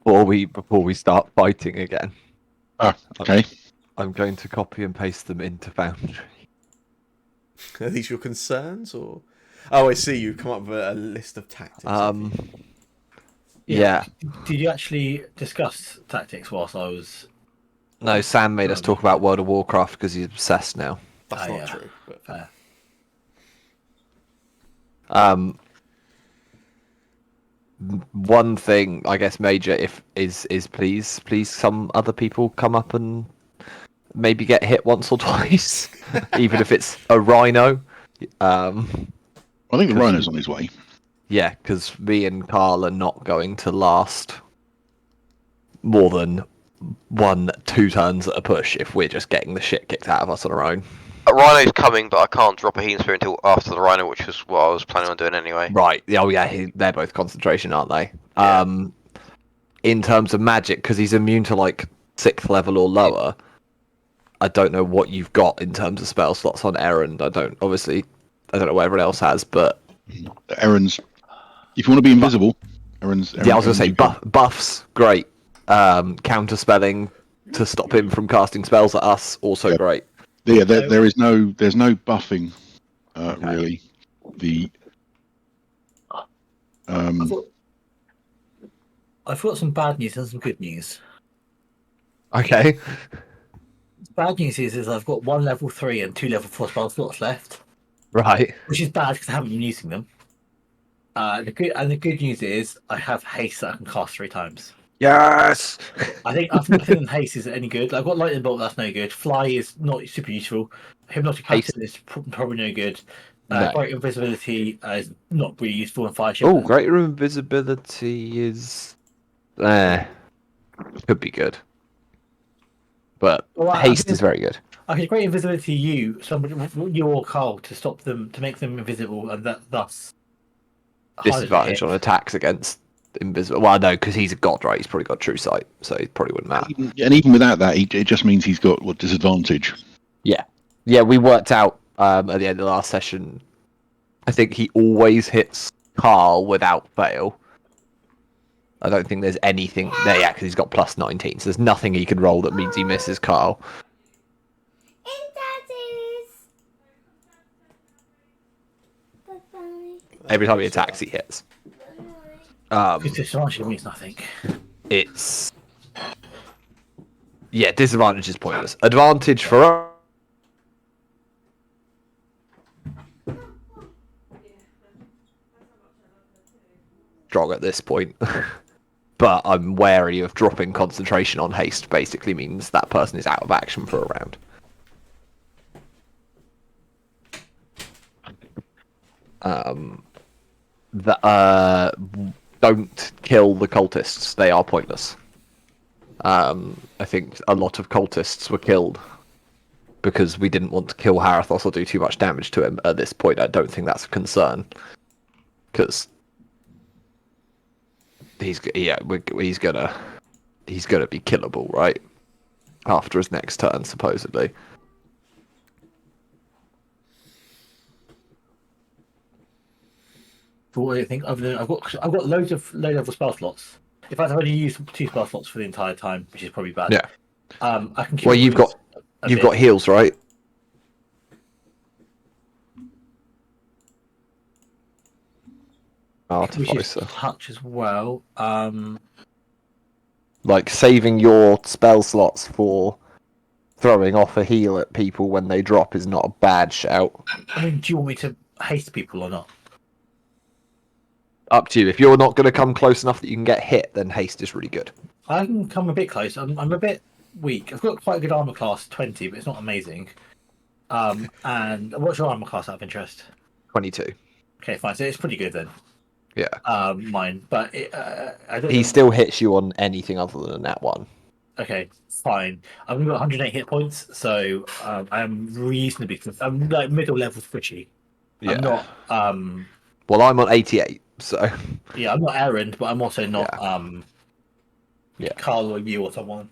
before we start fighting again. Ah, okay. I'm going to copy and paste them into Foundry. Are these your concerns, or? Oh, I see. You've come up with a list of tactics. Yeah. Did you actually discuss tactics whilst I was? No, Sam made us talk about World of Warcraft because he's obsessed now. That's not true. But... Fair. One thing I guess major is please some other people come up and maybe get hit once or twice, even if it's a rhino. I think the rhino's on his way. Yeah, because me and Carl are not going to last more than 1-2 turns at a push if we're just getting the shit kicked out of us on our own. A rhino's coming, but I can't drop a healing spear until after the rhino, which was what I was planning on doing anyway. Right. Oh yeah, they're both concentration, aren't they? Yeah. In terms of magic, because he's immune to like 6th level or lower, I don't know what you've got in terms of spell slots on Errand. I don't know what everyone else has, but Errand's, if you want to be invisible, Errand's yeah, I was going to say buffs, great. Counter spelling to stop him from casting spells at us, also great. Yeah, there's no buffing, really. I've got some bad news and some good news. Okay. Bad news is I've got 1 level 3 and 2 level 4 spell slots left. Right. Which is bad because I haven't been using them. The good news is I have haste that I can cast 3 times. Yes. I think nothing haste is any good. I've got lightning bolt, that's no good. Fly is not super useful. Hypnotic pattern is probably no good. Great invisibility is not really useful in fire ship. Oh, greater invisibility is could be good, but haste is very good. Okay, great invisibility. You or Carl to stop them, to make them invisible, and thus disadvantage on attacks against invisible. Well, no, because he's a god, right? He's probably got true sight, so it probably wouldn't matter. And even without that, it just means he's got disadvantage. Yeah, we worked out at the end of the last session. I think he always hits Carl without fail. I don't think there's anything there yet because he's got plus 19, so there's nothing he can roll that means he misses Carl. Every time he attacks, he hits. Disadvantage means nothing. It's disadvantage is pointless. Advantage for us. Strong at this point. But I'm wary of dropping concentration on haste. Basically means that person is out of action for a round. Don't kill the cultists. They are pointless. I think a lot of cultists were killed because we didn't want to kill Harathos or do too much damage to him. At this point, I don't think that's a concern. Because he's gonna be killable, right? After his next turn, supposedly. What do you think? I've got loads of low level spell slots. In fact, I've only used 2 spell slots for the entire time, which is probably bad. Yeah. I can. Well, you've got heals, right? Artificer. Touch as well. Like saving your spell slots for throwing off a heal at people when they drop is not a bad shout. I mean, do you want me to haste people or not? Up to you. If you're not going to come close enough that you can get hit, then haste is really good. I can come a bit close. I'm a bit weak. I've got quite a good armor class, 20, but it's not amazing. And what's your armor class out of interest? 22. Okay, fine. So it's pretty good then. Yeah. Mine, but he still hits you on anything other than that one. Okay, fine. I've only got 108 hit points, so I'm reasonably. I'm like middle level squishy. Yeah. I'm not. Well, I'm on 88, so. Yeah, I'm not Errand, but I'm also not. Carl or you or someone.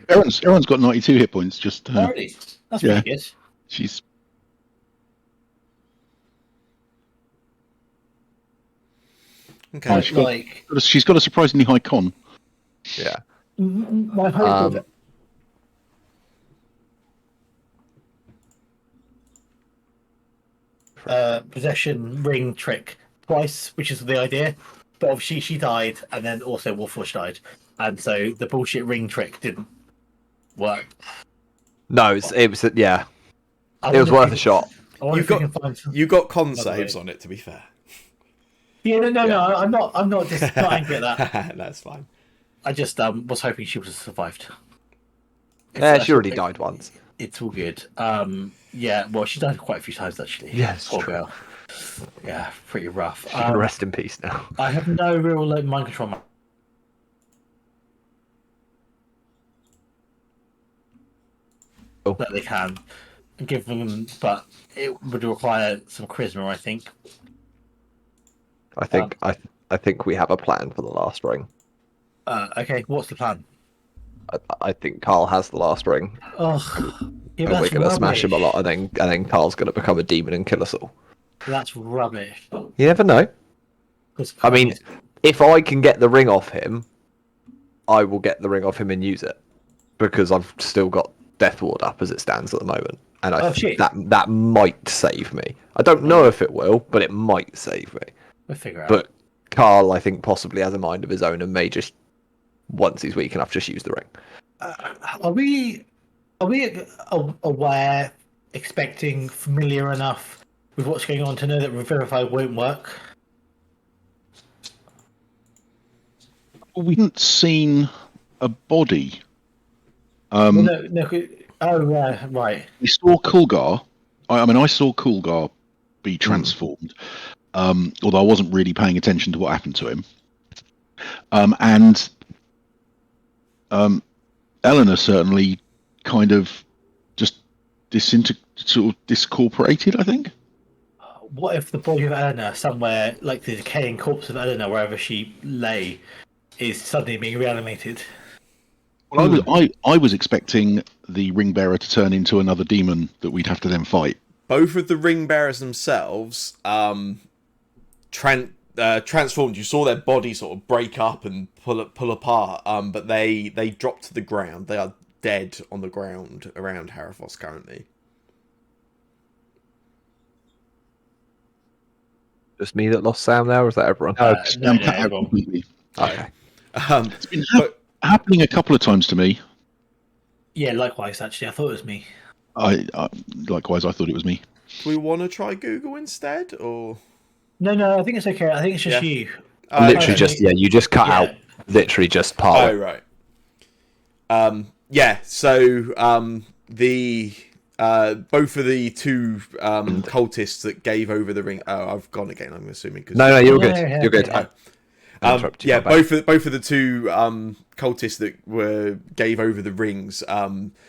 Erin's got 92 hit points. Just. Already. That's pretty good. She's. Okay. She's got a surprisingly high con. Yeah. My hope is possession ring trick twice, which is the idea. But obviously she died, and then also Wolfwatch died, and so the bullshit ring trick didn't work. No, it was yeah. I It was wonder worth if a shot. I wonder You've if we got can find some. you got con Another saves way. on it. To be fair, Yeah, no, Yeah. I'm not just not angry at that. That's fine. I just was hoping she would have survived. Yeah, she already died once. It's all good. Yeah, well, she died quite a few times actually. Yes, Poor true. girl. Yeah, pretty rough. She can rest in peace now. I have no real mind control Oh. that they can give them, but it would require some charisma, I think. I think we have a plan for the last ring. Okay, what's the plan? I think Carl has the last ring, Oh, yeah, and we're that's going to smash him a rubbish. lot, and then Carl's going to become a demon and kill us all. That's rubbish. You never know. I mean, if I can get the ring off him, I will get the ring off him and use it, because I've still got Death Ward up as it stands at the moment, and I think that might save me. I don't know if it will, but it might save me. We'll figure it out. But Carl, I think, possibly has a mind of his own and may just, once he's weak enough, just use the ring. Are we aware, expecting, familiar enough with what's going on to know that Revivify won't work? We hadn't seen a body. Well, no. Oh, yeah, right. We saw Kulgar. I mean, I saw Kulgar be transformed, although I wasn't really paying attention to what happened to him. And Eleanor certainly kind of just sort of discorporated, I think. What if the body of Eleanor, somewhere like the decaying corpse of Eleanor, wherever she lay, is suddenly being reanimated? Well, I was expecting the ring bearer to turn into another demon that we'd have to then fight. Both of the ring bearers themselves transformed. You saw their bodies sort of break up and pull apart, but they dropped to the ground. They are dead on the ground around Harathos currently. Just me that lost Sam there, or is that everyone? Sam cut out everyone. completely. Okay. It's been happening a couple of times to me. Yeah, likewise, actually. I thought it was me. Likewise, I thought it was me. Do we want to try Google instead, or No, I think it's okay. I think it's just you. Literally you just cut out literally just part. Oh, right. Yeah, so the both of the two cultists that gave over the ring. Oh, I've gone again. I'm assuming. No, you're good. You're good. Yeah, both of the two cultists that gave over the rings.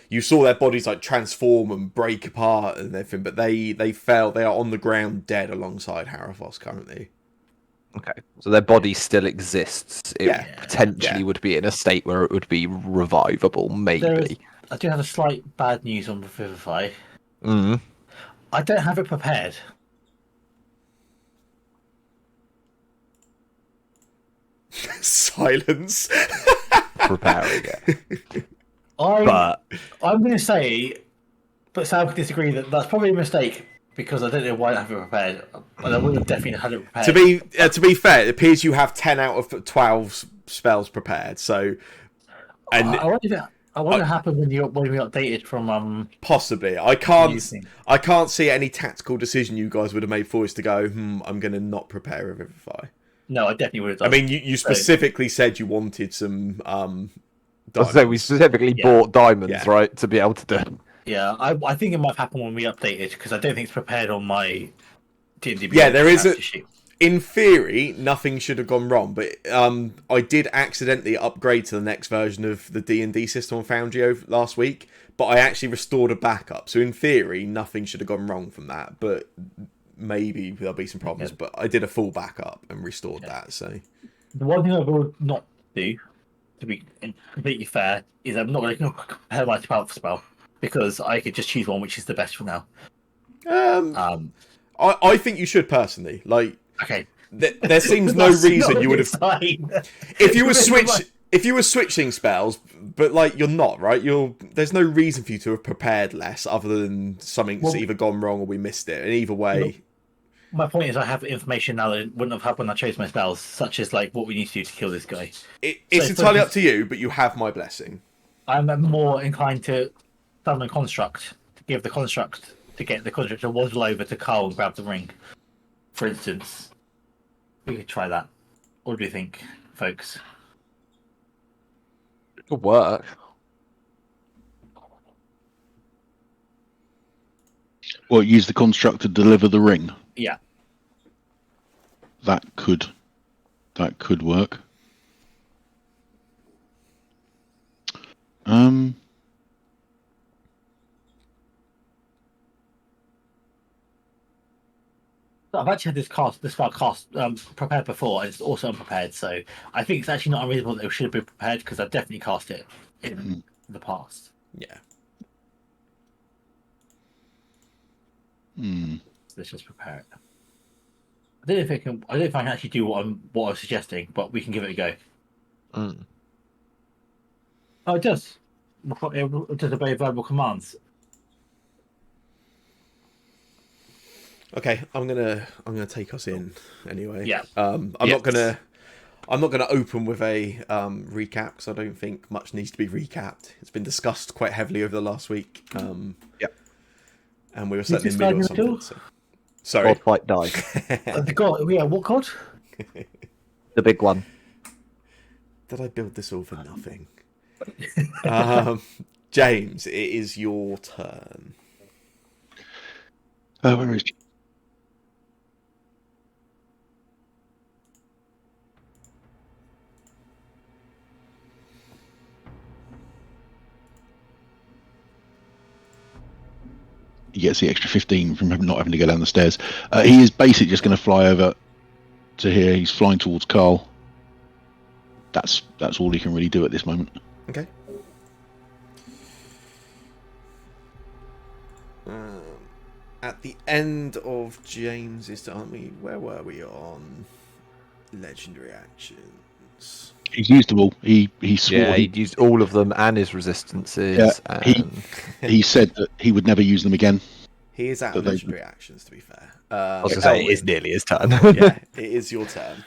You saw their bodies like transform and break apart and everything, but they fell. They are on the ground, dead alongside Harathos currently. Okay, so their body still exists. It potentially would be in a state where it would be revivable, maybe. I do have a slight bad news on Revivify. Mm. I don't have it prepared. Silence. Preparing it. I'm going to say, but Sam could disagree that's probably a mistake because I don't know why I don't have it prepared. But I would have definitely had it prepared. To be fair, it appears you have 10 out of 12 spells prepared. So, and I wonder what happened when we updated from possibly. I can't see any tactical decision you guys would have made for us to go. I'm going to not prepare Revivify. No, I definitely would have done. I mean, you specifically said you wanted some. So we specifically bought diamonds, right, to be able to do it. Yeah, I think it might have happened when we updated because I don't think it's prepared on my D&D. Yeah, there is a. In theory, nothing should have gone wrong, but I did accidentally upgrade to the next version of the D&D system on Foundry last week, but I actually restored a backup. So in theory, nothing should have gone wrong from that, but maybe there'll be some problems. Yeah. But I did a full backup and restored that. So the one thing I will not do, to be completely fair, is I'm not going to compare my spell because I could just choose one which is the best for now. I think you should personally. Like, okay, there seems no reason you would have. If you were if you were switching spells, but like you're not, right? There's no reason for you to have prepared less, other than something's either gone wrong or we missed it. And either way, my point is, I have information now that I wouldn't have had when I chose my spells, such as like what we need to do to kill this guy. It's entirely up to you, but you have my blessing. I'm more inclined to summon a construct to get the construct to waddle over to Carl and grab the ring. For instance, we could try that. What do you think, folks? It could work. Well, use the construct to deliver the ring. Yeah. That could work. I've actually had this spell cast prepared before, and it's also unprepared. So I think it's actually not unreasonable that it should have been prepared, because I've definitely cast it in the past. Yeah. Let's just prepare it. I don't know if I can. I don't know if I can actually do what I was suggesting, but we can give it a go. Oh, it does. It does obey verbal commands. Okay, I'm gonna take us in anyway. Yeah. I'm not gonna open with a recap, because I don't think much needs to be recapped. It's been discussed quite heavily over the last week. Yep. And we were certainly in the middle of something. So. Sorry. God fight die. The god, yeah, what god? The big one. Did I build this all for nothing? James, it is your turn. Where is? He gets the extra 15 from not having to go down the stairs. He is basically just going to fly over to here. He's flying towards Carl. That's all he can really do at this moment. Okay. At the end of James's turn, where were we on legendary actions? He's used them all. He swore. Yeah, he'd used all of them and his resistances. Yeah, and... he said that he would never use them again. He is out of legendary actions, to be fair. I was going to say, it is nearly his turn. Yeah, it is your turn.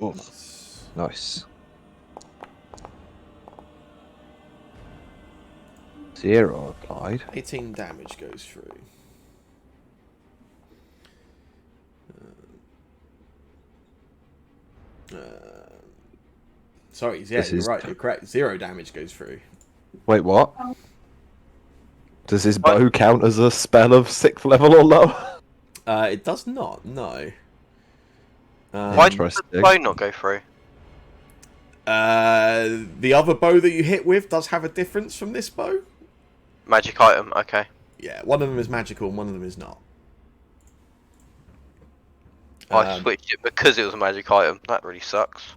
Oh, nice. 0 applied. 18 damage goes through. Sorry, yeah, you're right. You're correct. 0 damage goes through. Wait, what? Does his bow count as a spell of 6th level or lower? It does not. No. Why did the bow not go through? The other bow that you hit with does have a difference from this bow. Magic item, okay. Yeah, one of them is magical and one of them is not. I switched it because it was a magic item. That really sucks.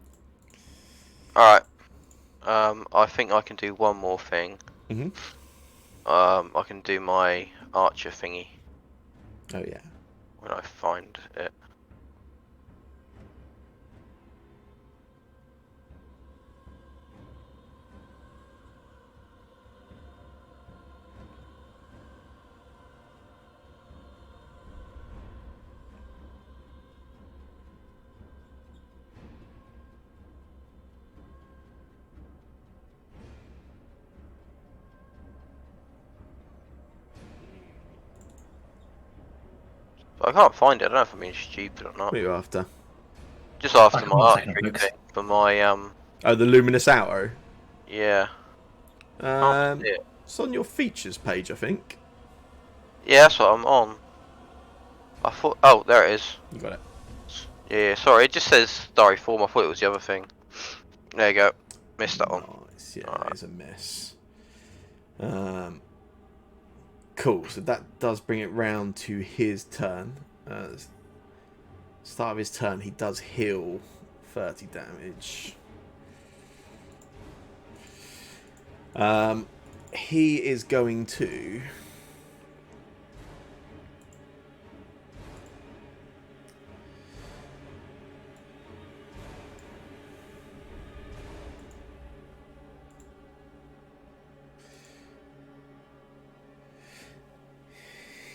Alright. I think I can do one more thing. I can do my archer thingy. Oh yeah. When I find it. I can't find it. I don't know if I'm being stupid or not. What are you after? Just after my archery thing for my Oh, the luminous arrow. Yeah. It's on your features page, I think. Yeah, that's what I'm on. I thought. Oh, there it is. You got it. Yeah, sorry, it just says Starry Form. I thought it was the other thing. There you go. Missed that one. Nice. Yeah, that is a miss. Cool. So that does bring it round to his turn. Start of his turn, he does heal 30 damage. He is going to...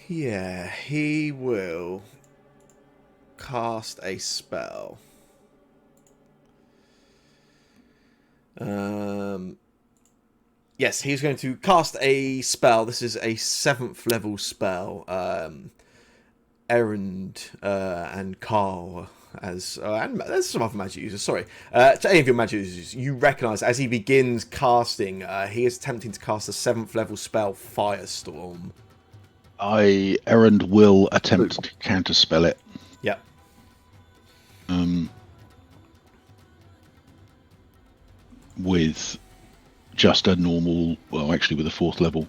Yeah, he will cast a spell. Yes, he's going to cast a spell. This is a 7th level spell. Erend and Carl, and there's some other magic users. Sorry, to any of your magic users, you recognise as he begins casting, he is attempting to cast a 7th level spell, Firestorm. Erend will attempt to counterspell it. Yep. With just a normal, well, actually with a 4th level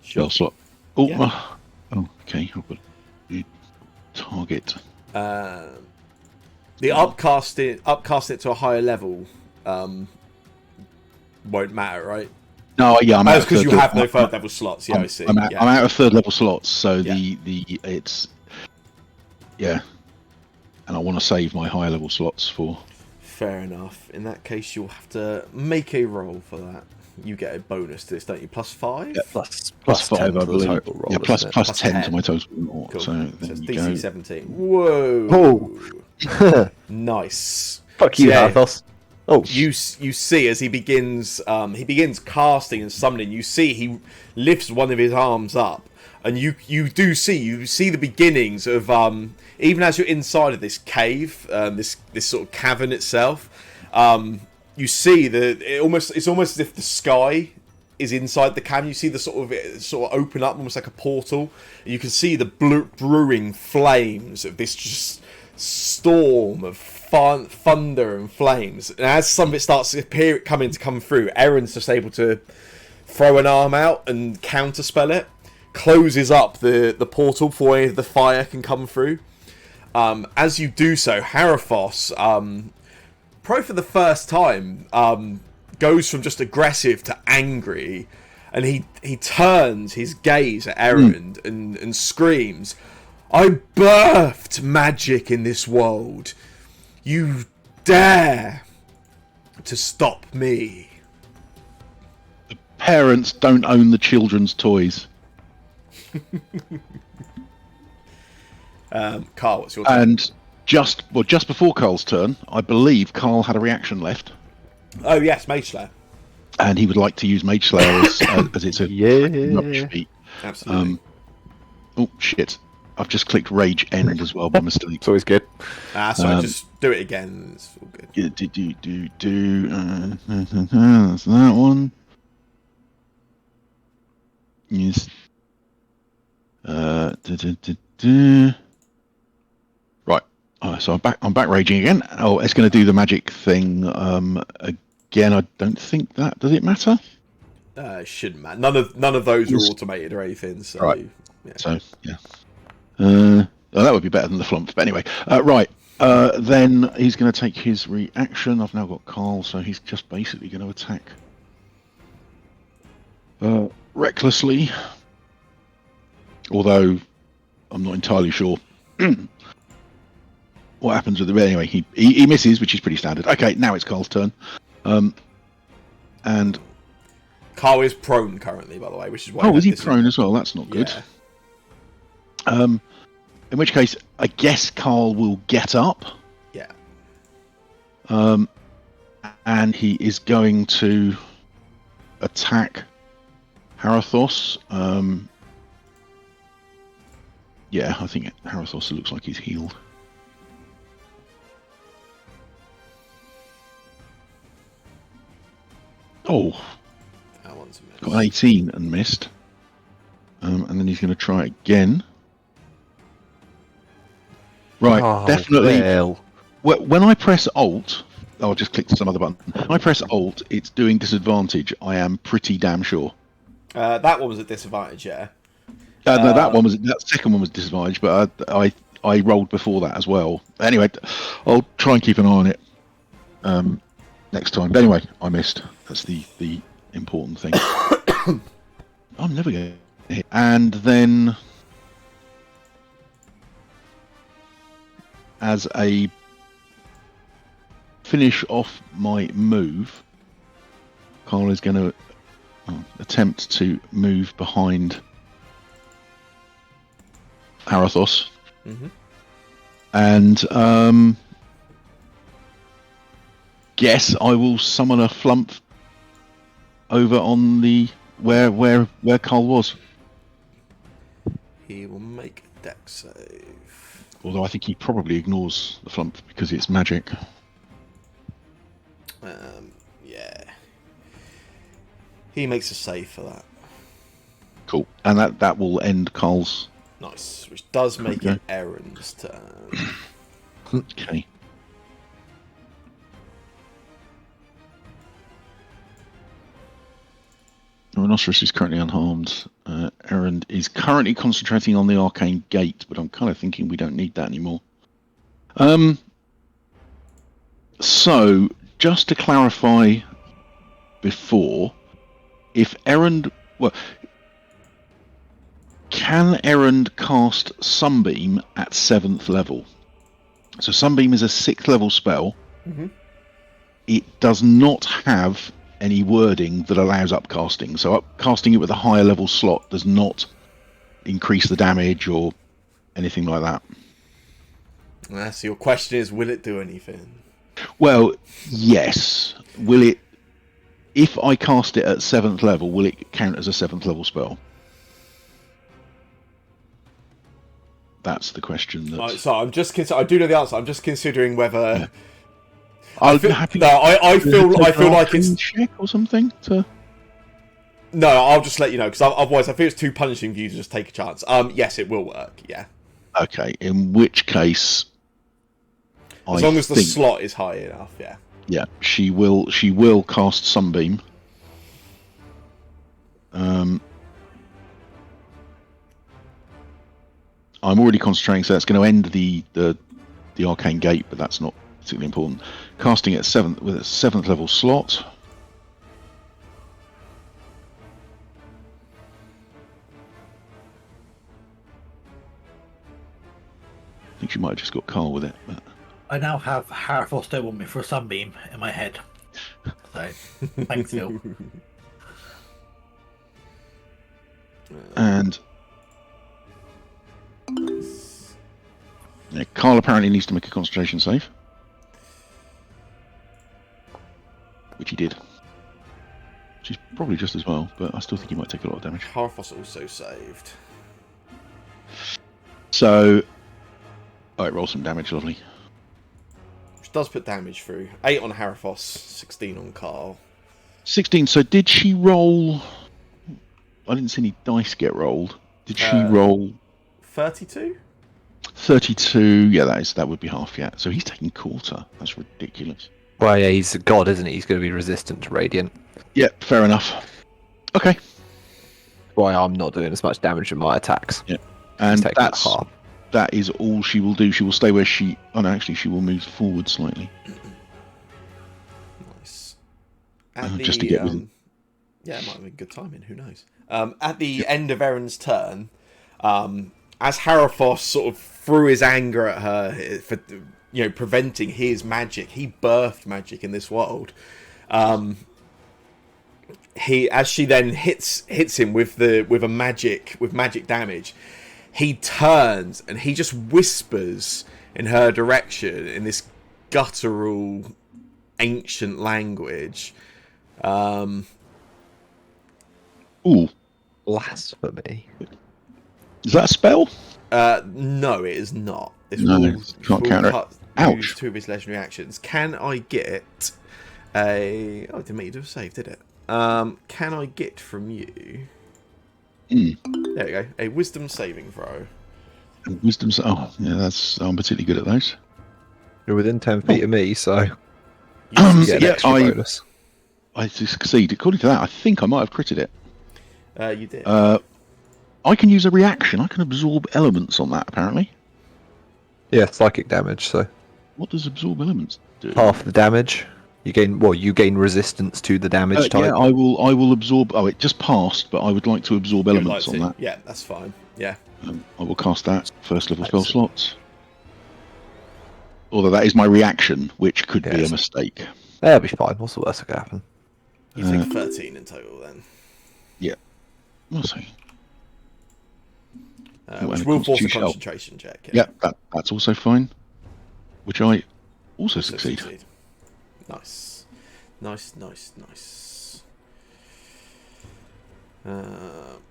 spell slot. Oh, Yeah. Okay. I'll put target. The upcast it to a higher level won't matter, right? No, yeah, I'm That's out. because you have no 3rd level slots. Yeah, I see. I'm out of 3rd level slots, so Yeah. it's and I want to save my higher level slots for. Fair enough. In that case, you'll have to make a roll for that. You get a bonus to this, don't you? +5? Yeah, Plus 5, 10 I to the believe. total roll, Yeah, plus isn't it? Plus 10 to 10. my total. Cool. So So there it's you DC go. 17. Whoa! Oh. Nice. Fuck you, Yeah. Thentos. Oh, You see as he begins casting and summoning. You see he lifts one of his arms up, and you see the beginnings of even as you're inside of this cave, this sort of cavern itself. You see it's almost as if the sky is inside the cavern. You see the sort of open up, almost like a portal. And you can see the brewing flames of this just storm of thunder and flames. And as some of it starts to come through, Erin's just able to throw an arm out and counterspell it. Closes up the portal before any of the fire can come through. As you do so, Harathos, probably for the first time, goes from just aggressive to angry, and he turns his gaze at Erend and screams, "I birthed magic in this world. You dare to stop me." Parents don't own the children's toys. Carl, what's your turn? And just before Carl's turn, I believe Carl had a reaction left, Oh yes, Mage Slayer. and he would like to use Mage Slayer as it's a rubbish feat. Absolutely. Oh shit! I've just clicked Rage End as well by mistake. it's always good. So just do it again. It's all good. Yeah, that's that one. Yes. Right. So I'm back raging again. Oh, it's going to do the magic thing again. I don't think that does it matter. Shouldn't matter. None of those are automated or anything. So Right. yeah. So yeah. Oh, that would be better than the flump. But anyway, right. Then he's going to take his reaction. I've now got Carl, so he's just basically going to attack recklessly. Although I'm not entirely sure what happens with it. Anyway, he misses, which is pretty standard. Okay, now it's Carl's turn. And Carl is prone currently, by the way, which is why. is he prone as well? That's not good. Yeah. In which case, I guess Carl will get up. Yeah. And he is going to attack Harathos. Yeah, I think Harathos looks like he's healed. Oh, That one's a miss. got an 18 and missed. And then he's going to try again. Right, Oh, definitely. Will. When I press Alt, I'll just click some other button. When I press Alt, it's doing disadvantage. I am pretty damn sure. That one was at disadvantage, yeah. No, that second one was disadvantage, but I rolled before that as well. Anyway, I'll try and keep an eye on it next time. But anyway, I missed. That's the important thing. I'm never going to hit. And then, as a finish off my move, Carl is going to attempt to move behind Arathos. Mm-hmm. And guess I will summon a flump over on the where Carl was. He will make a dex save. Although I think he probably ignores the flump because it's magic. Yeah. He makes a save for that. Cool. And that will end Carl's. Nice. Which does make it Aaron's turn. Okay. Rhinoceros is currently unharmed. Aaron is currently concentrating on the arcane gate, but I'm kind of thinking we don't need that anymore. So, just to clarify before, if Erend... Well, can Erend cast Sunbeam at 7th level? So Sunbeam is a 6th level spell. Mm-hmm. It does not have any wording that allows upcasting. So upcasting it with a higher level slot does not increase the damage or anything like that. So your question is, will it do anything? Well, yes. Will it... If I cast it at 7th level, will it count as a 7th level spell? That's the question. So I'm just I do know the answer. I'm just considering whether. Yeah. I feel like it's check or something to. No, I'll just let you know because otherwise I feel it's too punishing for you to just take a chance. Yes, it will work. Yeah. Okay. In which case, as long as the slot is high enough, yeah. Yeah, she will cast Sunbeam. I'm already concentrating, so that's going to end the arcane gate, but that's not particularly important. Casting at 7th with a 7th level slot. I think she might have just got Carl with it. But... I now have Harathos don't want me for a sunbeam in my head. So, thanks, Phil. And yeah, Carl apparently needs to make a concentration save, which he did. Which is probably just as well, but I still think he might take a lot of damage. Harathos also saved. So, alright, roll some damage, lovely. Which does put damage through. 8 on Harathos, 16 on Carl. 16, so did she roll... I didn't see any dice get rolled. Did she roll... 32? 32, yeah, that would be half, yeah. So he's taking quarter. That's ridiculous. Well, yeah, he's a god, isn't he? He's going to be resistant to Radiant. Yeah, fair enough. Okay. Why I'm not doing as much damage with my attacks. Yeah. And that's half. That is all she will do. She will stay where she... Oh, no, actually, she will move forward slightly. Nice. Just to get with... Yeah, it might have been good timing. Who knows? At the end of Aaron's turn, as Harathos sort of threw his anger at her for preventing his magic, he birthed magic in this world. As she then hits him with magic damage, he turns and he just whispers in her direction in this guttural, ancient language. Ooh. Blasphemy. Is that a spell? No, it is not. Can't counter it. Ouch. 2 of his legendary actions. Can I get a... Oh, it didn't make you do a save, did it? Can I get from you... There we go. A wisdom saving throw. And wisdom. Oh, yeah, I'm particularly good at those. You're within 10 feet of me, so you get an Yeah, extra bonus. I succeed. According to that, I think I might have critted it. You did. I can use a reaction. I can absorb elements on that, apparently. Yeah, psychic damage, so What does absorb elements do? half the damage. You gain resistance to the damage type. Yeah, I will absorb. Oh, it just passed, but I would like to absorb elements on that. Yeah, that's fine. Yeah. I will cast that first level spell slots. Although that is my reaction, which could be a mistake. That'll be fine. What's the worst that could happen? You take 13 in total then. Yeah. We'll see. Which will force a concentration check. Yeah, that's also fine. Which I also succeed. Nice.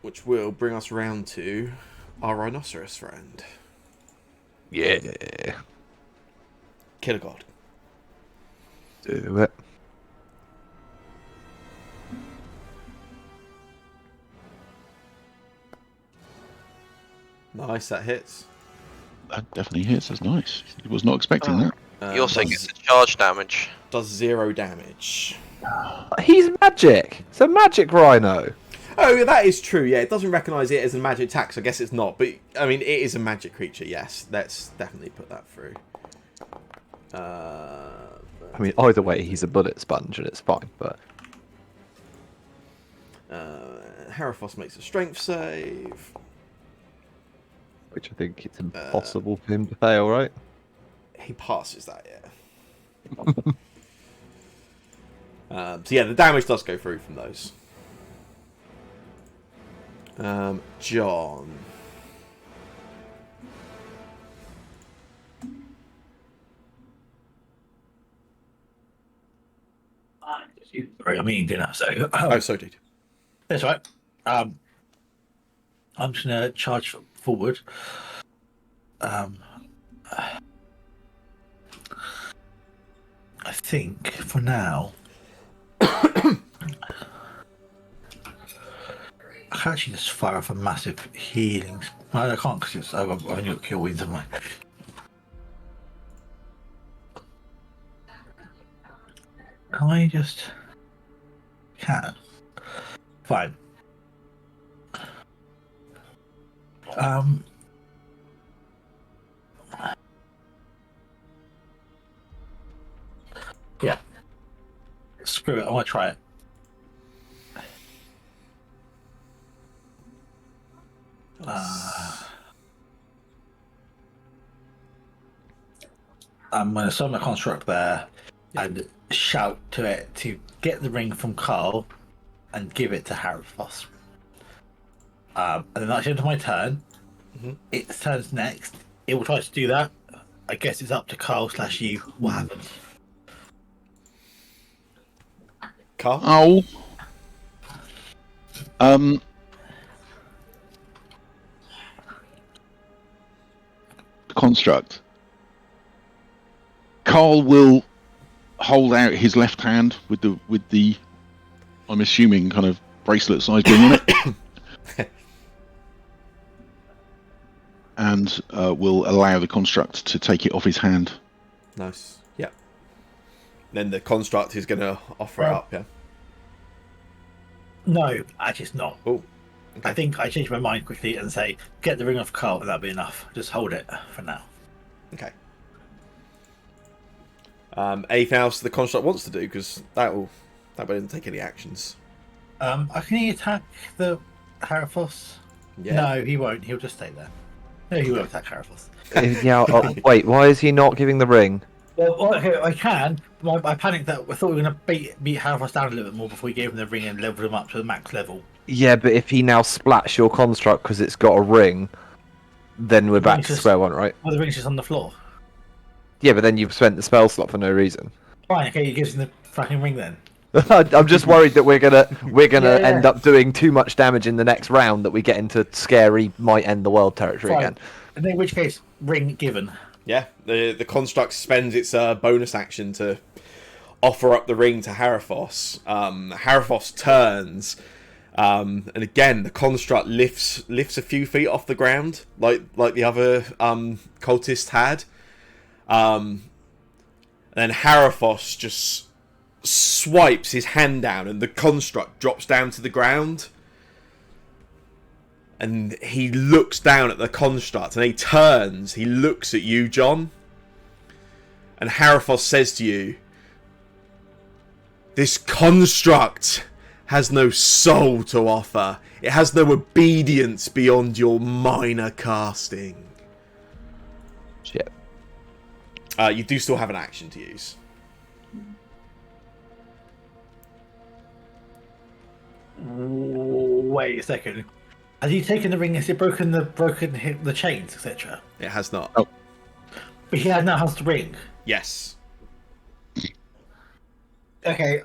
Which will bring us round to our rhinoceros friend. Yeah. Killer God. Do it. Nice, that hits. That definitely hits. That's nice. I was not expecting that. You also get the charge damage. Does 0 damage. He's magic. It's a magic rhino. Oh, yeah, that is true. Yeah, it doesn't recognise it as a magic attack, so I guess it's not. But I mean, it is a magic creature. Yes, let's definitely put that through. I mean, either way, he's a bullet sponge, and it's fine. But Haraphos makes a strength save, which I think it's impossible for him to fail, right? He passes that, yeah. So yeah, the damage does go through from those. John. Sorry, I'm eating dinner, so. Oh, so dude. That's right. I'm just gonna charge forward. I think for now, I can actually just fire off a massive healing. No, I can't because I've only got kill wounds, haven't I? Can I just? Can. Fine. Yeah. Screw it. I want to try it. I'm going to summon a construct there and shout to it to get the ring from Carl and give it to Haraphos. And then that's the end of my turn. Its turn's next. It will try to do that. I guess it's up to Carl / you. What happens? Carl? Oh. Construct. Carl will hold out his left hand with the I'm assuming kind of bracelet size ring on it. And will allow the construct to take it off his hand. Nice. Yep. Then the construct is going to offer it up, yeah? No, actually it's not. Oh. Okay. I think I changed my mind quickly and say, get the ring off Carl and that'll be enough. Just hold it for now. Okay. Anything else the construct wants to do? Because that won't take any actions. Can he attack the Haraphos? Yeah. No, he won't. He'll just stay there. No, he won't attack Haraphos. Wait, why is he not giving the ring? Well, okay, I can. I panicked that I thought we were going to beat Haraphos down a little bit more before we gave him the ring and leveled him up to the max level. Yeah, but if he now splats your construct because it's got a ring, then we're back to square one, right? Well, the ring's just on the floor. Yeah, but then you've spent the spell slot for no reason. Fine, okay, he gives him the fucking ring then. I'm just worried that we're gonna end up doing too much damage in the next round that we get into scary might end the world territory again. And in which case, ring given. Yeah, the construct spends its bonus action to offer up the ring to Haraphos. Haraphos turns, And again, the construct lifts a few feet off the ground, like the other cultist had. And then Harathos just swipes his hand down, and the construct drops down to the ground. And he looks down at the construct, and he turns. He looks at you, John. And Harathos says to you, "This construct has no soul to offer. It has no obedience beyond your minor casting." Shit. You do still have an action to use. Wait a second. Has he taken the ring? Has he broken the chains, etc.? It has not. Oh. But he now has the ring. Yes. Okay.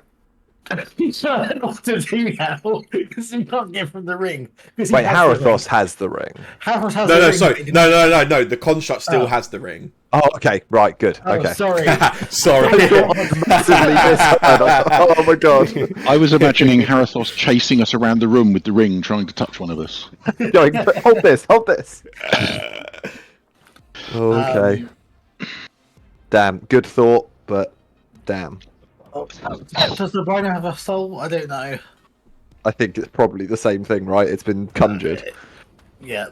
He's not to do now because he can't get from the ring. Wait, Harathos has the ring. Harathos has No, the no, ring. sorry. No. The construct still has the ring. Oh, okay, right, good. Oh, Okay. sorry. Sorry. Massively misheard. Oh my god. I was imagining Harathos chasing us around the room with the ring, trying to touch one of us. Going, hold this. Okay. Damn, good thought, but damn. Does the rhino have a soul? I don't know. I think it's probably the same thing, right? It's been conjured. Yeah.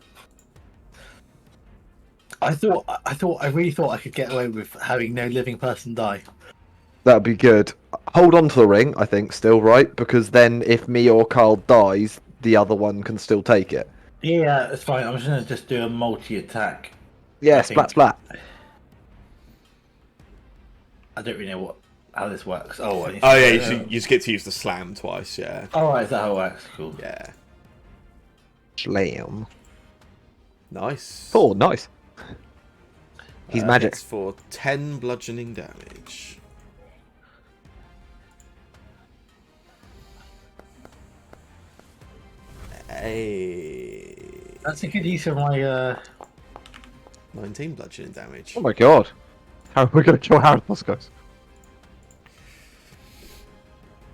I really thought I could get away with having no living person die. That'd be good. Hold on to the ring, I think, still, right? Because then if me or Carl dies, the other one can still take it. Yeah, it's fine. I'm just gonna do a multi-attack. Yeah, I splat, think. splat. I don't really know how this works. Oh, Yeah, you just get to use the slam twice, yeah. Oh, right, is that how it works? Cool. Yeah. Slam. Nice. Oh, nice. He's magic. Hits for 10 bludgeoning damage. Hey. That's a good use of my 19 bludgeoning damage. Oh my god. How are we going to kill Harathos, guys?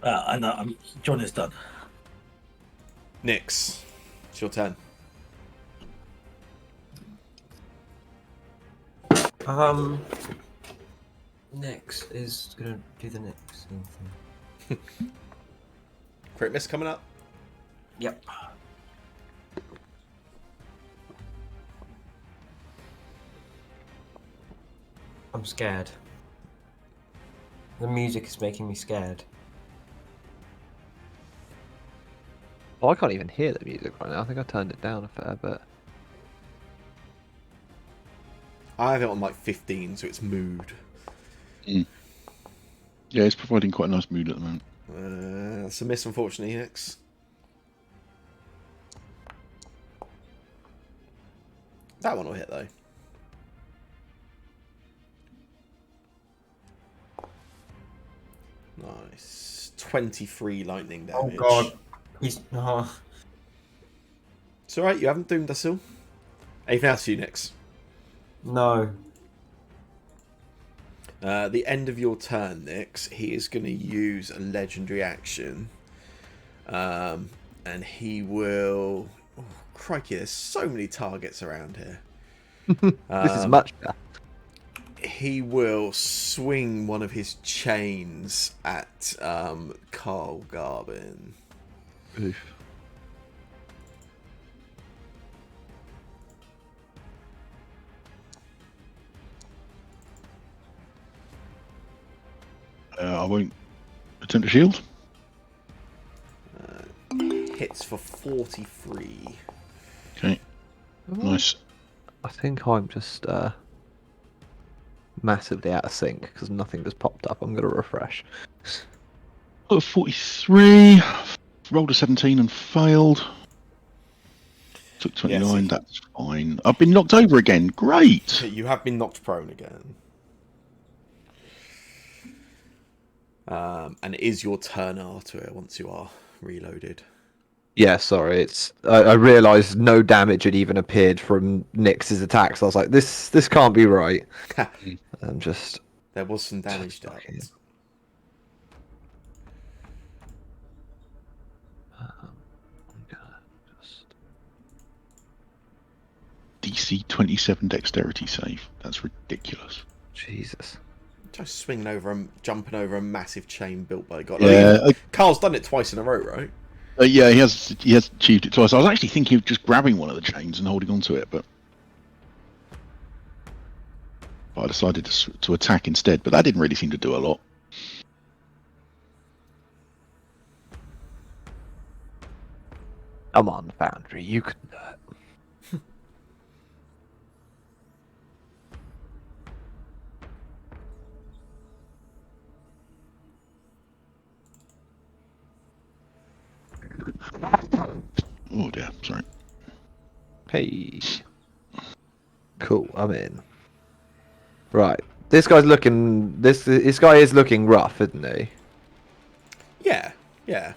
I know. John is done. Nyx, it's your turn. Nyx is gonna do the next thing. Crit miss coming up. Yep. I'm scared. The music is making me scared. Oh, I can't even hear the music right now. I think I turned it down a fair bit. I have it on like 15, so it's mood. Yeah, it's providing quite a nice mood at the moment. That's a miss, unfortunately, Nyx. That one will hit, though. Nice. 23 lightning damage. Oh god. He's... Oh. It's alright, you haven't doomed us all. Anything else for you, Nyx? No. The end of your turn, Nyx, he is going to use a legendary action. And he will... Oh, crikey, there's so many targets around here. This is much better. He will swing one of his chains at Carl Garbin. Oof. I won't attempt to shield. Hits for 43. Okay, nice. I think I'm just massively out of sync because nothing just popped up. I'm going to refresh. Got a 43. Rolled a 17 and failed. Took 29. Yes. That's fine. I've been knocked over again. Great. You have been knocked prone again. And it is your turn, Arthur, once you are reloaded. Yeah, sorry. It's I realised no damage had even appeared from Nyx's attacks. I was like, this can't be right. I'm just... There was some damage done. DC 27 dexterity save. That's ridiculous. Jesus. Just swinging over and jumping over a massive chain built by God. Yeah, Carl's done it twice in a row, right? yeah, he has achieved it twice. I was actually thinking of just grabbing one of the chains and holding onto it, but I decided to attack instead. But that didn't really seem to do a lot. Come on, Foundry, you can do it. Oh dear, sorry. Hey. Cool, I'm in. Right. This guy's looking... This guy is looking rough, isn't he? Yeah, yeah.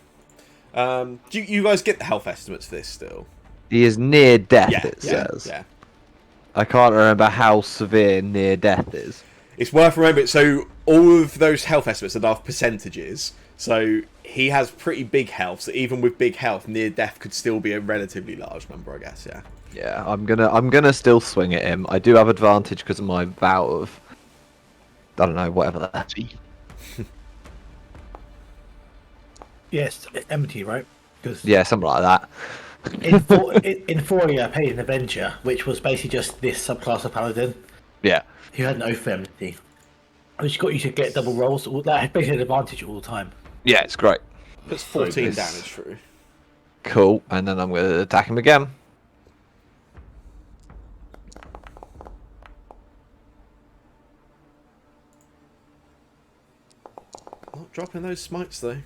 Do you guys get the health estimates for this still? He is near death, Yeah, it yeah, says. yeah. I can't remember how severe near death is. It's worth remembering. So all of those health estimates are percentages. So he has pretty big health. So even with big health, near death could still be a relatively large number, I guess. Yeah. Yeah, I'm gonna still swing at him. I do have advantage because of my vow of... I don't know, whatever that is. Yes, empty, right? Because Yeah, something like that. in Fourier, I played an Avenger, which was basically just this subclass of Paladin Yeah. who had no enmity, which got you to get double rolls. That had basically an advantage all the time. Yeah, it's great. Puts 14 this- damage through. Cool, and then I'm gonna attack him again. Not dropping those smites though.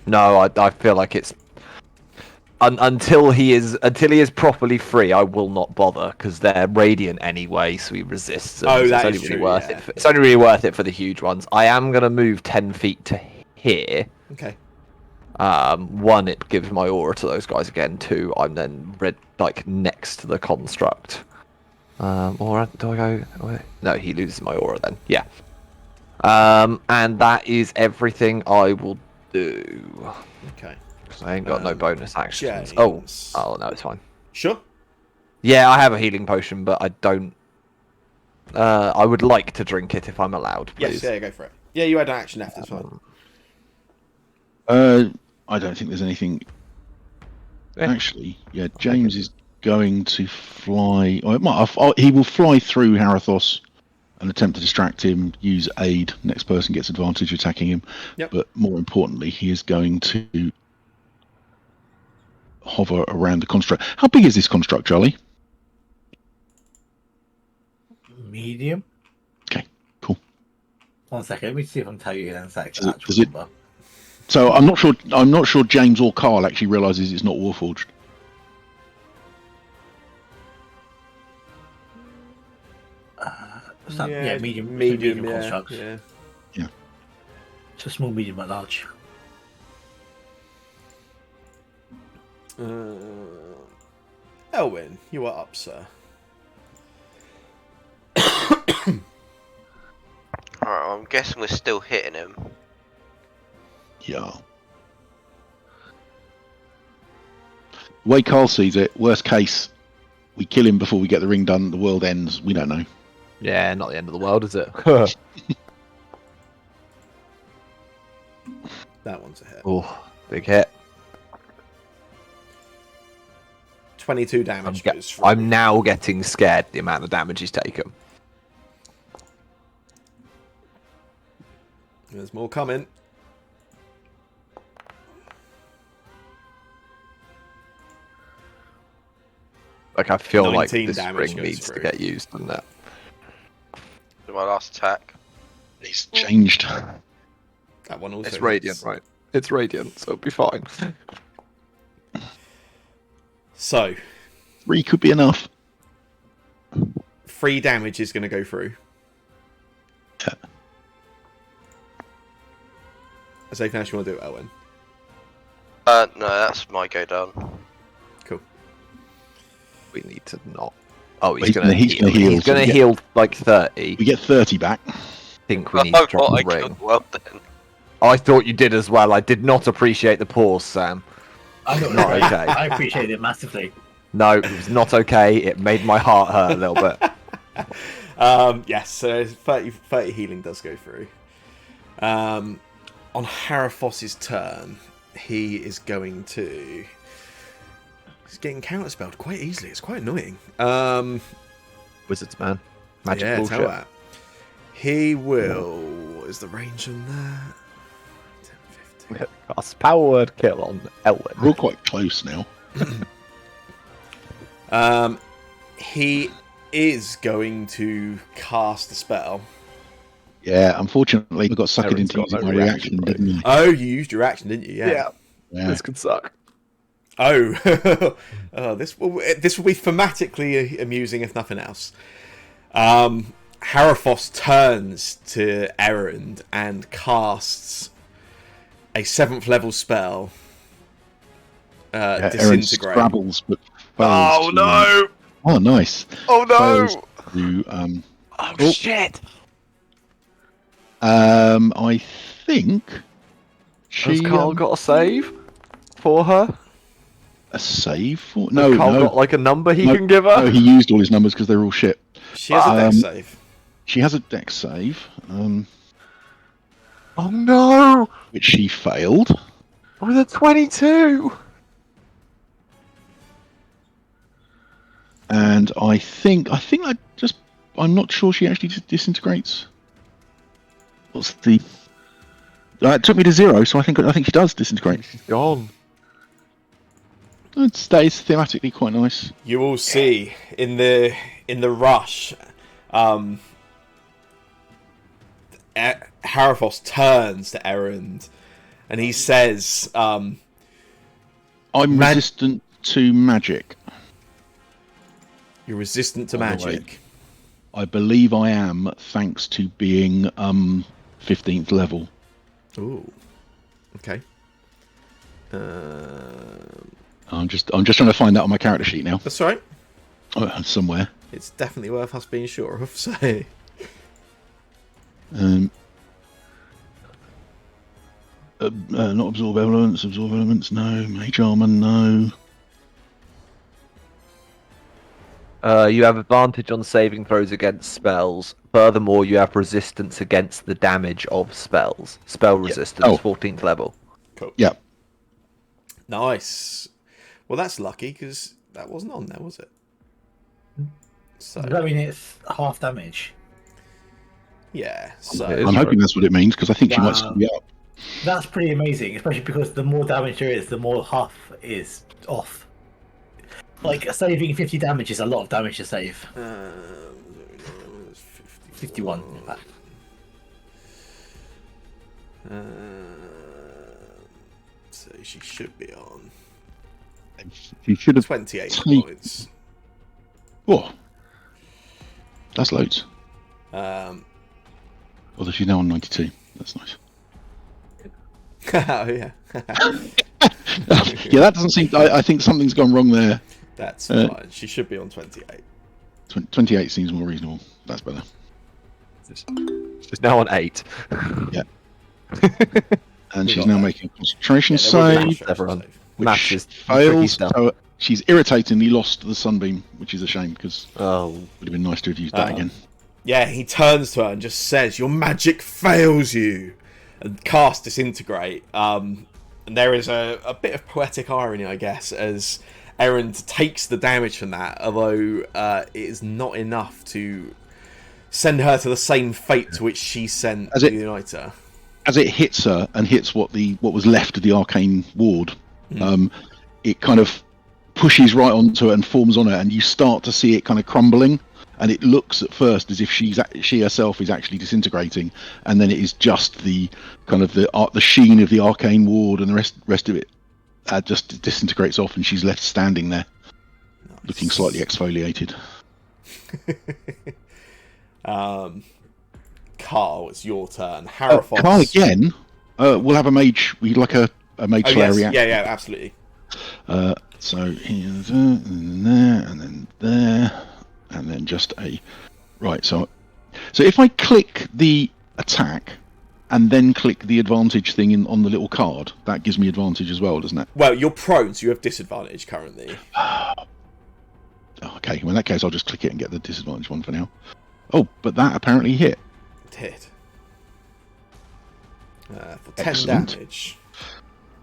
No, I feel like it's until he is properly free. I will not bother because they're radiant anyway, so he resists. Them, Oh, so that it's is only true, really worth yeah. it. It's only really worth it for the huge ones. I am gonna move 10 feet to here. Okay. One, it gives my aura to those guys again. Two, I'm then next to the construct. Or do I go? Wait. No, he loses my aura then. Yeah. And that is everything I will do. Okay. Because I ain't got no bonus actions. James. Oh no, it's fine. Sure. Yeah, I have a healing potion, but I don't. I would like to drink it if I'm allowed, please. Yes. Yeah. Go for it. Yeah, you had an action left. It's fine. I don't think there's anything. Yeah. Actually, yeah, James is going to fly. He will fly through Harathos and attempt to distract him. Use aid. Next person gets advantage attacking him. Yep. But more importantly, he is going to hover around the construct. How big is this construct, Charlie? Medium. Okay, cool. 1 second, let me see if I can tell you the exact Does it- actual does it- number. So I'm not sure James or Carl actually realizes it's not Warforged. Yeah, medium. Medium. Yeah. constructs. Yeah. So small, medium, but large. Elwyn, you are up, sir. Alright, I'm guessing we're still hitting him. Yeah. The way Carl sees it, worst case, we kill him before we get the ring done. The world ends. We don't know. Yeah, not the end of the world, is it? That one's a hit. Oh, big hit. 22 damage goes through. I'm now getting scared the amount of damage he's taken. There's more coming. Like, I feel like 19 this damage ring goes needs to through. get used, doesn't it? So my last attack. He's changed. That one also It's hits. radiant, right? It's radiant, so it'll be fine. So, 3 could be enough. 3 damage is going to go through. Yeah. Is there anything else you want to do, Elwyn? No, that's my go down. Cool. We need to not. Oh, He's he's gonna gonna heal. heal, He's so gonna we get- heal like 30. We get 30 back. I think we need to drop I the ring. killed well then. I thought you did as well. I did not appreciate the pause, Sam. I Not okay. I appreciate it massively. No, it was not okay. It made my heart hurt a little bit. Yes, so 30 healing does go through. On Harafos's turn, he is going to... He's getting counterspelled quite easily. It's quite annoying. Wizards, man. Magic yeah, bullshit. tell that. He will... What is the range on that? 10, 15... Cast power word kill on Elwyn. We're all quite close now. He is going to cast a spell. Yeah, unfortunately, we got suckered Aaron's into got using no my reaction, reaction, right? didn't we? Oh, you used your action, didn't you? Yeah. Yeah. This could suck. Oh, this will be thematically amusing if nothing else. Harafos turns to Erend and casts a 7th level spell. Aaron Disintegrate. scrabbles, but Oh fails no! Oh, nice. Oh Fails no! to, Oh shit! I think Has she Carl got a save for her? a save for Has Carl no. got like a number he No, can give her? No, he used all his numbers because they're all shit. She has a dex save. She has a dex save, Oh no! which she failed. With a 22! And I think I'm not sure she actually disintegrates. What's the? It took me to 0, so I think she does disintegrate. She's gone. It stays thematically quite nice. You will see in the rush, Harafos turns to Erend, and he says, I'm resistant to magic. "You're resistant to By the way. magic." I believe I am, thanks to being 15th level. Ooh, okay. I'm just trying to find that on my character sheet now. That's all right. Somewhere. It's definitely worth us being sure of. So, not absorb elements. Absorb elements. No. Mage armor. No. You have advantage on saving throws against spells. Furthermore, you have resistance against the damage of spells. Spell resistance, Oh. 14th level. cool. Yeah. Nice. Well, that's lucky because that wasn't on there, was it? So Does that mean it's half damage? yeah. So It is I'm hoping that's what it means because I think she might Wow. screw me up. That's pretty amazing, especially because the more damage there is, the more half is off. Like, saving 50 damage is a lot of damage to save. 51, in fact. So she should be on She should have. 28 Sweet. points. Oh, that's loads. Although she's now on 92. That's nice. Oh yeah. Yeah, that doesn't seem. I think something's gone wrong there. That's fine. She should be on 28. 28 seems more reasonable. That's better. She's now on 8. Yeah. And We she's got now that. making a concentration Yeah, there was a save, concentration everyone. save. which Maths is tricky fails. stuff. So she's irritatingly lost the sunbeam, which is a shame because it Oh. would have been nice to have used that again. Yeah, he turns to her and just says, "Your magic fails you," and cast disintegrate. And there is a bit of poetic irony, I guess, as Erend takes the damage from that, although it is not enough to send her to the same fate to which she sent As the it- Uniter. As it hits her and hits what was left of the arcane ward, it kind of pushes right onto it and forms on it, and you start to see it kind of crumbling. And it looks at first as if she herself is actually disintegrating, and then it is just the kind of the sheen of the arcane ward, and the rest of it just disintegrates off, and she's left standing there, looking slightly exfoliated. Carl, it's your turn. Harafos. Carl again. We'll have a mage. We'd like a mage Oh, slayer yes. reaction. Yeah, absolutely. So here's and then there, and then there, and then just a right. So if I click the attack and then click the advantage thing on the little card, that gives me advantage as well, doesn't it? Well, you're prone, so you have disadvantage currently. Okay, well, in that case, I'll just click it and get the disadvantage one for now. Oh, but that apparently hit. It hit. For 10 Excellent. damage.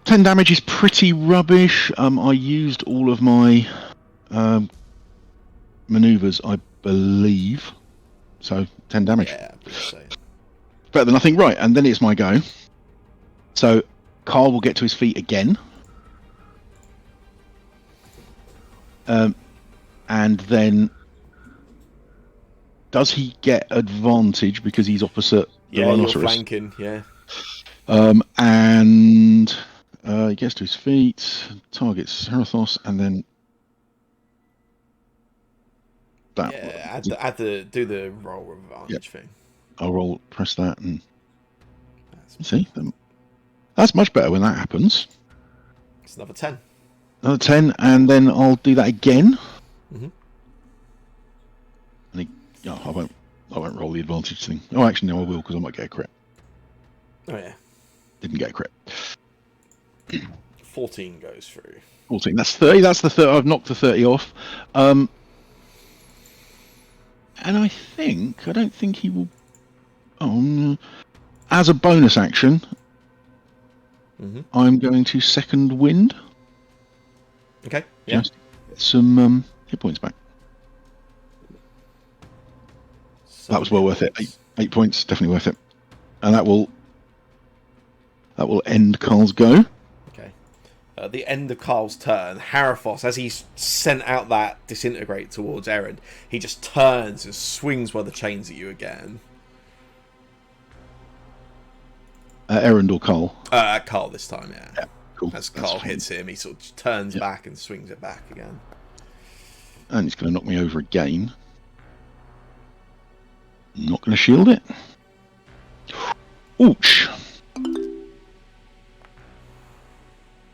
10 damage is pretty rubbish. I used all of my maneuvers, I believe. So 10 damage. Yeah, I believe so. Better than nothing. Right, and then it's my go. So Carl will get to his feet again. And then does he get advantage because he's opposite the Yeah, you're rhinoceros? flanking, yeah. And he gets to his feet, targets Herathos, and then that. Yeah, do the roll advantage thing. I'll press that, and see, that's much better when that happens. It's another 10. Another 10, and then I'll do that again. Mhm. And I won't roll the advantage thing. Oh, actually, no, I will because I might get a crit. Oh yeah. Didn't get a crit. 14 goes through. 14. That's 30. That's the 30. I've knocked the 30 off. And I don't think he will. As a bonus action, I'm going to second wind. Okay. Yeah. Just get some hit points back. That was well worth it. 8 points, definitely worth it. And that will end Carl's go. Okay. At the end of Carl's turn, Harathos, as he's sent out that disintegrate towards Eren, he just turns and swings one of the chains at you again. Erend or Carl? At Carl this time, yeah. Cool. As Carl hits him, he sort of turns back and swings it back again. And he's going to knock me over again. Not going to shield it. Ouch!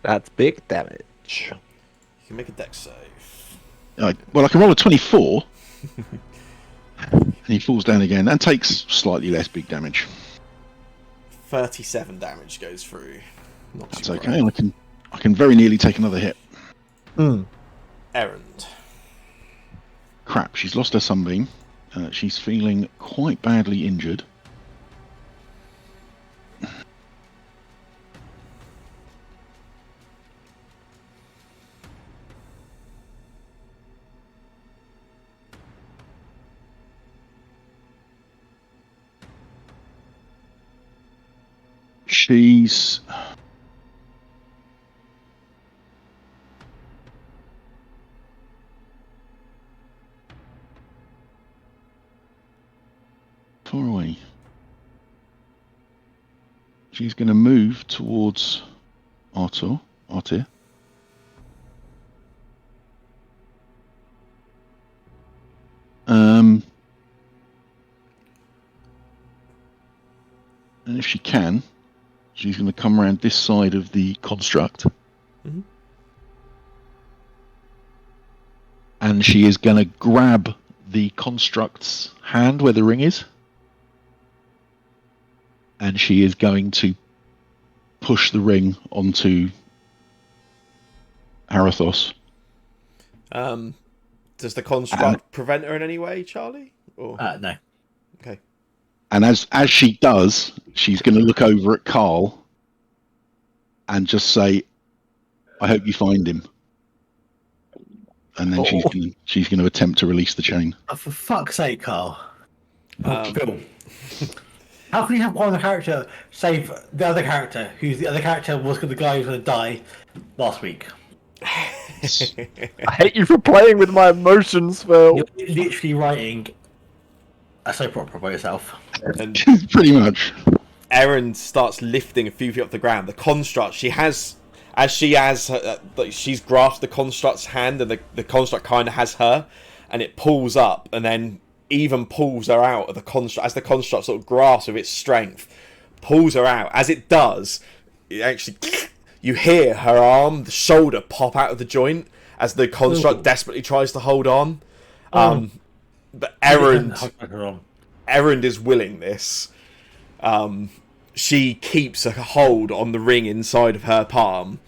That's big damage. You can make a dex save. Well, I can roll a 24. And he falls down again and takes slightly less big damage. 37 damage goes through. That's okay. I can very nearly take another hit. Erend. Crap, she's lost her sunbeam. She's feeling quite badly injured. She's far away. She's going to move towards Artir. And if she can, she's going to come around this side of the construct. And she is going to grab the construct's hand where the ring is. And she is going to push the ring onto Harathos. Does the construct prevent her in any way, Charlie? Or? No. Okay. And as she does, she's going to look over at Carl and just say, "I hope you find him." And then she's going to attempt to release the chain. Oh, for fuck's sake, Carl. Phil. How can you have one character save the other character, who's the other character was the guy who's going to die last week? I hate you for playing with my emotions, Phil. You're literally writing a soap opera by yourself. And Pretty much. Eren starts lifting a few feet off the ground. The construct she's grasped the construct's hand, and the construct kind of has her, and it pulls up, and then even pulls her out of the construct as the construct sort of grasps with its strength, pulls her out. As it does, it actually you hear her arm, the shoulder pop out of the joint as the construct desperately tries to hold on. But Erend is willing this. She keeps a hold on the ring inside of her palm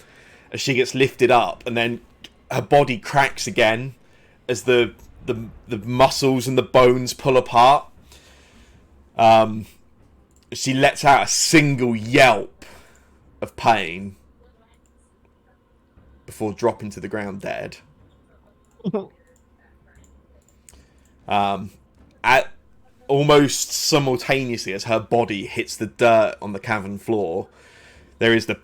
as she gets lifted up, and then her body cracks again, as the muscles and the bones pull apart. She lets out a single yelp of pain before dropping to the ground dead. At almost simultaneously as her body hits the dirt on the cavern floor, there is the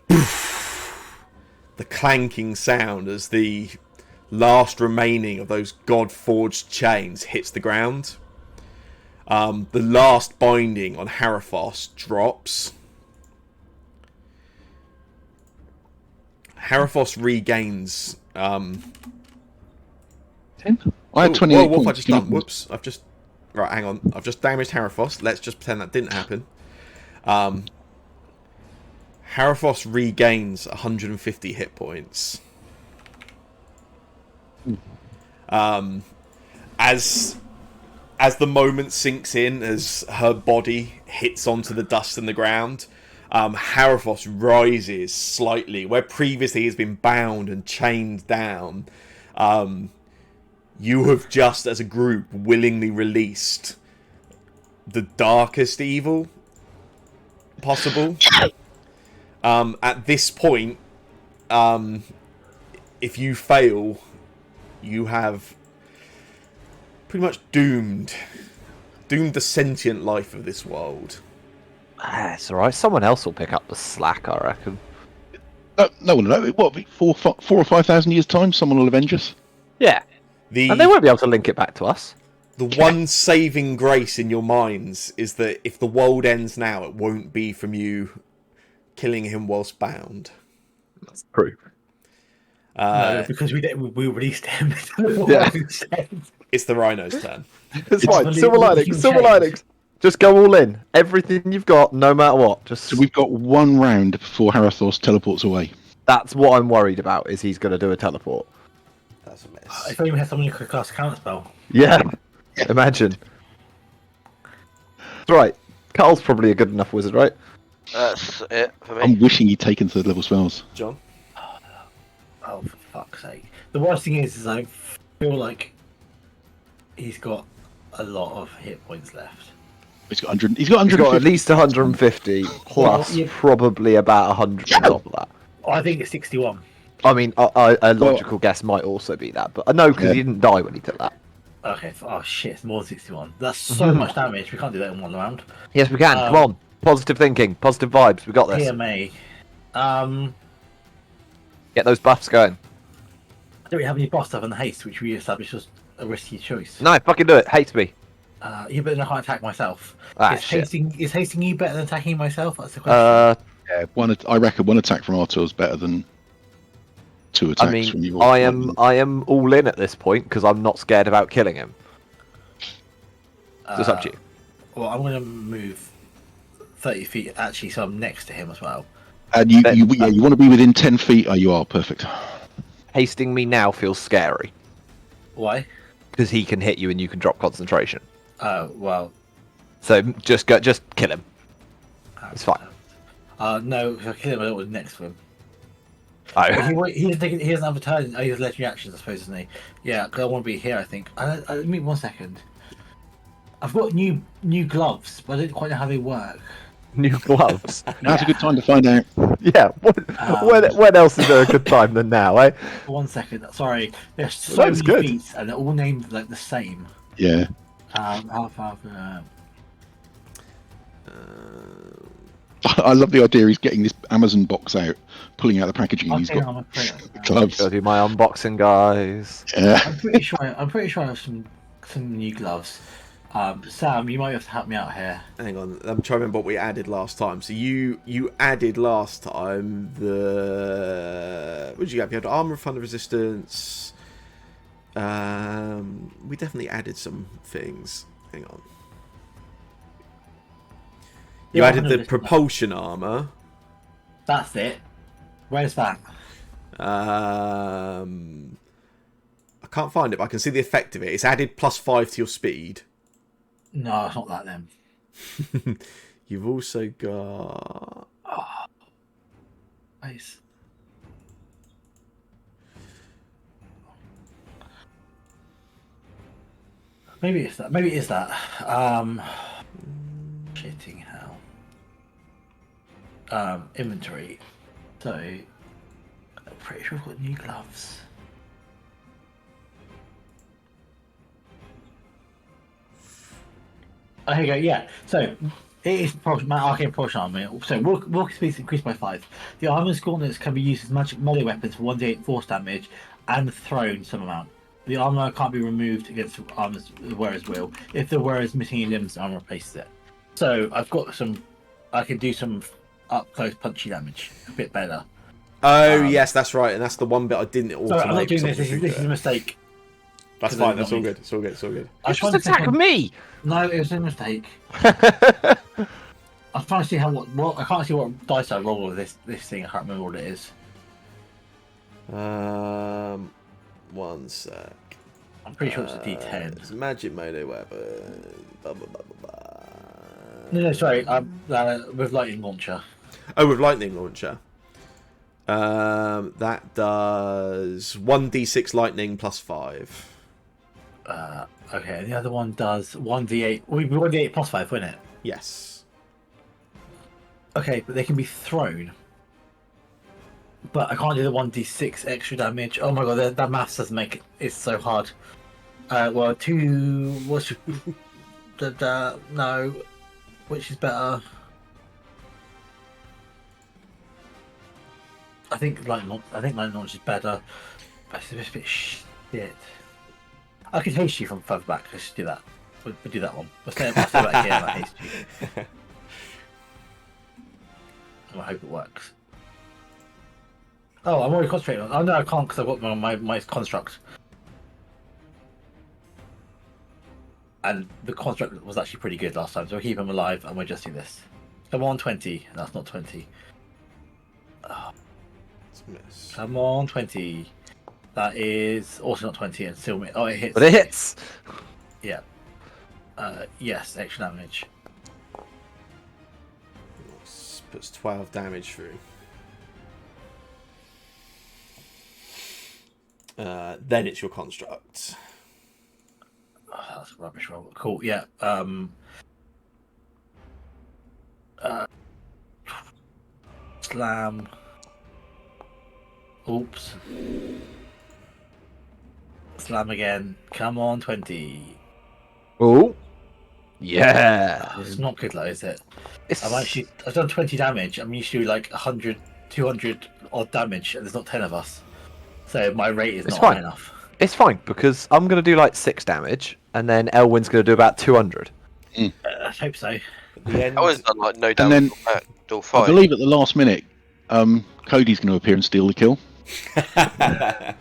clanking sound as the last remaining of those god-forged chains hits the ground. The last binding on Harathos drops. Harathos regains... 10? I had 28 What have I points. just done? Whoops. I've just... Right, hang on. I've just damaged Harathos. Let's just pretend that didn't happen. Harathos regains 150 hit points. As the moment sinks in, as her body hits onto the dust and the ground, Harathos rises slightly. Where previously he's been bound and chained down, you have just, as a group, willingly released the darkest evil possible. At this point, if you fail, you have pretty much doomed the sentient life of this world. It's alright. Someone else will pick up the slack, I reckon. No one will know. What, 4 or 5,000 years' time, someone will avenge us? Yeah. And they won't be able to link it back to us. The one saving grace in your minds is that if the world ends now, it won't be from you killing him whilst bound. That's true. No, because we released him. Yeah. It's the Rhino's turn. It's fine. Silver linings. Silver linings. Just go all in. Everything you've got, no matter what. Just. So we've got one round before Harathos teleports away. That's what I'm worried about. Is he's going to do a teleport? That's a miss. If only we had someone who could cast a counter spell. Yeah. Imagine. That's right. Carl's probably a good enough wizard, right? That's it for me. I'm wishing he'd taken third level spells. John? Oh, for fuck's sake. The worst thing is I feel like he's got a lot of hit points left. He's got 100. He's got He's 150. got at least 150 plus Well, yeah. probably about 100 on top of that. I think it's 61. I mean, a logical guess might also be that, but no, because he didn't die when he took that. Okay, oh shit, it's more than 61. That's so much damage, we can't do that in one round. Yes, we can. Come on. Positive thinking, positive vibes. We got this. PMA. Get those buffs going. Don't we have any boss stuff in the haste, which we established was a risky choice? No, fucking do it. Hate me. Yeah, but then I can't attack myself. Ah, is shit. hasting you better than attacking myself? That's the question. Yeah, I reckon one attack from Arthur is better than 2 attacks I mean, from you. I am all in at this point because I'm not scared about killing him. So it's up to you. Well, I'm going to move 30 feet, actually, so I'm next to him as well. And you want to be within 10 feet. Oh, you are perfect. Hasting me now feels scary Why? because he can hit you and you can drop concentration. Oh, well. So just kill him. It's fine. No, if I kill him, I don't want next to him. Oh. He doesn't have a turn. Oh, he has legendary actions, I suppose, doesn't he? Yeah, because I want to be here, I think. Let me 1 second. I've got new gloves, but I don't quite know how they work. New gloves. Now's a good time to find out. Yeah. When else is there a good time than now, eh? 1 second. Sorry. There's so That's many good. feats, and they're all named like the same. Yeah. I love the idea. He's getting this Amazon box out, pulling out the packaging, and he's got gloves. Gotta do my unboxing, guys. Yeah. I'm pretty sure I have some new gloves. Sam, you might have to help me out here. Hang on, I'm trying to remember what we added last time. So you added last time the... What did you get? You had armor, thunder resistance. We definitely added some things. Hang on. You added the propulsion armor. That's it. Where's that? I can't find it, but I can see the effect of it. It's added +5 to your speed. No, it's not that then. You've also got... Oh. Nice. Maybe it's that. Maybe it is that. Shitting hell. Inventory. So, I'm pretty sure I've got new gloves. Oh, here you go. Yeah. So it is my arcane propulsion armor. So walk speed increased by 5. The armor's gauntlets can be used as magic melee weapons for 1d8 force damage and thrown some amount. The armor can't be removed against armor's wearer's will. If the wearer is missing any limbs, the armor replaces it. So I've got some. I can do some up close punchy damage a bit better. Oh yes, that's right, and that's the one bit I didn't automate. Sorry, I'm not doing because this. This is a mistake. That's fine. That's all good. It's all good. It's all good. You just attack me! No, it was a mistake. I was trying to see what I can't see what dice I roll with this thing. I can't remember what it is. 1 sec. I'm pretty sure it's a D10. It's a magic melee weapon. Blah, blah, blah, blah, blah. No, sorry. With lightning launcher. Oh, with lightning launcher. That does 1d6 lightning plus 5. Okay, and the other one does 1d8. Well, 1d8 plus 5, wouldn't it? Yes. Okay, but they can be thrown. But I can't do the 1d6 extra damage. Oh my god, that maths doesn't make it. It's so hard. Well, 2. What's no? Which is better? I think lightning launch is better. But it's a bit shit. I can haste you from further back. Let's do that. We'll do that one. We'll stay back here and I'll haste you. And I hope it works. Oh, I'm already concentrating on. Oh no, I can't because I've got my construct. And the construct was actually pretty good last time, so we'll keep him alive and we'll just do this. Come on, 20. That's not 20. Oh. Miss. Come on, 20. That is also not 20 and still miss. Oh, it hits. But it hits! Yeah. Yes, extra damage. Puts 12 damage through. Then it's your construct. Oh, that's a rubbish roll. Cool, yeah. Slam. Oops. Slam again. Come on, 20. Oh! Yeah! It's not good, though, is it? It's... I've done 20 damage. I'm used to do like 100, 200 odd damage, and there's not 10 of us. So my rate is not high enough. It's fine, because I'm going to do like 6 damage, and then Elwyn's going to do about 200. I hope so. At the end, I was done like no damage till I 5. believe at the last minute, Cody's going to appear and steal the kill. I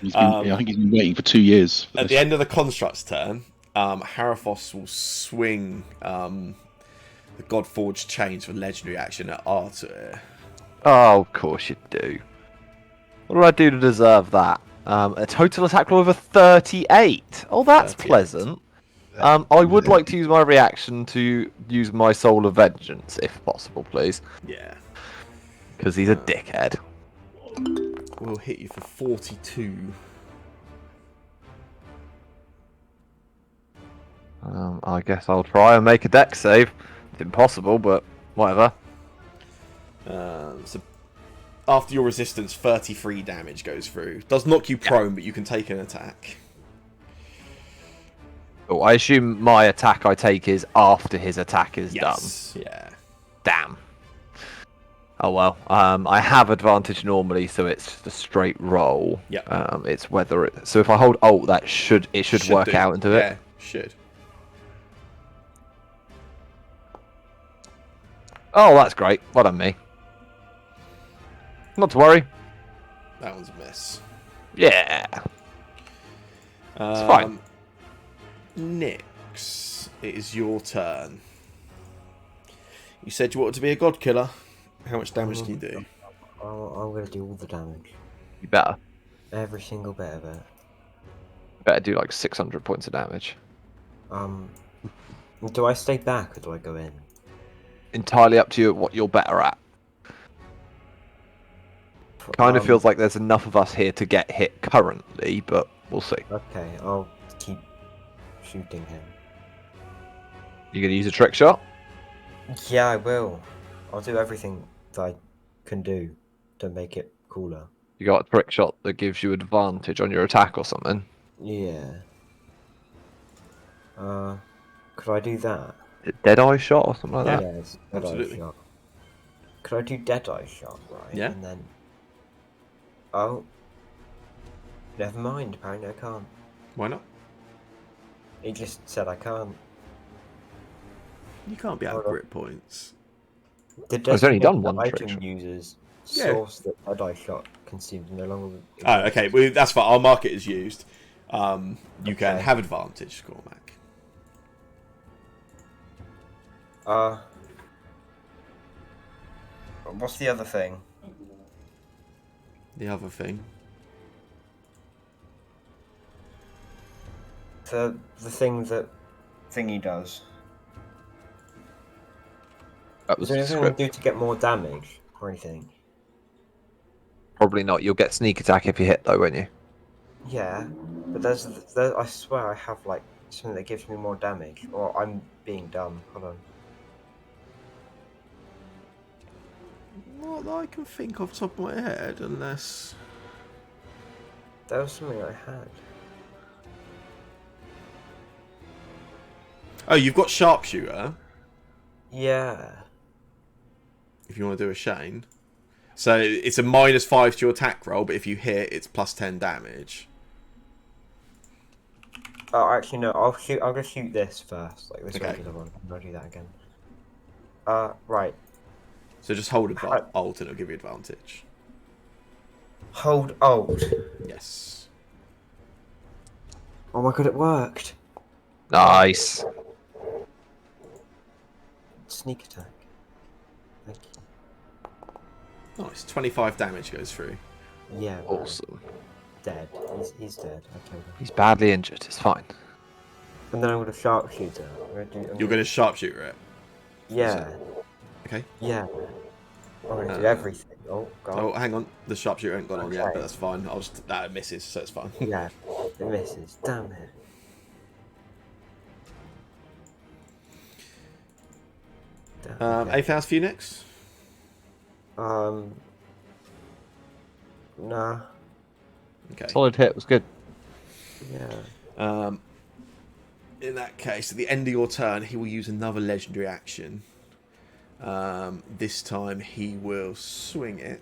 think he's been waiting for 2 years. At the end of the construct's turn, Harathos will swing the Godforged chains for legendary action at Arthur. Oh, of course you do. What do I do to deserve that? A total attack roll of a 38. Oh, that's 38. pleasant. I would like to use my reaction to use my Soul of Vengeance, if possible, please. Yeah. Because he's a dickhead. We'll hit you for 42. I guess I'll try and make a dex save. It's impossible, but whatever. So after your resistance, 33 damage goes through. Does knock you prone, but you can take an attack. Oh, I assume my attack I take is after his attack is done. Yeah. Damn. Oh well. I have advantage normally, so it's just a straight roll. Yeah. It's whether it. So if I hold Alt, that should work do. out into it. Yeah, should. Oh, that's great. Well done, me. Not to worry. That one's a miss. Yeah. It's fine. Nyx, it is your turn. You said you wanted to be a god killer. How much damage can you do? I'm gonna do all the damage. You better. Every single bit of it. Better do like 600 points of damage. Do I stay back or do I go in? Entirely up to you at what you're better at. Kind of feels like there's enough of us here to get hit currently, but we'll see. Okay, I'll keep shooting him. You gonna use a trick shot? Yeah, I will. I'll do everything that I can do to make it cooler. You got a trick shot that gives you advantage on your attack or something. Yeah. Could I do that? Deadeye shot or something like Yeah. that. Yeah, it's Deadeye absolutely. shot. Could I do Deadeye shot, right? Yeah. And then... Oh. Never mind, apparently I can't. Why not? He just said I can't. You can't be out of Hold on. grip points. The I've only done designated one trick item shot. users Yeah. source that Deadeye shot consumed no longer. Oh, okay. Well, that's fine. Our market is used. You can Okay. have advantage, Cormac. What's the other thing? The other thing. The thing that Thingy does. That Is was there the anything I can script. do to get more damage or anything? Probably not. You'll get sneak attack if you hit though, won't you? Yeah, but there's I swear I have like something that gives me more damage. Or I'm being dumb. Hold on. Not that I can think off the top of my head, unless... There was something I had. Oh, you've got Sharpshooter, Yeah. if you want to do a Shane. So it's a -5 to your attack roll, but if you hit, it's +10 damage. Oh, actually no. I'll shoot. I'll just shoot this first, like this Okay. regular one. And I'll do that again. Right. So just hold Alt and it'll give you advantage. Hold Alt. Yes. Oh my god, it worked. Nice. Sneak attack. Thank you. Nice. 25 damage goes through. Yeah. man. Awesome. Dead. He's dead. I killed him. He's badly injured. It's fine. And then I'm gonna sharpshooter. You're going to Sharpshooter it. Yeah. Okay. Yeah. I'm gonna do everything. Oh god. Oh, hang on. The Sharpshooter ain't gone on yet, Okay. but that's fine. I'll just... That misses, so it's fine. Yeah. It misses. Damn it. Damn, okay. Anything else for you next? Nah. Okay. Solid hit was good. Yeah. In that case, at the end of your turn, he will use another legendary action. This time he will swing it.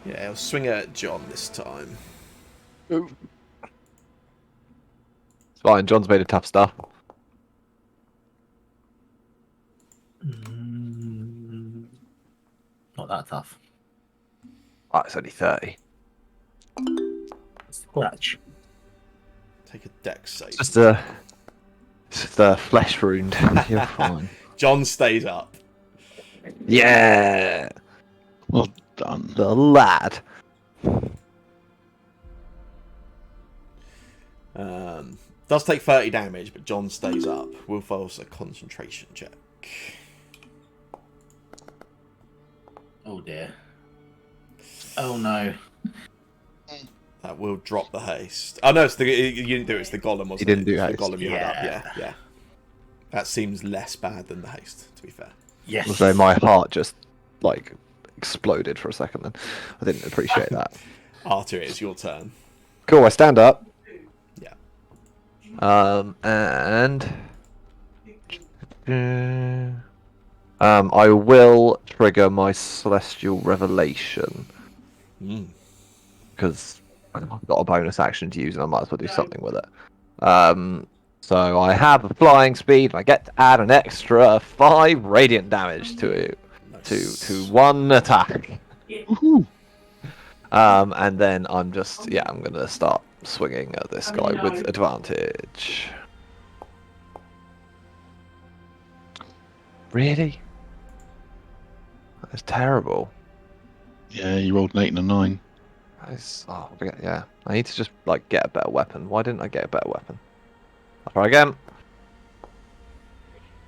Yeah, he'll swing at John this time. It's fine. John's made of tough stuff. Not that tough. Oh, it's only 30. Scratch. Take a dex save. It's just a flesh wound. You're fine. John stays up. Yeah. Well done. The lad. Does take 30 damage, but John stays up. Will fails a concentration check. Oh dear. Oh no. That will drop the haste. Oh no, you didn't do it. It's the golem, wasn't it? He didn't do It's haste. The golem you had up. Yeah. Yeah. That seems less bad than the haste, to be fair. Yes. So my heart just like exploded for a second. Then I didn't appreciate that. Arthur, it's your turn. Cool. I stand up. Yeah. And I will trigger my celestial revelation because I've got a bonus action to use, and I might as well do something with it. So I have a flying speed, and I get to add an extra 5 radiant damage to one attack. Woohoo. And then I'm gonna start swinging at this guy with advantage. Really? That's terrible. Yeah, you rolled an 8 and a 9. Yeah. I need to just like get a better weapon. Why didn't I get a better weapon? I'll try again.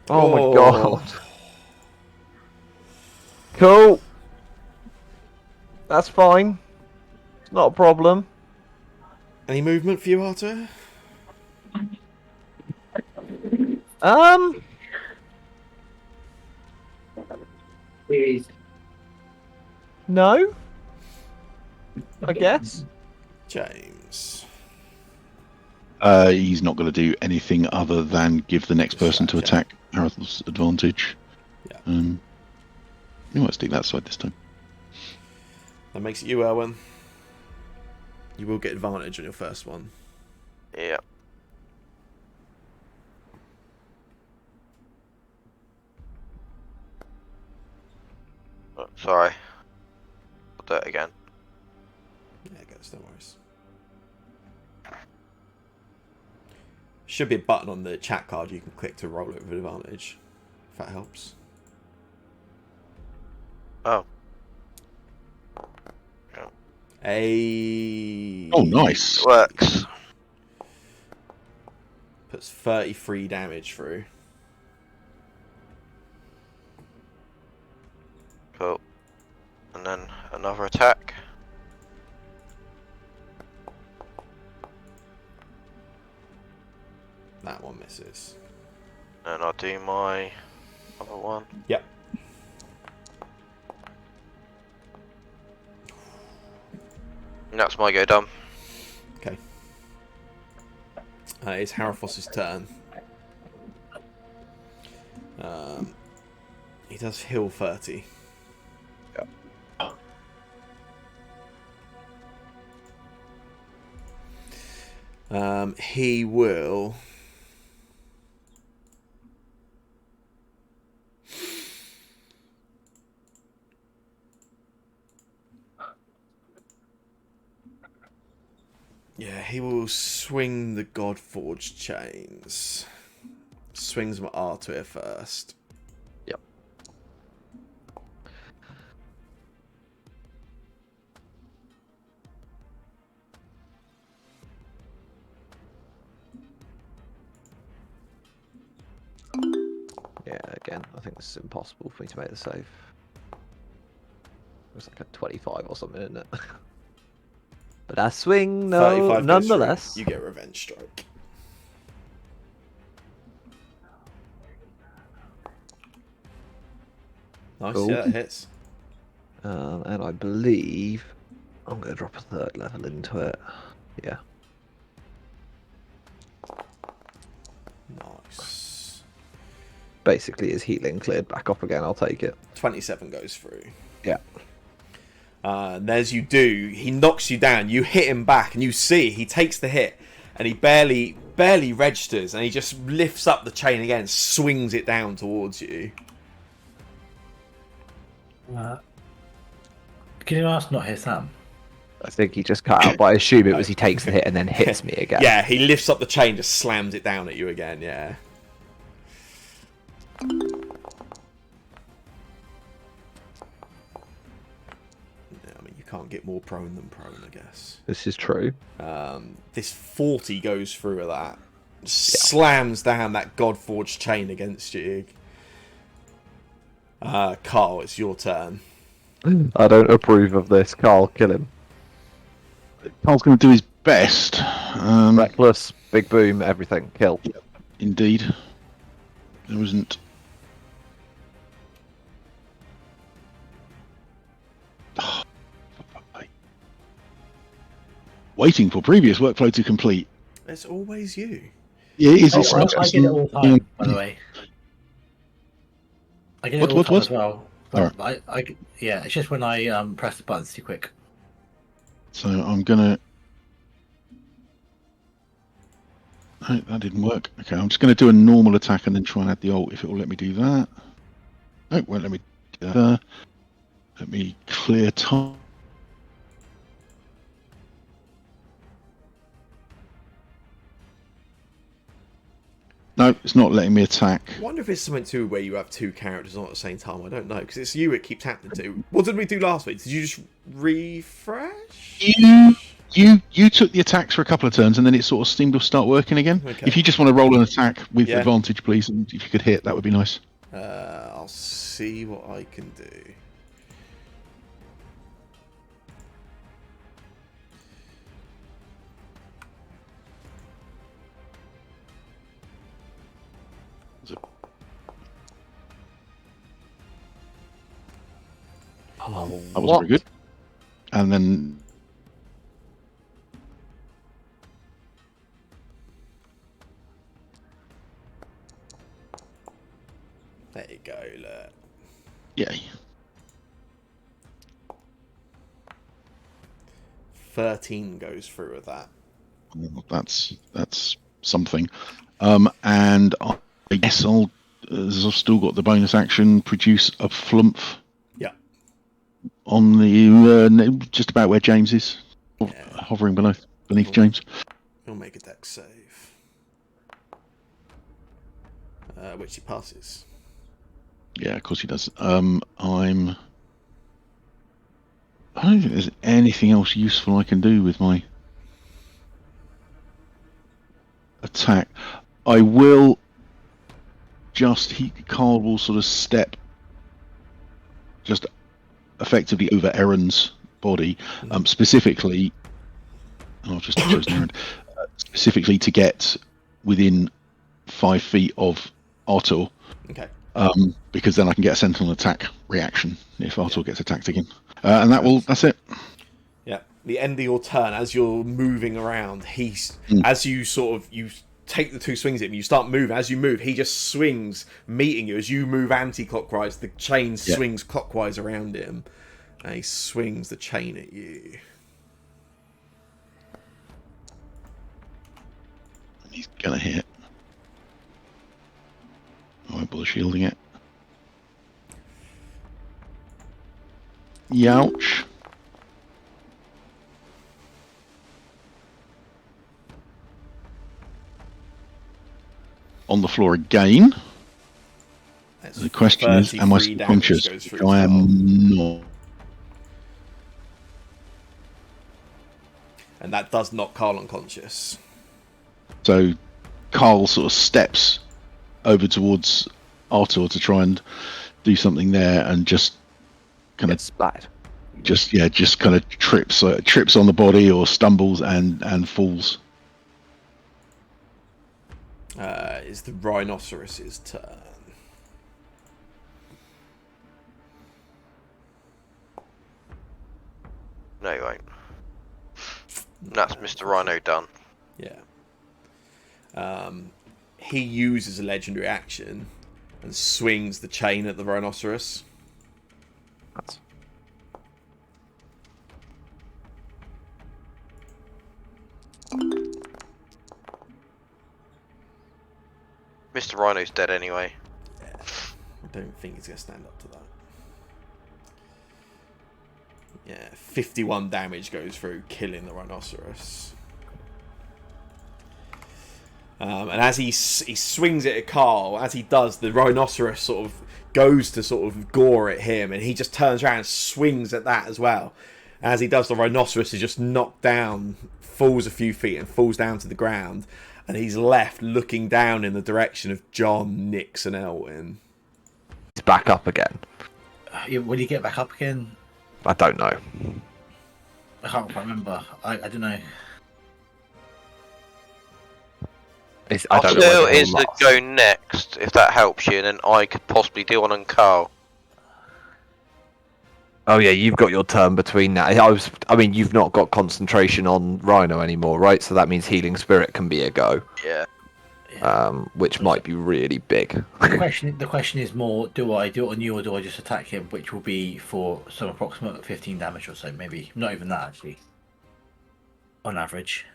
Oh my god. Cool. That's fine. Not a problem. Any movement for you, Arthur? Please. No. I guess. James. He's not going to do anything other than give the next person to attack Harold's advantage. Yeah. You might stick that side this time. That makes it you, Erwin. You will get advantage on your first one. Yeah. Oh, sorry. I'll do it again. Yeah, guys, no worries. Should be a button on the chat card you can click to roll it with advantage. If that helps. Oh. Oh, nice. It works. Puts 33 damage through. Cool. And then another attack. That one misses. And I'll do my other one. Yep. And that's my go done. Okay. It's Haraphos's turn. He does heal 30. He will... Yeah, he will swing the Godforged chains. Swings my Arthur first. Yep. Yeah, again, I think this is impossible for me to make the save. It's like a 25 or something, isn't it? But I swing, no, 35 goes nonetheless. through. You get revenge strike. Nice, Cool. yeah, that hits. And I believe I'm going to drop a third level into it. Yeah. Nice. Basically, his healing cleared back up again. I'll take it. 27 goes through. Yeah. And as you do, he knocks you down. You hit him back, and you see he takes the hit, and he barely registers, and he just lifts up the chain again, swings it down towards you. Can you ask not hit Sam? I think he just cut out, but I assume it was he takes the hit and then hits me again. Yeah, he lifts up the chain, just slams it down at you again. Yeah. I mean, you can't get more prone than prone, I guess. This is true. This 40 goes through with that. Slams down that Godforged chain against you. Carl, it's your turn. I don't approve of this. Carl, kill him. Carl's going to do his best. Reckless, big boom, everything. Kill. Indeed. There wasn't... Waiting for previous workflow to complete. It's always you. Yeah, it is. Oh, It's not I get it all the time, by the way. I get it all the time as well. But yeah, it's just when I press the buttons too quick. So I'm gonna. No, that didn't work. Okay, I'm just gonna do a normal attack and then try and add the ult if it will let me do that. No, it won't let me do that. Let me clear time. No, it's not letting me attack. I wonder if it's something too where you have two characters on at the same time. I don't know, because it's you it keeps happening to. What did we do last week? Did you just refresh? You took the attacks for a couple of turns and then it sort of seemed to start working again. Okay. If you just want to roll an attack with advantage, please, and if you could hit, that would be nice. I'll see what I can do. Oh, That was very good. And then There you go, look. yay. 13 goes through with that. Well, that's something. And I guess as I've still got the bonus action, produce a flump Yeah. on the just about where James is, Yeah. hovering beneath Cool. James. He'll make a dex save. Which he passes. Yeah, of course he does. I don't think there's anything else useful I can do with my attack. I will Carl will sort of step just effectively over Erin's body, specifically. I've just chosen Erin. Specifically to get within 5 feet of Artur. Okay. Because then I can get a sentinel attack reaction if Artur gets attacked again. And that's it. Yeah. The end of your turn, as you're moving around, as you take the 2 swings at him, you start moving. As you move, he just swings, meeting you. As you move anti-clockwise, the chain swings clockwise around him. And he swings the chain at you. He's gonna hit. I won't bother shielding it. Youch. On the floor again. The question is, am I still conscious? I am not. And that does knock Carl unconscious. So Carl sort of steps over towards Artur to try and do something there, and just kind of splat. Just kind of trips on the body or stumbles and falls. Is the rhinoceros's turn. No, you won't. That's Mr. Rhino done. Yeah. He uses a legendary action and swings the chain at the rhinoceros. That's... Mr. Rhino's dead anyway. Yeah, I don't think he's going to stand up to that. Yeah, 51 damage goes through, killing the rhinoceros. And as he swings it at Carl, as he does, the rhinoceros sort of goes to sort of gore at him, and he just turns around and swings at that as well. As he does, the rhinoceros is just knocked down, falls a few feet, and falls down to the ground. And he's left looking down in the direction of John, Nix, and Elwyn. He's back up again. Will he get back up again? I don't know. I can't quite remember. I don't know. I don't know. Still is to go next, if that helps you, and then I could possibly do one on Carl. Oh yeah, you've got your turn between that. I mean, you've not got concentration on Rhino anymore, right? So that means Healing Spirit can be a go. Yeah. Which might be really big. The question is more: do I do it on you, or do I just attack him, which will be for some approximate 15 damage or so, maybe not even that actually, on average.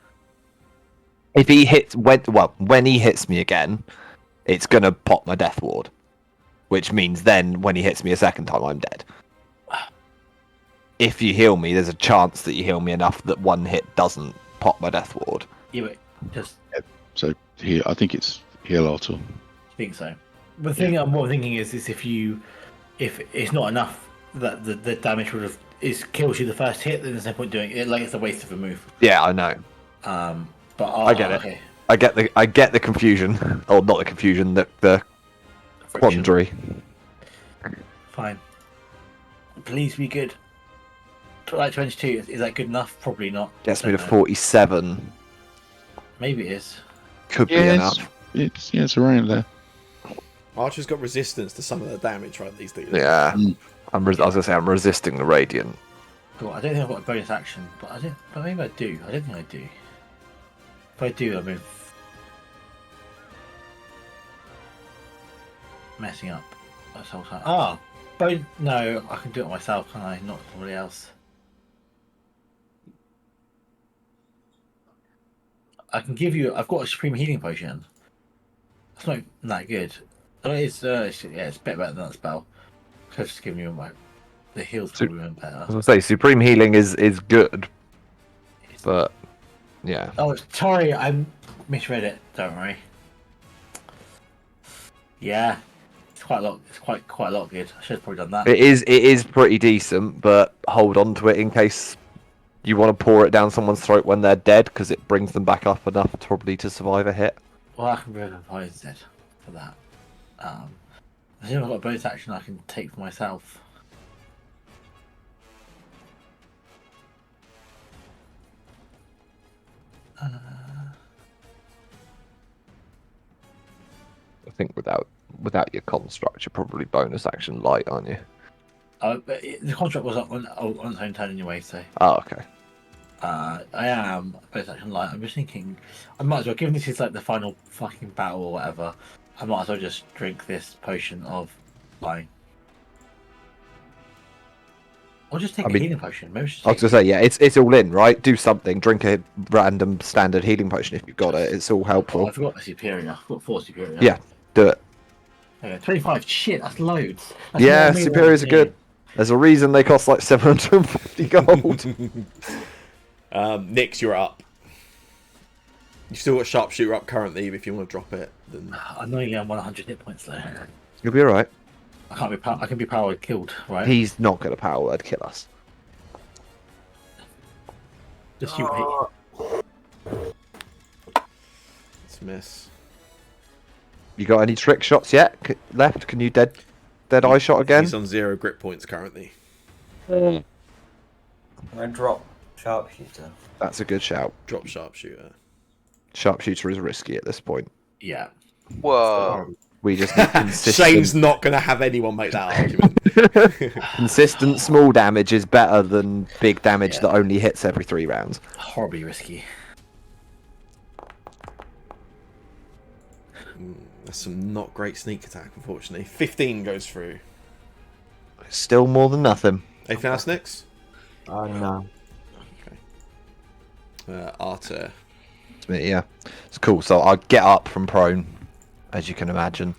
If he hits when he hits me again, it's gonna pop my death ward, which means then when he hits me a second time, I'm dead. If you heal me, there's a chance that you heal me enough that one hit doesn't pop my death ward. Yeah, but just so here I think it's heal Artur. I think so. The thing I'm more thinking is if it's not enough that the damage would have kills you the first hit, then there's no point doing it. Like it's a waste of a move. Yeah, I know. But I get it. Okay. I get the confusion, or not the confusion, the quandary. Fine. Please be good. Like 22, is that good enough? Probably not. Gets me to 47. Maybe it is. Could be enough. It's around there. Archer's got resistance to some of the damage, right? These dealers. Yeah. Mm. I was gonna say I'm resisting the radiant. Cool. I don't think I've got a bonus action, but but maybe I do. I don't think I do. If I do, I'm messing up this whole time. No, I can do it myself, can I? Not somebody else. I can give you. I've got a supreme healing potion. It's not that good. It's a bit better than that spell. I've just given you the heals probably went better. I was gonna say supreme healing is good, but yeah. Oh, sorry, I misread it. Don't worry. Yeah, it's quite a lot. It's quite a lot good. I should have probably done that. It is pretty decent, but hold on to it in case you want to pour it down someone's throat when they're dead, because it brings them back up enough probably to survive a hit. Well, I can revivify instead for that. I think I've got a bonus action I can take for myself. I think without your construct, you're probably bonus action light, aren't you? But the contract was up on its own turn anyway, so. Oh, okay. I am bonus action light. I'm just thinking, I might as well, given this is like the final fucking battle or whatever, I might as well just drink this potion of flying. Or just take a healing potion. Maybe I was gonna say, yeah, it's all in, right? Do something. Drink a random standard healing potion if you've got it. It's all helpful. Oh, I forgot the superior. I've got 4 superior. Yeah, do it. Okay, 25. Shit, that's loads. That's Yeah, more than me superiors are wanting. good. There's a reason they cost like 750 gold. Nix, you're up. You've still got sharpshooter up currently, but if you want to drop it, then I'm only on 100 hit points though. You'll be alright. I can be power killed, right? He's not gonna power word kill us. Just you wait. it's a miss. You got any trick shots yet left? Can you dead eye shot again? He's on 0 grip points currently. I drop sharpshooter. That's a good shout. Drop sharpshooter. Sharpshooter is risky at this point. Yeah. Whoa. We just need consistent. Shane's not going to have anyone make that argument. Consistent small damage is better than big damage that only hits every 3 rounds. Horribly risky. That's some not great sneak attack, unfortunately. 15 goes through. Still more than nothing. Anything else, Nix? No. Arter. It's me, yeah. It's cool. So I get up from prone, as you can imagine.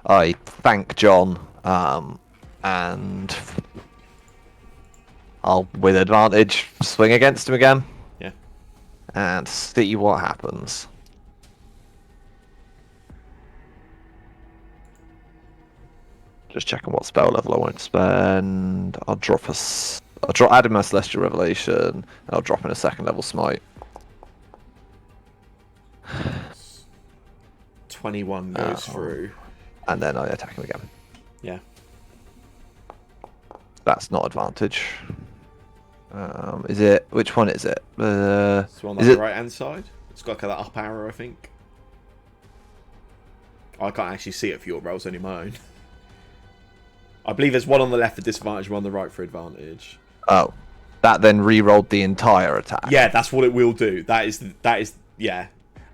I thank John, and I'll, with advantage, swing against him again. Yeah. And see what happens. Just checking what spell level I want to spend. I'll drop add in my Celestial Revelation, and I'll drop in a 2nd level smite. 21 goes through. And then I attack him again. Yeah. That's not advantage. Is it? Which one is it? It's one on the right hand side. It's got like that up arrow, I think. I can't actually see it for your rolls, only my own. I believe there's one on the left for disadvantage, one on the right for advantage. Oh, that then re-rolled the entire attack. Yeah, that's what it will do. That is yeah.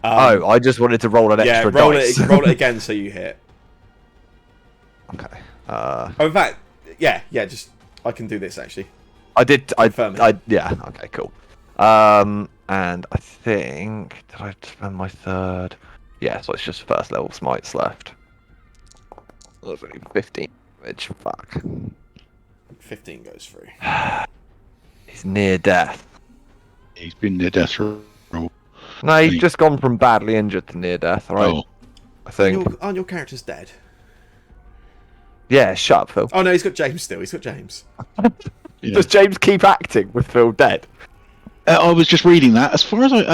I just wanted to roll an extra dice. roll it again so you hit. Okay. In fact, yeah. Just I can do this actually. I did. Confirm it. Yeah. Okay. Cool. And I think did I spend my 3rd? Yeah. So it's just 1st level smites left. That's only 15 damage. Fuck. 15 goes through. He's near death. He's been near death row. No, he's just gone from badly injured to near death. Right. Oh, I think. Aren't your characters dead? Yeah. Shut up, Phil. Oh no, he's got James still. He's got James. yeah. Does James keep acting with Phil dead? I was just reading that. As far as am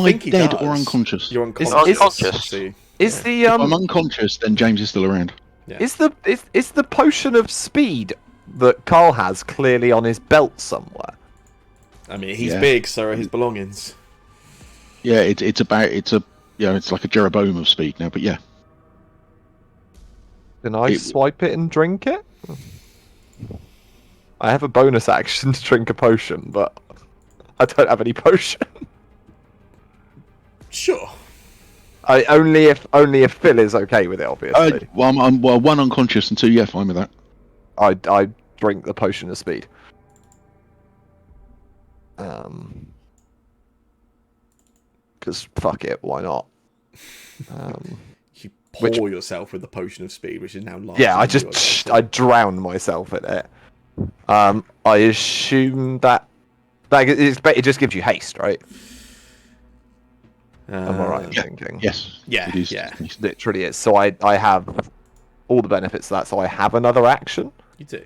I think he dead does. or unconscious? You're Is unconscious. unconscious. Is the If I'm unconscious, then James is still around. Yeah. Is the potion of speed that Carl has clearly on his belt somewhere? I mean, he's Yeah. big, so are his belongings. Yeah, it's like a Jeroboam of speed now. But yeah, Can I swipe it and drink it? I have a bonus action to drink a potion, but I don't have any potion. Sure. Only if Phil is okay with it, obviously. Well, I'm one unconscious and two, yeah, fine with that. I drink the potion of speed. Because fuck it, why not? You pour yourself with the potion of speed, which is now largely Yeah, I drown myself in it. I assume that it just gives you haste, right? Am I right in thinking? Yes. Yeah, It is. yeah. It literally is. So I have all the benefits of that. So I have another action, You do.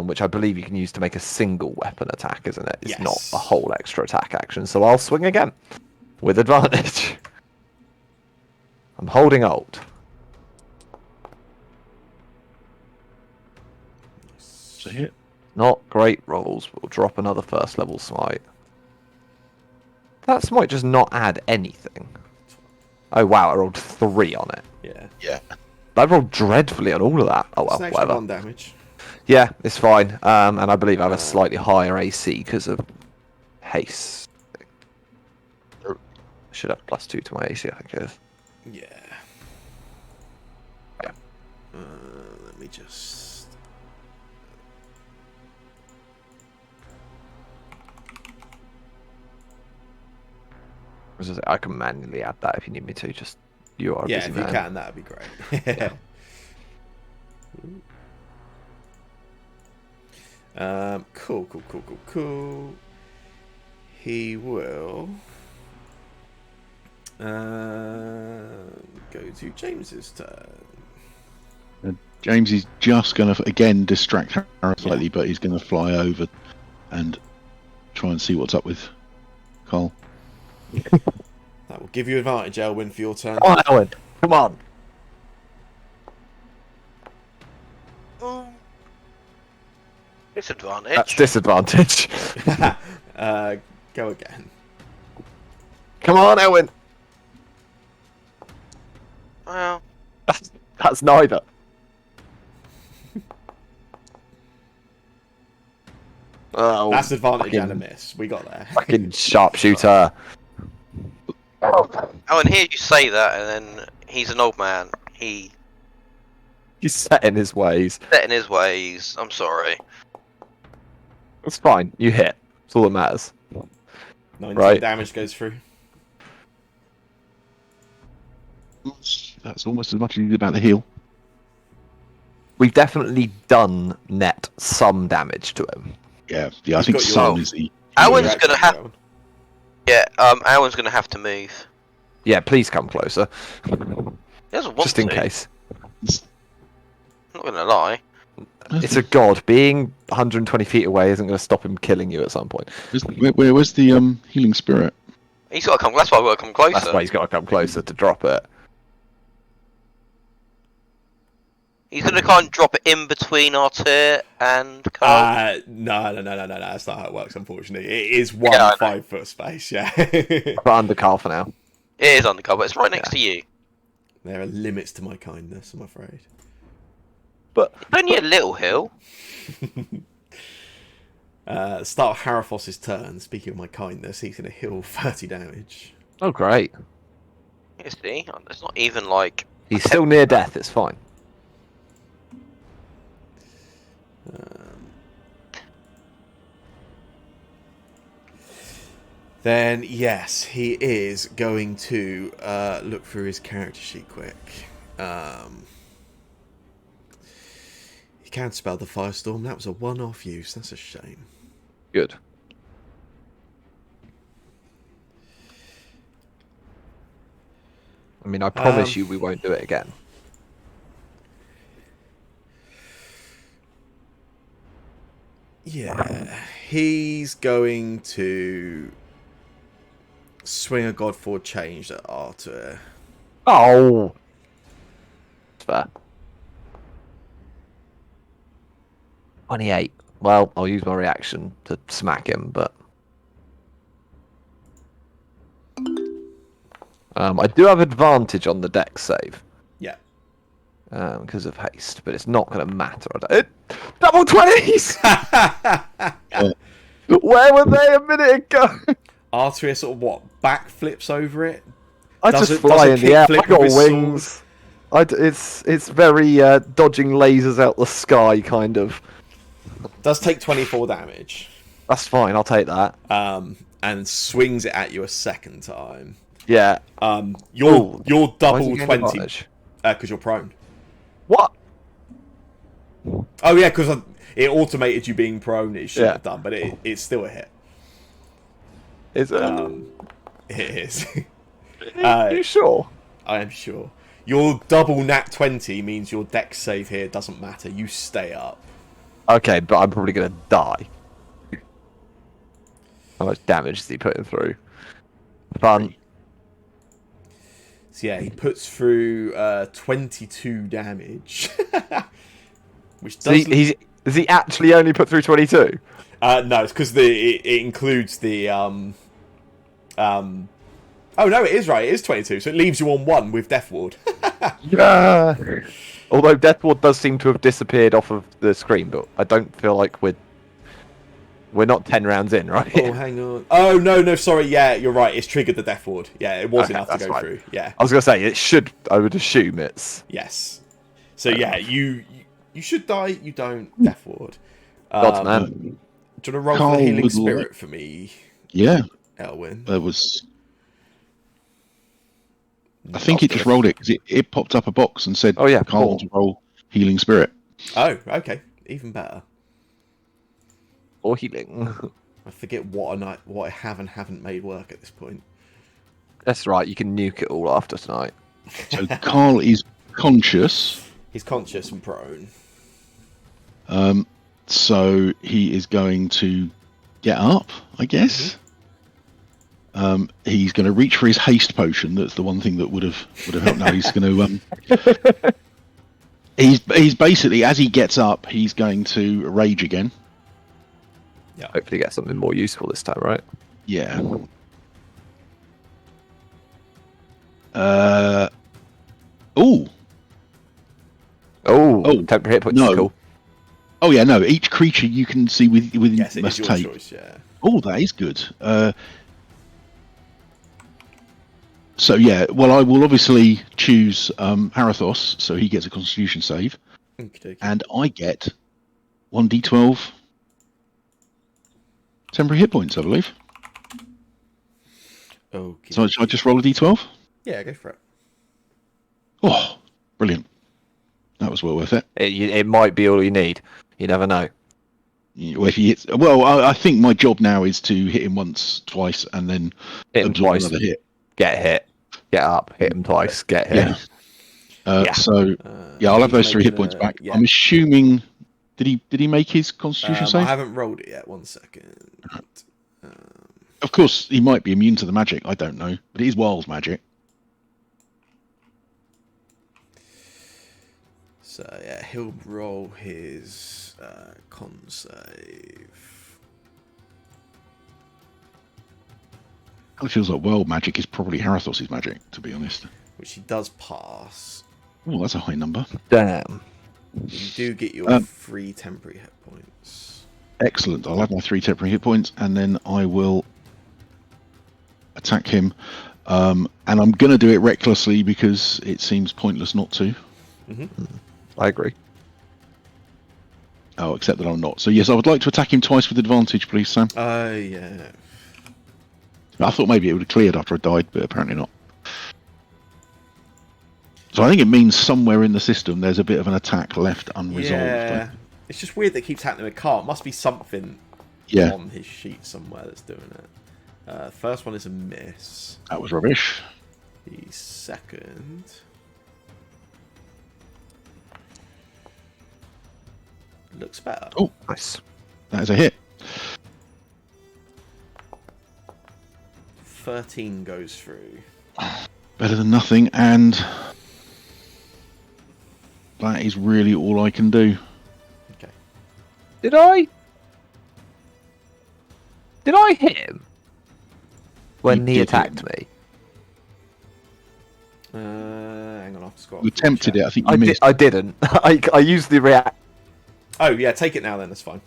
which I believe you can use to make a single weapon attack, isn't it? It's Yes. not a whole extra attack action. So I'll swing again with advantage. I'm holding Alt. So hit. Not great rolls. We'll drop another first level smite. That smite does not add anything. Oh wow, I rolled 3 on it. Yeah. Yeah. I rolled dreadfully on all of that. Oh well, It's an extra whatever. 1 damage. Yeah, it's fine. And I believe I have a slightly higher AC because of haste. I should have +2 to my AC, I think it is. Yeah. Yeah. Let me just... I can manually add that if you need me to. Just you are a Yeah, busy if you man. can, that'd be great. Cool. He will go to James's turn. James is just going to again distract Harry slightly, but he's going to fly over and try and see what's up with Carl. That will give you advantage, Elwyn, for your turn. Come on, Owen. Come on. Disadvantage. That's disadvantage. Go again. Come on, Owen. Well, That's neither. Oh, That's advantage fucking- and a miss. We got there. Fucking sharpshooter. oh, and here you say that, and then he's an old man. He's He's set in his ways. set in his ways. I'm sorry. It's fine. You hit. That's all that matters. 19 Right. damage goes through. That's almost as much as you did about the heal. We've definitely done net some damage to him. Yeah, I He's think got your- Sun is the. Alan's Your gonna action, have. Elwyn. Yeah, Alan's gonna have to move. Yeah, please come closer. He doesn't want Just in to. case. I'm not gonna lie. It's a god. Being 120 feet away isn't going to stop him killing you at some point. Where's the healing spirit? He's got to come. That's why I've got to come closer. That's why he's got to come closer to drop it. He's gonna kind of drop it in between Artur and Carl. No. That's not how it works, unfortunately. It is one Yeah, I know. 5-foot space, yeah. But under Carl for now. It is undercover. It's right next to you. There are limits to my kindness, I'm afraid. But Only a little hill. Start of Harafos's turn. Speaking of my kindness, he's going to heal 30 damage. oh, great. You see, it's not even like. He's still near death. It's fine. Then, yes, he is going to look through his character sheet quick. He can spell the Firestorm. That was a one-off use. That's a shame. Good. I mean, I promise you we won't do it again. Yeah, he's going to swing a Godforge change at Artur. Oh! It's fair. 28. Well, I'll use my reaction to smack him, but... I do have advantage on the dex save. Yeah. because of haste, but it's not going to matter. Double 20s! Where were they a minute ago? Arteria sort of what backflips over it. I Does just it- fly does in a the air. I kickflip got with his wings. It's very dodging lasers out the sky kind of. Does take 24 damage. That's fine. I'll take that. And swings it at you a second time. Yeah. You're Why is double he getting 20 advantage? because you're prone. What? Oh yeah, because it automated you being prone. It should Yeah. have done, but it's still a hit. Is it? It is. Are you sure? I am sure. Your double nat 20 means your dex save here doesn't matter. You stay up. Okay, but I'm probably gonna die. How much damage is he putting through? Fun. So yeah, he puts through 22 damage. Which does... Does he actually only put through 22? No, it's because it includes the... Oh no, it is right. It is 22, so it leaves you on 1 with Death Ward. Yeah. Although Death Ward does seem to have disappeared off of the screen, but I don't feel like we're not 10 rounds in, right? Oh, hang on. Oh no, sorry. Yeah, you're right. It's triggered the Death Ward. Yeah, it was Okay, enough to that's go fine. through. Yeah. I was gonna say it should. I would assume it's. Yes. So yeah, you should die. You don't. Death Ward. Gods, man. Do you want to roll for Carl the healing would spirit like- for me, Yeah, Elwyn? there was. I think it just rolled it because it popped up a box and said, Oh, yeah, Carl cool. wants to roll healing spirit. Oh, okay. Even better. Or healing. I forget what I have and haven't made work at this point. That's right. You can nuke it all after tonight. So Carl is conscious. He's conscious and prone. So he is going to get up, I guess. He's going to reach for his haste potion. That's the one thing that would have helped. Now he's going to. He's basically, as he gets up, he's going to rage again. Yeah. Hopefully, get something more useful this time, right? Yeah. Oh. Oh, temporary hit points. no. Is cool. Oh yeah, no. Each creature you can see within Yes, it must is your take. choice. Yeah. Oh, that is good. So yeah, well, I will obviously choose Harathos, so he gets a Constitution save, Okey-dokey. and I get 1d12 temporary hit points, I believe. Okay. So I just roll a d12. Yeah, go for it. Oh, brilliant! That was well worth it. It might be all you need. You never know. Well, if he hits, well, I think my job now is to hit him once, twice, and then Hit him absorb twice. another hit. Get hit. Get up. Hit him twice. Get hit. Yeah. Yeah. So yeah, I'll have those 3 hit points back. Yeah. I'm assuming. Did he make his Constitution I save? haven't rolled it yet. 1 second. Of course, he might be immune to the magic. I don't know, but it is wild magic. So yeah, he'll roll his con save. It feels like wild magic is probably Harathos' magic, to be honest. Which he does pass. Oh, that's a high number. Damn. You do get your 3 temporary hit points. Excellent. I'll have my 3 temporary hit points, and then I will attack him. And I'm going to do it recklessly because it seems pointless not to. I agree. Oh, except that I'm not. So yes, I would like to attack him twice with advantage, please, Sam. Yeah. I thought maybe it would have cleared after I died, but apparently not. So I think it means somewhere in the system there's a bit of an attack left unresolved. Yeah. It's just weird that it keeps happening with Carl. It must be something Yeah, on his sheet somewhere that's doing it. First one is a miss. that was rubbish. The second. Looks better. Oh, Nice. that is a hit. 13 goes through. Better than nothing, and that is really all I can do. Okay. Did I hit him when You he did attacked hit me? Hang on, I have to Scott. You attempted it. I think you I missed. I didn't. I used the react. Oh yeah, take it now then. That's fine.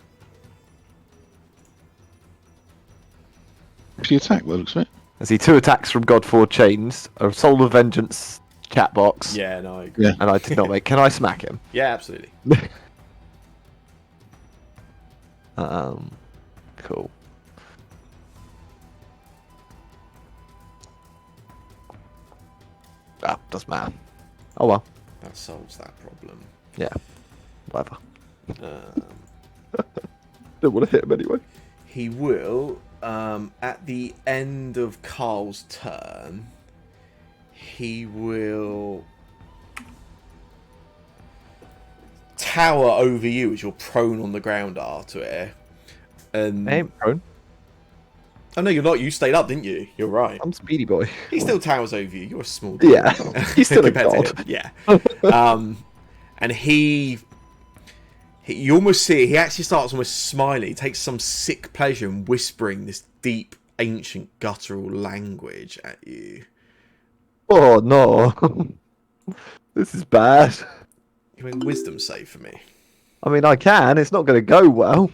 Actually attack, well, looks it. I see 2 attacks from Godford Chains, a Soul of Vengeance chat box, Yeah, no, I agree. Yeah. and I did not make. Can I smack him? Yeah, absolutely. Cool. Ah, doesn't matter. Oh well. That solves that problem. Yeah. Whatever. Um, Don't want to hit him anyway. he will, at the end of Carl's turn, he will tower over you as you're prone on the ground, Arthur. And I ain't prone. oh no, you're not. You stayed up, didn't you? You're right. I'm Speedy Boy. He still towers over you. You're a small dude. Yeah. He's still a compared to god. him. Yeah. And he you almost see he actually starts almost smiling. He takes some sick pleasure in whispering this deep, ancient, guttural language at you. Oh no. This is bad. You make a wisdom save for me. I mean, I can. It's not going to go well.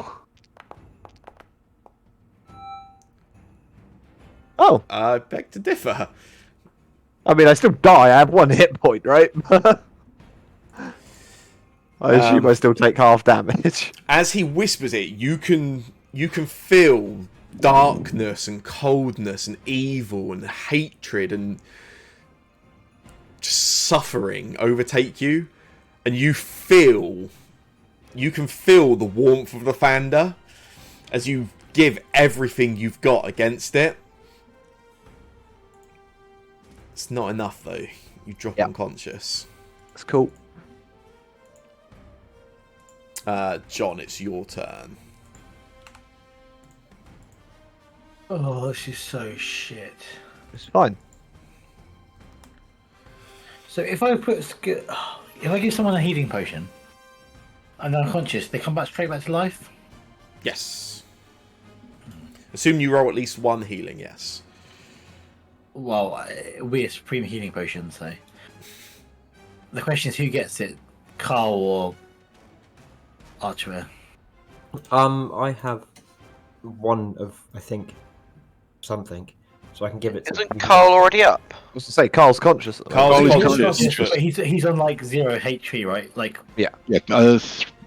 Oh. I beg to differ. I mean, I still die. I have 1 hit point, right? I assume I still take half damage. As he whispers it, you can feel darkness and coldness and evil and hatred and just suffering overtake you, and you can feel the warmth of the Fanda as you give everything you've got against it. It's not enough though. You drop unconscious. That's cool. John, it's your turn. Oh, this is so shit. It's fine. So if I give someone a healing potion and they're unconscious, they come back straight back to life? Yes. Assume you roll at least 1 healing, yes. Well, we're supreme healing potion, so the question is who gets it, Carl or Archer? I have 1 of, I think, something, so I can give it to. Isn't Carl already up? I was to say, Carl's conscious. At the Carl's moment. Carl's conscious. conscious. But he's on like 0 HP, right? Like Yeah,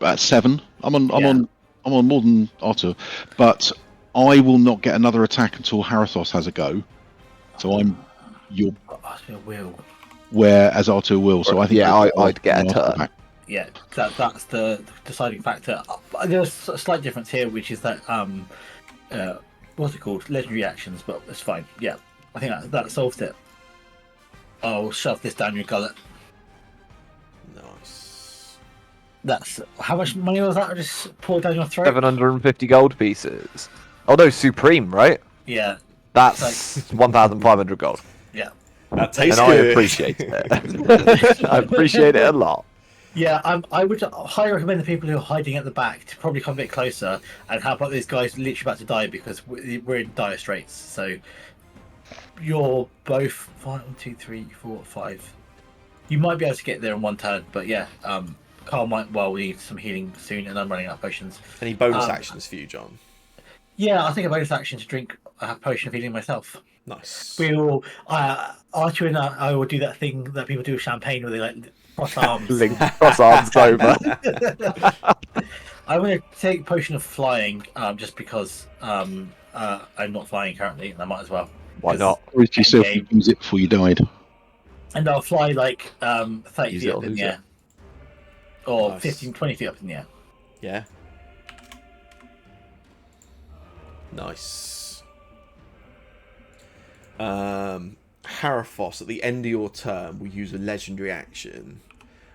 at 7. I'm on more than Otto, but I will not get another attack until Harathos has a go. So you're Archer will. whereas Otto will. So I think I'd get a turn. back. Yeah, that's the deciding factor. There's a slight difference here, which is that what's it called? Legendary actions, but it's fine. Yeah, I think that solved it. I'll shove this down your gullet. Nice. That's how much money was that? I just poured down your throat. 750 gold pieces. Oh no, Supreme, right? Yeah, That's 1,500 gold. yeah, That tastes And good. I appreciate it. I appreciate it a lot. yeah. I would highly recommend the people who are hiding at the back to probably come a bit closer and help out these guys literally about to die because we're in dire straits. So you're both 1, 2, 3, 4, 5. You might be able to get there in 1 turn, but yeah, Carl might need some healing soon, and I'm running out of potions. Any bonus actions for you, John? Yeah, I think a bonus action to drink a potion of healing myself. Nice. We will, Archer and I will do that thing that people do with champagne where they like cross arms. Link cross arms over. I'm going to take potion of flying just because I'm not flying currently, and I might as well. Why not? Or if yourself Okay. you use it before you died. And I'll fly like 30 Use feet it up or in lose the it. air. Or Nice. 15, 20 feet up in the air. Yeah. Nice. Harathos, at the end of your turn, will use a legendary action.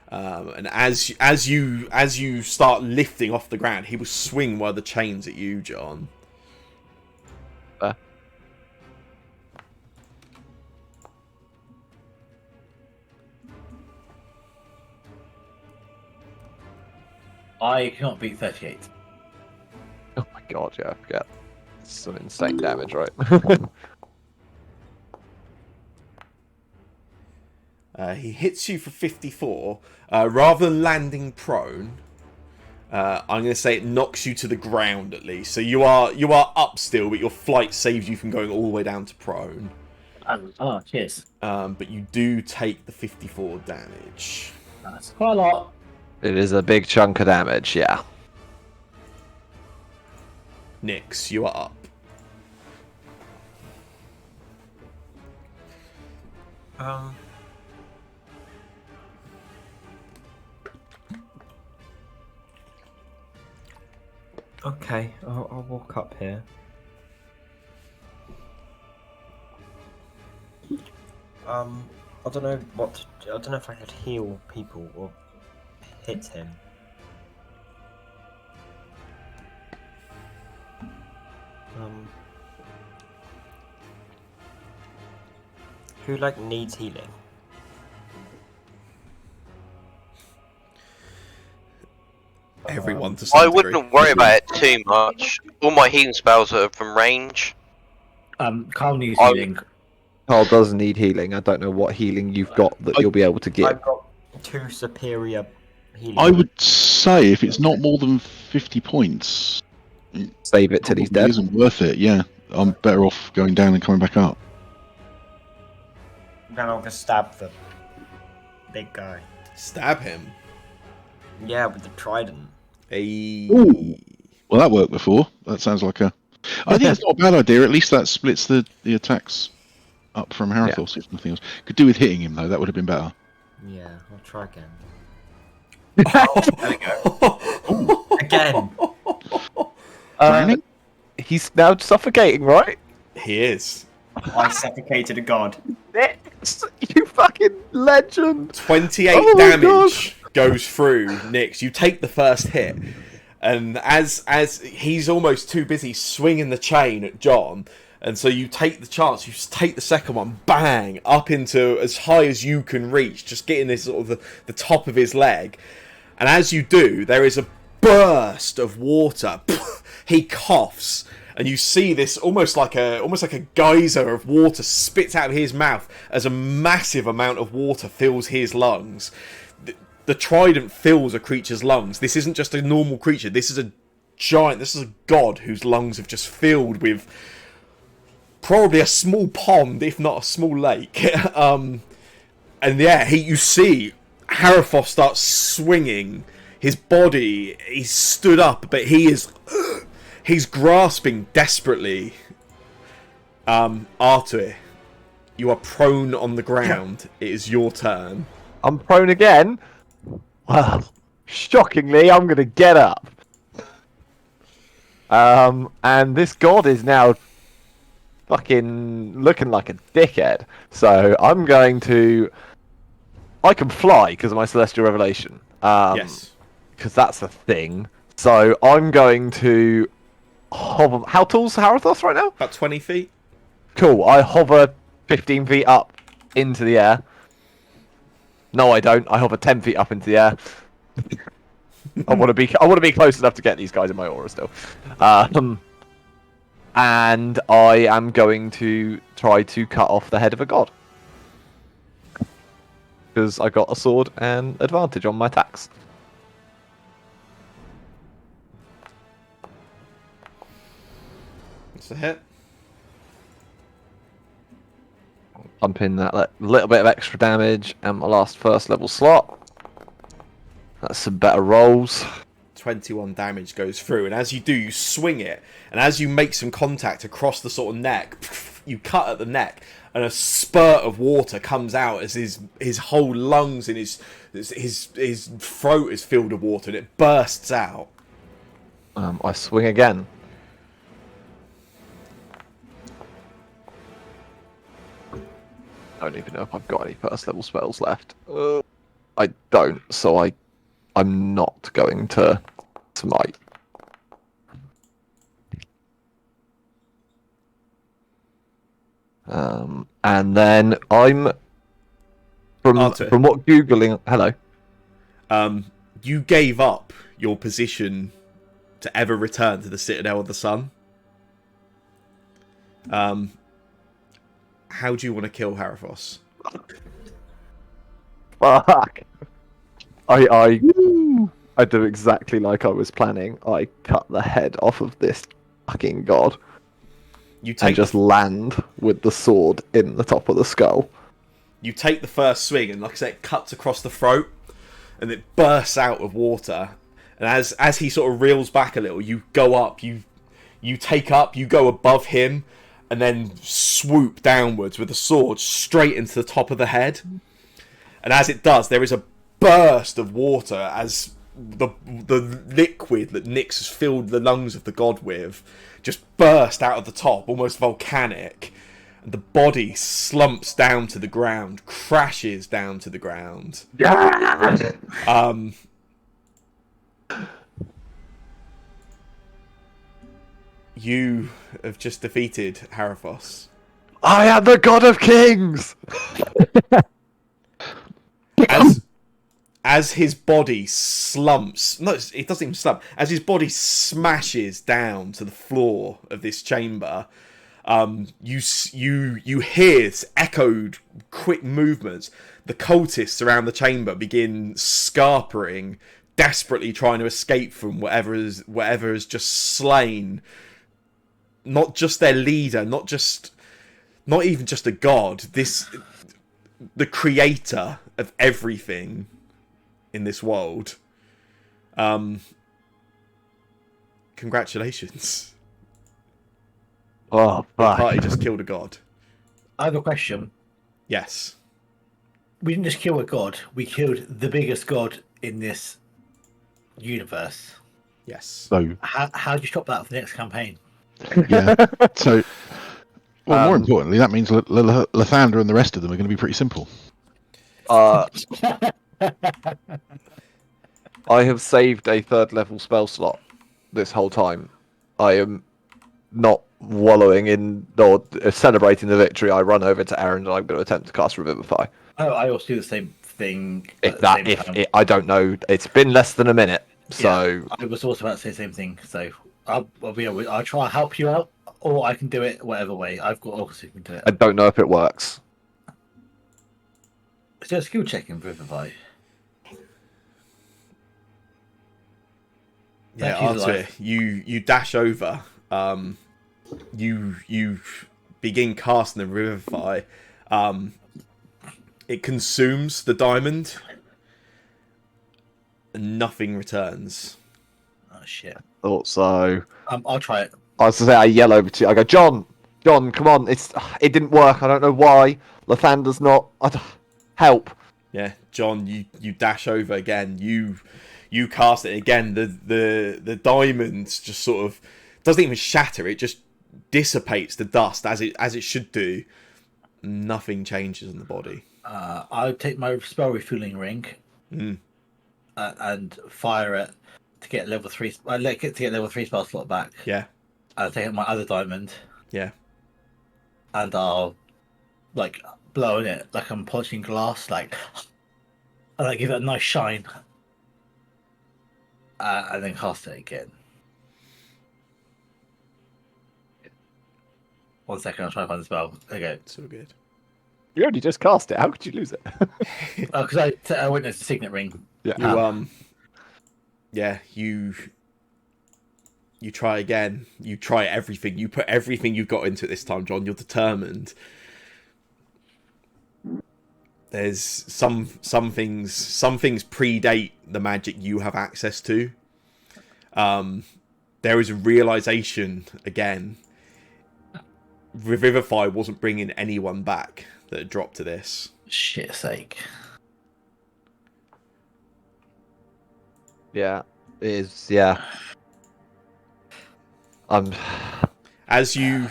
And as you start lifting off the ground, he will swing one of the chains at you, John. I cannot beat 38. Oh my god, yeah, I forget. It's some insane damage, right? He hits you for 54. Rather than landing prone, I'm going to say it knocks you to the ground at least. So you are up still, but your flight saves you from going all the way down to prone. Cheers. But you do take the 54 damage. That's quite a lot. It is a big chunk of damage, yeah. Nyx, you are up. Okay, I'll walk up here. I don't know what. I don't know if I could heal people or hit him. Who needs healing? Everyone to some I degree. wouldn't worry about it too much. All my healing spells are from range. Carl needs healing. Carl does need healing. I don't know what healing you've got that you'll be able to give. I've got 2 superior healing. I would say if it's not more than 50 points, Save it till he's it dead. isn't worth it. Yeah, I'm better off going down and coming back up. Then I'll just stab the big guy. Stab him. Yeah, with the trident. Ooh. Well, that worked before. That sounds like a. I think it's not a bad idea. At least that splits the attacks up from Harathos, if nothing else. Could do with hitting him though. That would have been better. Yeah, I'll try again. Again. Drowning? He's now suffocating, right? He is. I suffocated a god. Nyx, you fucking legend! 28 Oh my damage goes through Nyx. You take the first hit, and as he's almost too busy swinging the chain at John, and so you take the chance, you take the second one, bang, up into as high as you can reach, just getting this sort of the top of his leg. And as you do, there is a burst of water. He coughs, and you see this almost like a geyser of water spits out of his mouth as a massive amount of water fills his lungs. The trident fills a creature's lungs. This isn't just a normal creature. This is a giant. This is a god whose lungs have just filled with probably a small pond, if not a small lake. And yeah, you see Harathos starts swinging. His body, he's stood up, but he's grasping desperately. Arthur, you are prone on the ground. It is your turn. I'm prone again. Well, shockingly, I'm going to get up. And this god is now fucking looking like a dickhead. So I'm going to. I can fly because of my celestial revelation. Yes. Because that's a thing. So I'm going to hover. How tall's Harathos right now? About 20 feet. Cool. I hover 15 feet up into the air. No, I don't. I hover 10 feet up into the air. I want to be close enough to get these guys in my aura still. And I am going to try to cut off the head of a god. Because I got a sword and advantage on my attacks. It's a hit. Pump in that little bit of extra damage and my last first level slot. That's some better rolls. 21 damage goes through, and as you do, you swing it, and as you make some contact across the sort of neck, you cut at the neck, and a spurt of water comes out as his whole lungs and his throat is filled with water, and it bursts out. I swing again. I don't even know if I've got any first level spells left. I don't, so I'm not going to smite. And then I'm from what googling. Hello. You gave up your position to ever return to the Citadel of the Sun. How do you want to kill Harathos? Fuck. I do exactly like I was planning. I cut the head off of this fucking god You and take just land with the sword in the top of the skull. you take the first swing, and like I said, it cuts across the throat, and it bursts out of water. And as he sort of reels back a little, you go up, you go above him, and then swoop downwards with the sword straight into the top of the head. And as it does, there is a burst of water as the liquid that Nyx has filled the lungs of the god with just burst out of the top, almost volcanic. And the body slumps down to the ground, crashes down to the ground. You have just defeated Haraphos. I am the god of kings! As his body slumps, no, it doesn't even slump. As his body smashes down to the floor of this chamber, you hear echoed quick movements. The cultists around the chamber begin scarpering, desperately trying to escape from whatever has just slain. Not just their leader, not even just a god. The creator of everything in this world. Congratulations. Oh, The fuck. party just killed a god. I have a question. Yes. We didn't just kill a god, we killed the biggest god in this universe. Yes. So How do you stop that for the next campaign? yeah. So, well, more importantly, that means Lathander and the rest of them are going to be pretty simple. I have saved a 3rd level spell slot this whole time. I am not wallowing in or celebrating the victory. I run over to Aaron and I'm going to attempt to cast Revivify. Oh, I also do the same thing. I don't know. It's been less than a minute, so I was also about to say the same thing. So I'll try to help you out, or I can do it whatever way. I've got also can do it. I don't know if it works. Is there a skill check in Revivify? Yeah, Arthur, you dash over. You begin casting the Revivify. It consumes the diamond, and nothing returns. Oh shit! Thought so. I'll try it. I was to say, I yell over to you. I go, John, come on! It didn't work. I don't know why. Lathander's not. Help! Yeah, John, you dash over again. You cast it again. The diamond just sort of doesn't even shatter. It just dissipates to dust as it should do. Nothing changes in the body. I'll take my spell refueling ring and fire it to get level 3. I let it to get level 3 spell slot back. Yeah. I'll take out my other diamond. Yeah. And I'll blow in it like I'm polishing glass, and I give it a nice shine. And then cast it again. 1 second, I'll try to find the spell. Okay. It's all good. You already just cast it. How could you lose it? Because I witnessed the signet ring. Yeah. You try again. You try everything. You put everything you've got into it this time, John. You're determined. There's some things predate the magic you have access to. There is a realization again. Revivify wasn't bringing anyone back that had dropped to this. Shit's sake. Yeah, it is. Yeah. As you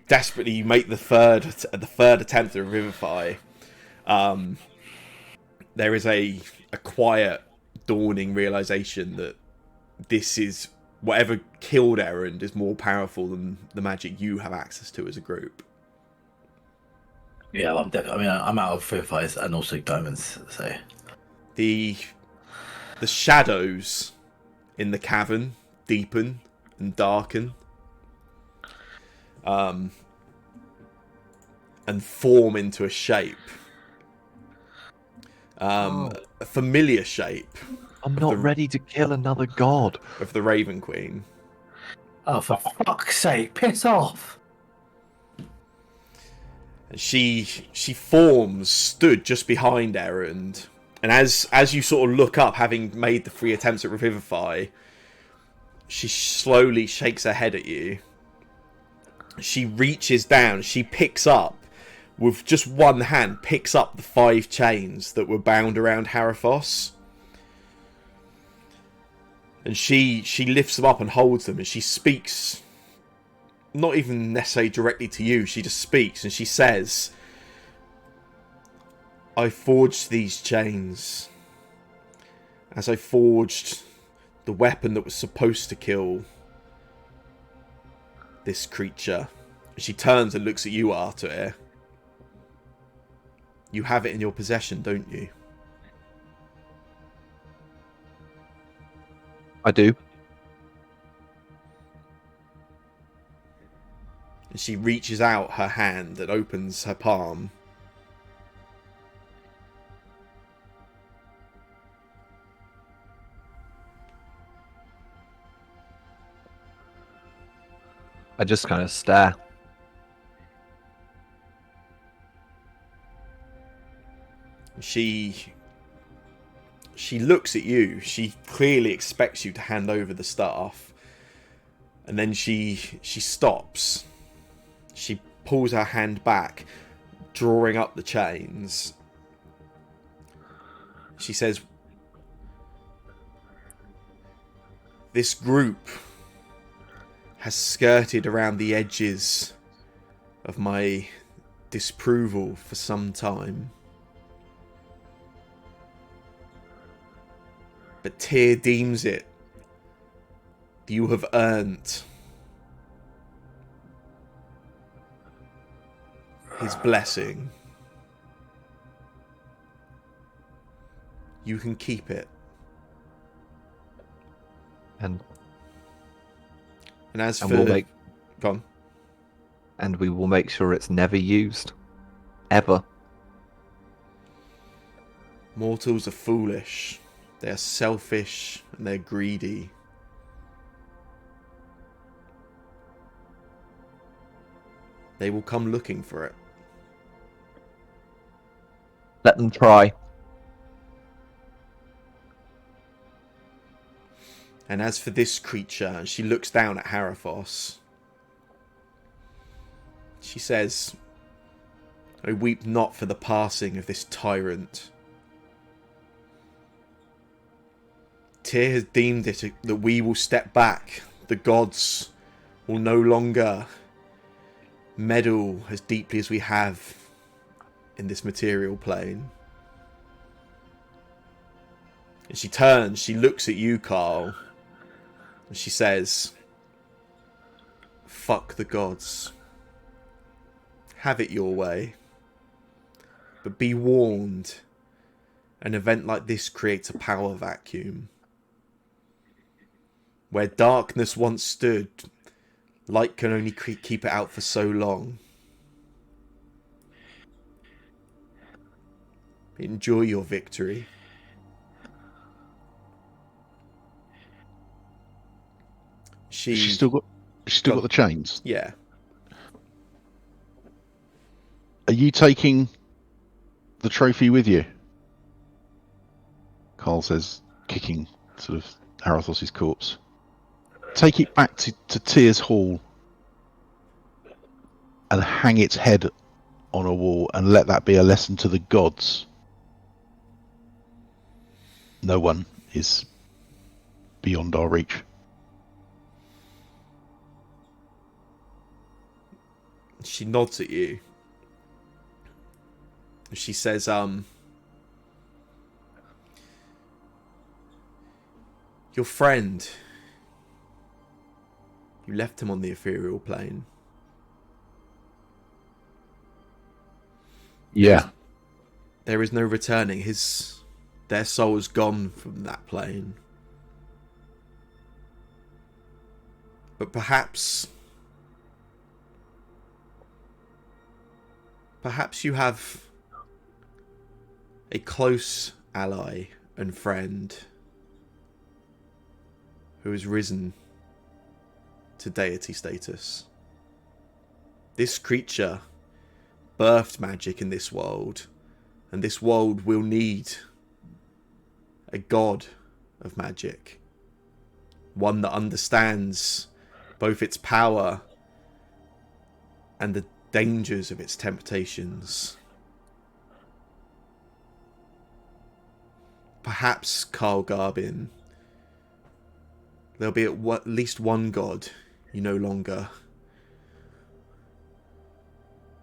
desperately make the third attempt to revivify, there is a quiet dawning realization that this is whatever killed Errand is more powerful than the magic you have access to as a group. Yeah, I'm definitely. I mean, I'm out of revivifies and also diamonds. So the shadows in the cavern deepen and darken, and form into a shape a familiar shape I'm not ready to kill another god. of the Raven Queen. Oh, for fuck's sake, piss off! And she stood just behind Erend, and as you sort of look up, having made the 3 attempts at Revivify, she slowly shakes her head at you. She reaches down, she picks up, with just one hand, picks up the 5 chains that were bound around Harathos. And she lifts them up and holds them, and she speaks, not even necessarily directly to you, she just speaks, and she says, I forged these chains as I forged the weapon that was supposed to kill this creature. And she turns and looks at you, Arthur. You have it in your possession, don't you? I do. And she reaches out her hand and opens her palm. I just kind of stare. She looks at you. She clearly expects you to hand over the staff. And then she stops. She pulls her hand back, drawing up the chains. She says, this group has skirted around the edges of my disapproval for some time. But Tyr deems it you have earned his blessing. You can keep it. And as for we'll make, go on. and we will make sure it's never used. Ever. Mortals are foolish. They are selfish and they're greedy. They will come looking for it. Let them try. And as for this creature, she looks down at Harathos. She says, I weep not for the passing of this tyrant. Tyr has deemed it that we will step back. The gods will no longer meddle as deeply as we have in this material plane. And she turns, she looks at you, Carl, and she says, fuck the gods. Have it your way. But be warned, an event like this creates a power vacuum. Where darkness once stood, light can only keep it out for so long. Enjoy your victory. She's still got the chains. Yeah. Are you taking the trophy with you? Carl says, kicking sort of Harathos' corpse. Take it back to Tyr's Hall and hang its head on a wall and let that be a lesson to the gods. No one is beyond our reach. She nods at you. She says, your friend, you left him on the ethereal plane. Yeah. There is no returning. Their soul is gone from that plane. But perhaps you have a close ally and friend who has risen to deity status. This creature birthed magic in this world, and this world will need a god of magic. One that understands both its power and the dangers of its temptations. Perhaps, Carl Garbin, there'll be at least one god you no longer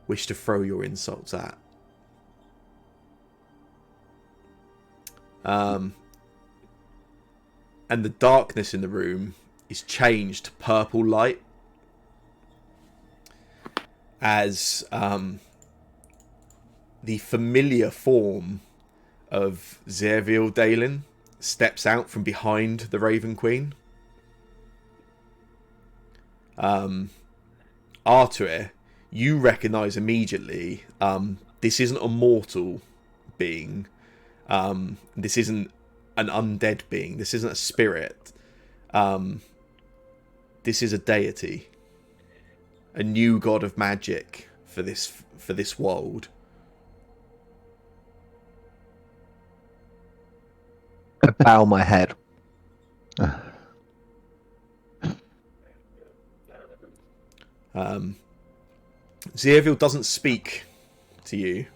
wish to throw your insults at. And the darkness in the room is changed to purple light as the familiar form of Zerviel Dalen steps out from behind the Raven Queen. Artuir, you recognise immediately this isn't a mortal being. This isn't an undead being. This isn't a spirit. This is a deity. A new god of magic for this world. I bow my head. Zerviel doesn't speak to you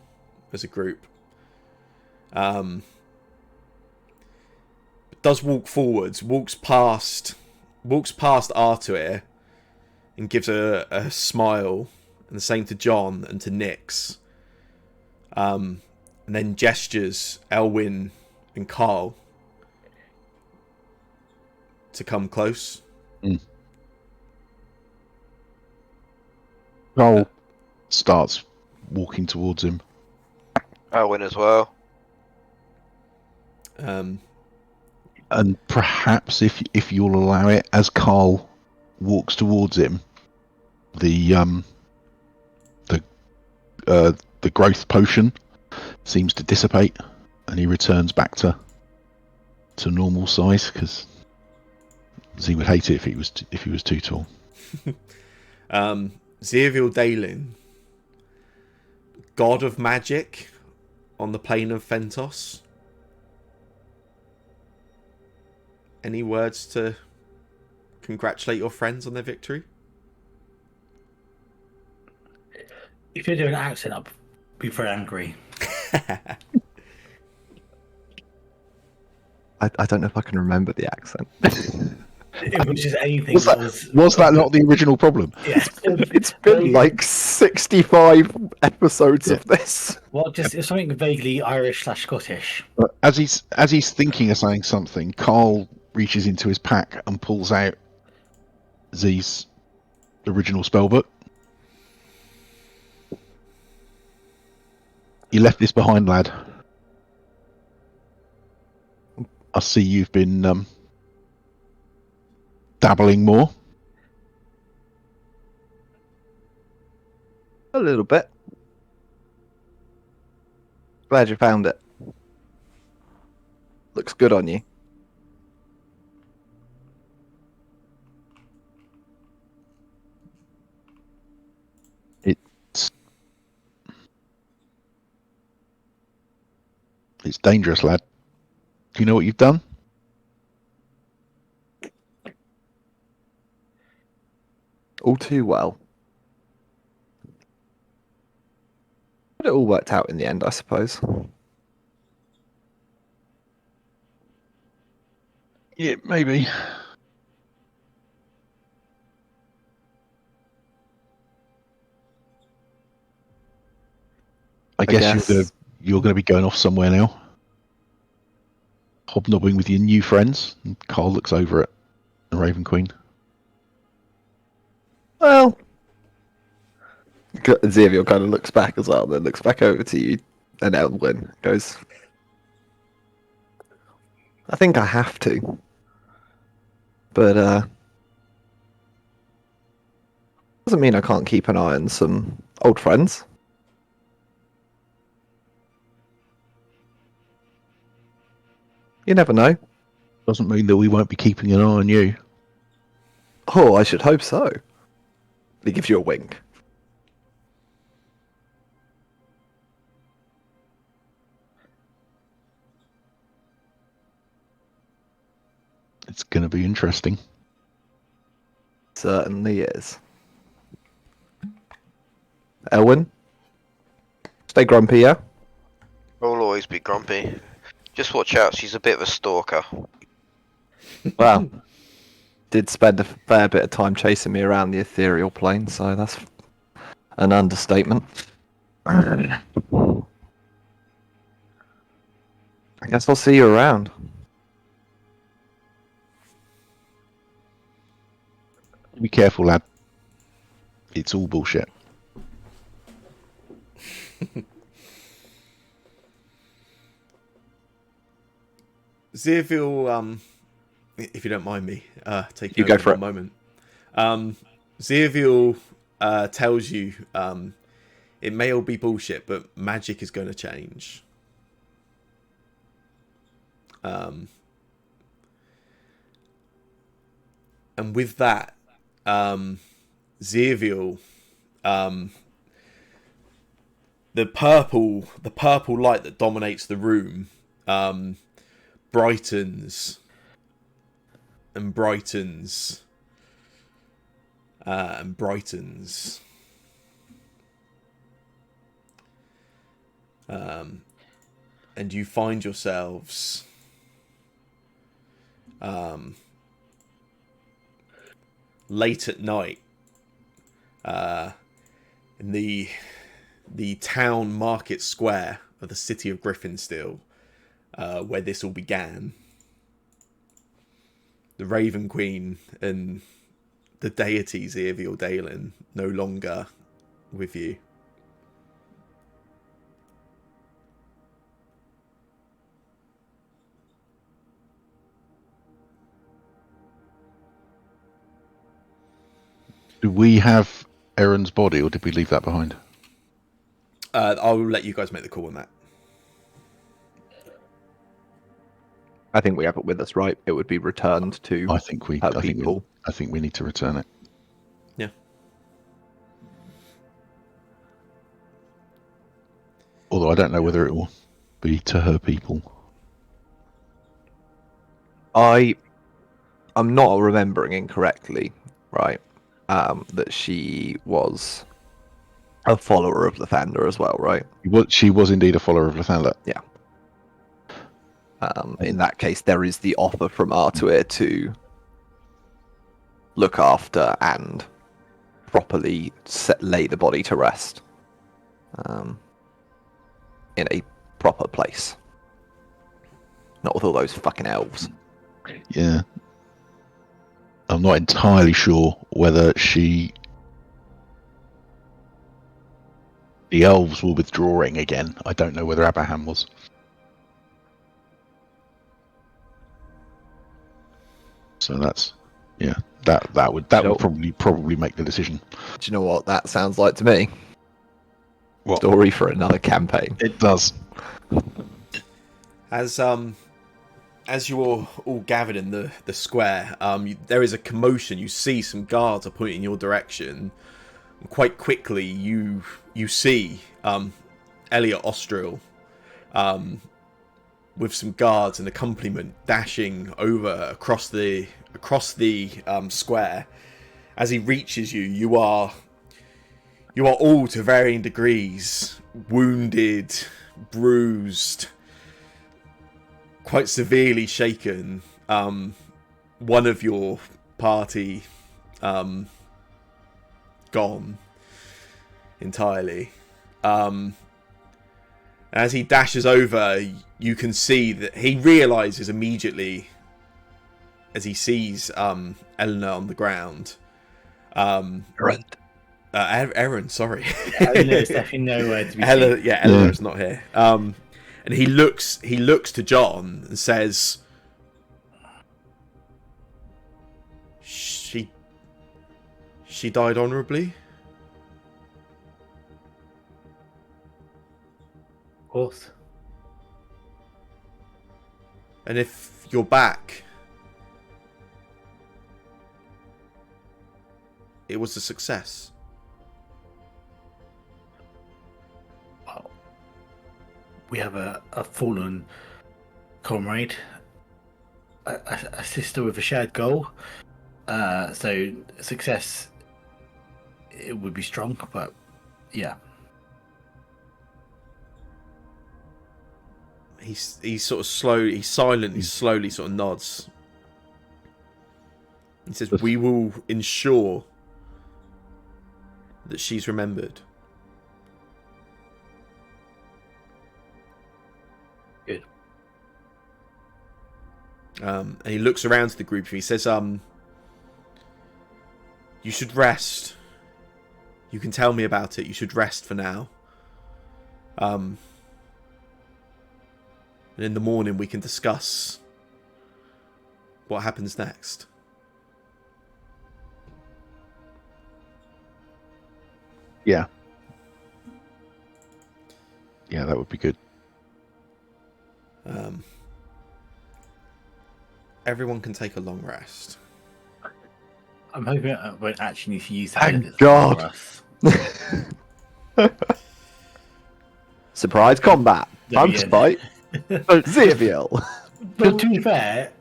as a group. Does walk forwards, walks past Artuir and gives a smile, and the same to John and to Nyx. And then gestures Elwyn and Carl to come close. Carl starts walking towards him. Elwyn as well. And perhaps, if you'll allow it, as Carl walks towards him, the growth potion seems to dissipate, and he returns back to normal size, because he would hate it if he was too tall. Zerviel Dalen, god of magic on the plane of Thentos. Any words to congratulate your friends on their victory? If you're doing an accent, I'll be very angry. I don't know if I can remember the accent. It was just anything. Was that not the original problem? Yeah. It's been like 65 episodes of this. Well, just it's something vaguely Irish/Scottish. But as he's thinking of saying something, Carl reaches into his pack and pulls out Z's original spellbook. You left this behind, lad. I see you've been dabbling more. A little bit. Glad you found it. Looks good on you. It's dangerous, lad. Do you know what you've done? All too well. But it all worked out in the end, I suppose. Yeah, maybe. I guess you're going to be going off somewhere now. Hobnobbing with your new friends. And Carl looks over at the Raven Queen. Well, Xavier kind of looks back as well, then looks back over to you, and Elwyn goes, I think I have to. But, doesn't mean I can't keep an eye on some old friends. You never know. Doesn't mean that we won't be keeping an eye on you. Oh, I should hope so. He gives you a wink. It's going to be interesting. Certainly is. Elwyn? Stay grumpy, yeah? I'll always be grumpy. Just watch out, she's a bit of a stalker. Well, did spend a fair bit of time chasing me around the ethereal plane, so that's an understatement. I guess I'll see you around. Be careful, lad. It's all bullshit. Zirvil, if you don't mind me taking You over go for for a moment. Zirvil tells you it may all be bullshit, but magic is going to change. And with that, Zirvil, the purple light that dominates the room brightens and brightens and brightens. And you find yourselves late at night in the town market square of the city of Griffinsteel, where this all began. The Raven Queen and the deities Irviel Dalen no longer with you. Do we have Erin's body, or did we leave that behind? I'll let you guys make the call on that. I think we have it with us, right? It would be returned to I think we need to return it. Yeah. Although I don't know whether it will be to her people. I'm not remembering incorrectly, right? That she was a follower of Lathander as well, right? She was indeed a follower of Lathander. Yeah. In that case, there is the offer from Artuir to look after and properly lay the body to rest in a proper place. Not with all those fucking elves. Yeah. I'm not entirely sure whether the elves were withdrawing again. I don't know whether Abraham was. So that's, yeah, that would probably make the decision. Do you know what that sounds like to me? What? Story for another campaign. It does. As you're all gathered in the square, there is a commotion. You see some guards are pointing your direction. Quite quickly, you see Elliot Ostril with some guards and accompaniment dashing over across the square. As he reaches you, you are all to varying degrees wounded, bruised, quite severely shaken. One of your party gone entirely. As he dashes over, you can see that he realizes immediately as he sees Eleanor on the ground. Aaron, sorry. Eleanor's definitely nowhere to be seen. Eleanor's not here. And he looks to John and says, She died honourably? Of course. And if you're back, it was a success. Well, we have a fallen comrade, a sister with a shared goal. So success, it would be strong, but yeah. He's sort of slow. He's silent. He slowly sort of nods. He says, "We will ensure that she's remembered." Good. And he looks around to the group and he says, "You should rest. You can tell me about it. You should rest for now. And in the morning we can discuss what happens next." Yeah. Yeah, that would be good. Everyone can take a long rest. I'm hoping I won't actually need to use Thank that God. for us. Surprise combat. Time to Yeah. fight. Xaviel. But to be fair,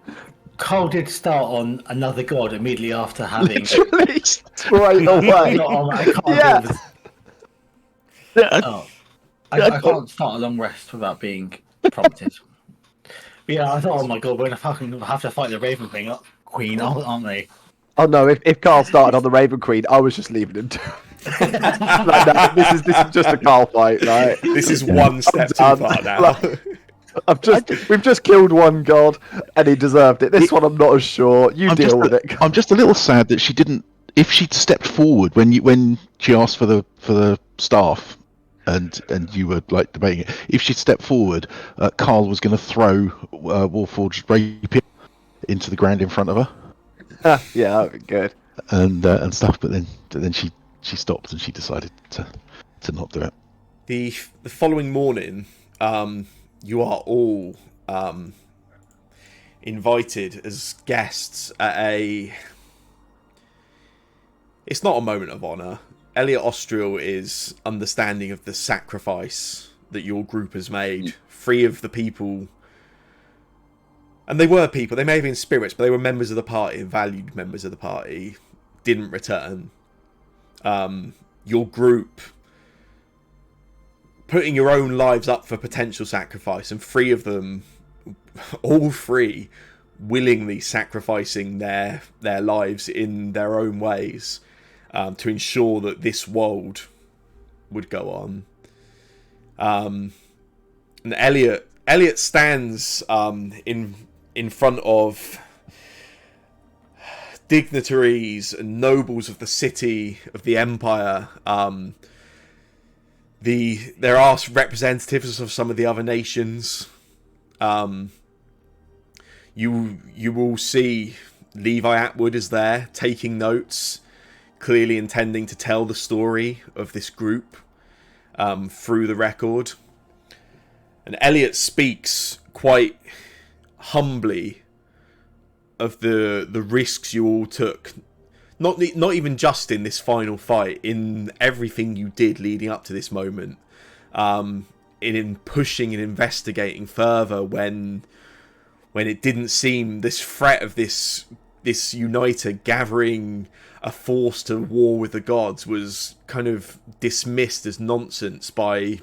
Carl did start on another god immediately after having. Literally straight away. I can't Yeah. deal with. Oh, I can't start a long rest without being prompted. But yeah, I thought, oh my god, we're gonna fucking have to fight the Raven Queen, aren't they? Oh no, if Carl started on the Raven Queen, I was just leaving him to like, no, this is just a Carl fight, right? This is one step too done. far now. Like, we've just killed one god and he deserved it. This one I'm not as sure. You deal with it. I'm just a little sad that she didn't. If she'd stepped forward when she asked for the staff, and you were like debating it, if she'd stepped forward, Carl was going to throw Warforged rapier into the ground in front of her. Yeah, that'd be good. And stuff, but then she stopped and she decided to not do it. The following morning, you are all invited as guests at a. It's not a moment of honour. Elliot Ostriel is understanding of the sacrifice that your group has made. 3 of the people, and they were people, they may have been spirits, but they were members of the party, valued members of the party, didn't return. Your group putting your own lives up for potential sacrifice, and 3 of them, all 3, willingly sacrificing their lives in their own ways to ensure that this world would go on. And Elliot stands in front of dignitaries and nobles of the city, of the empire. There are representatives of some of the other nations. You will see Levi Atwood is there taking notes, clearly intending to tell the story of this group through the record. And Elliot speaks quite humbly of the risks you all took. Not even just in this final fight, in everything you did leading up to this moment. In pushing and investigating further when it didn't seem this threat of this uniter gathering a force to war with the gods was kind of dismissed as nonsense by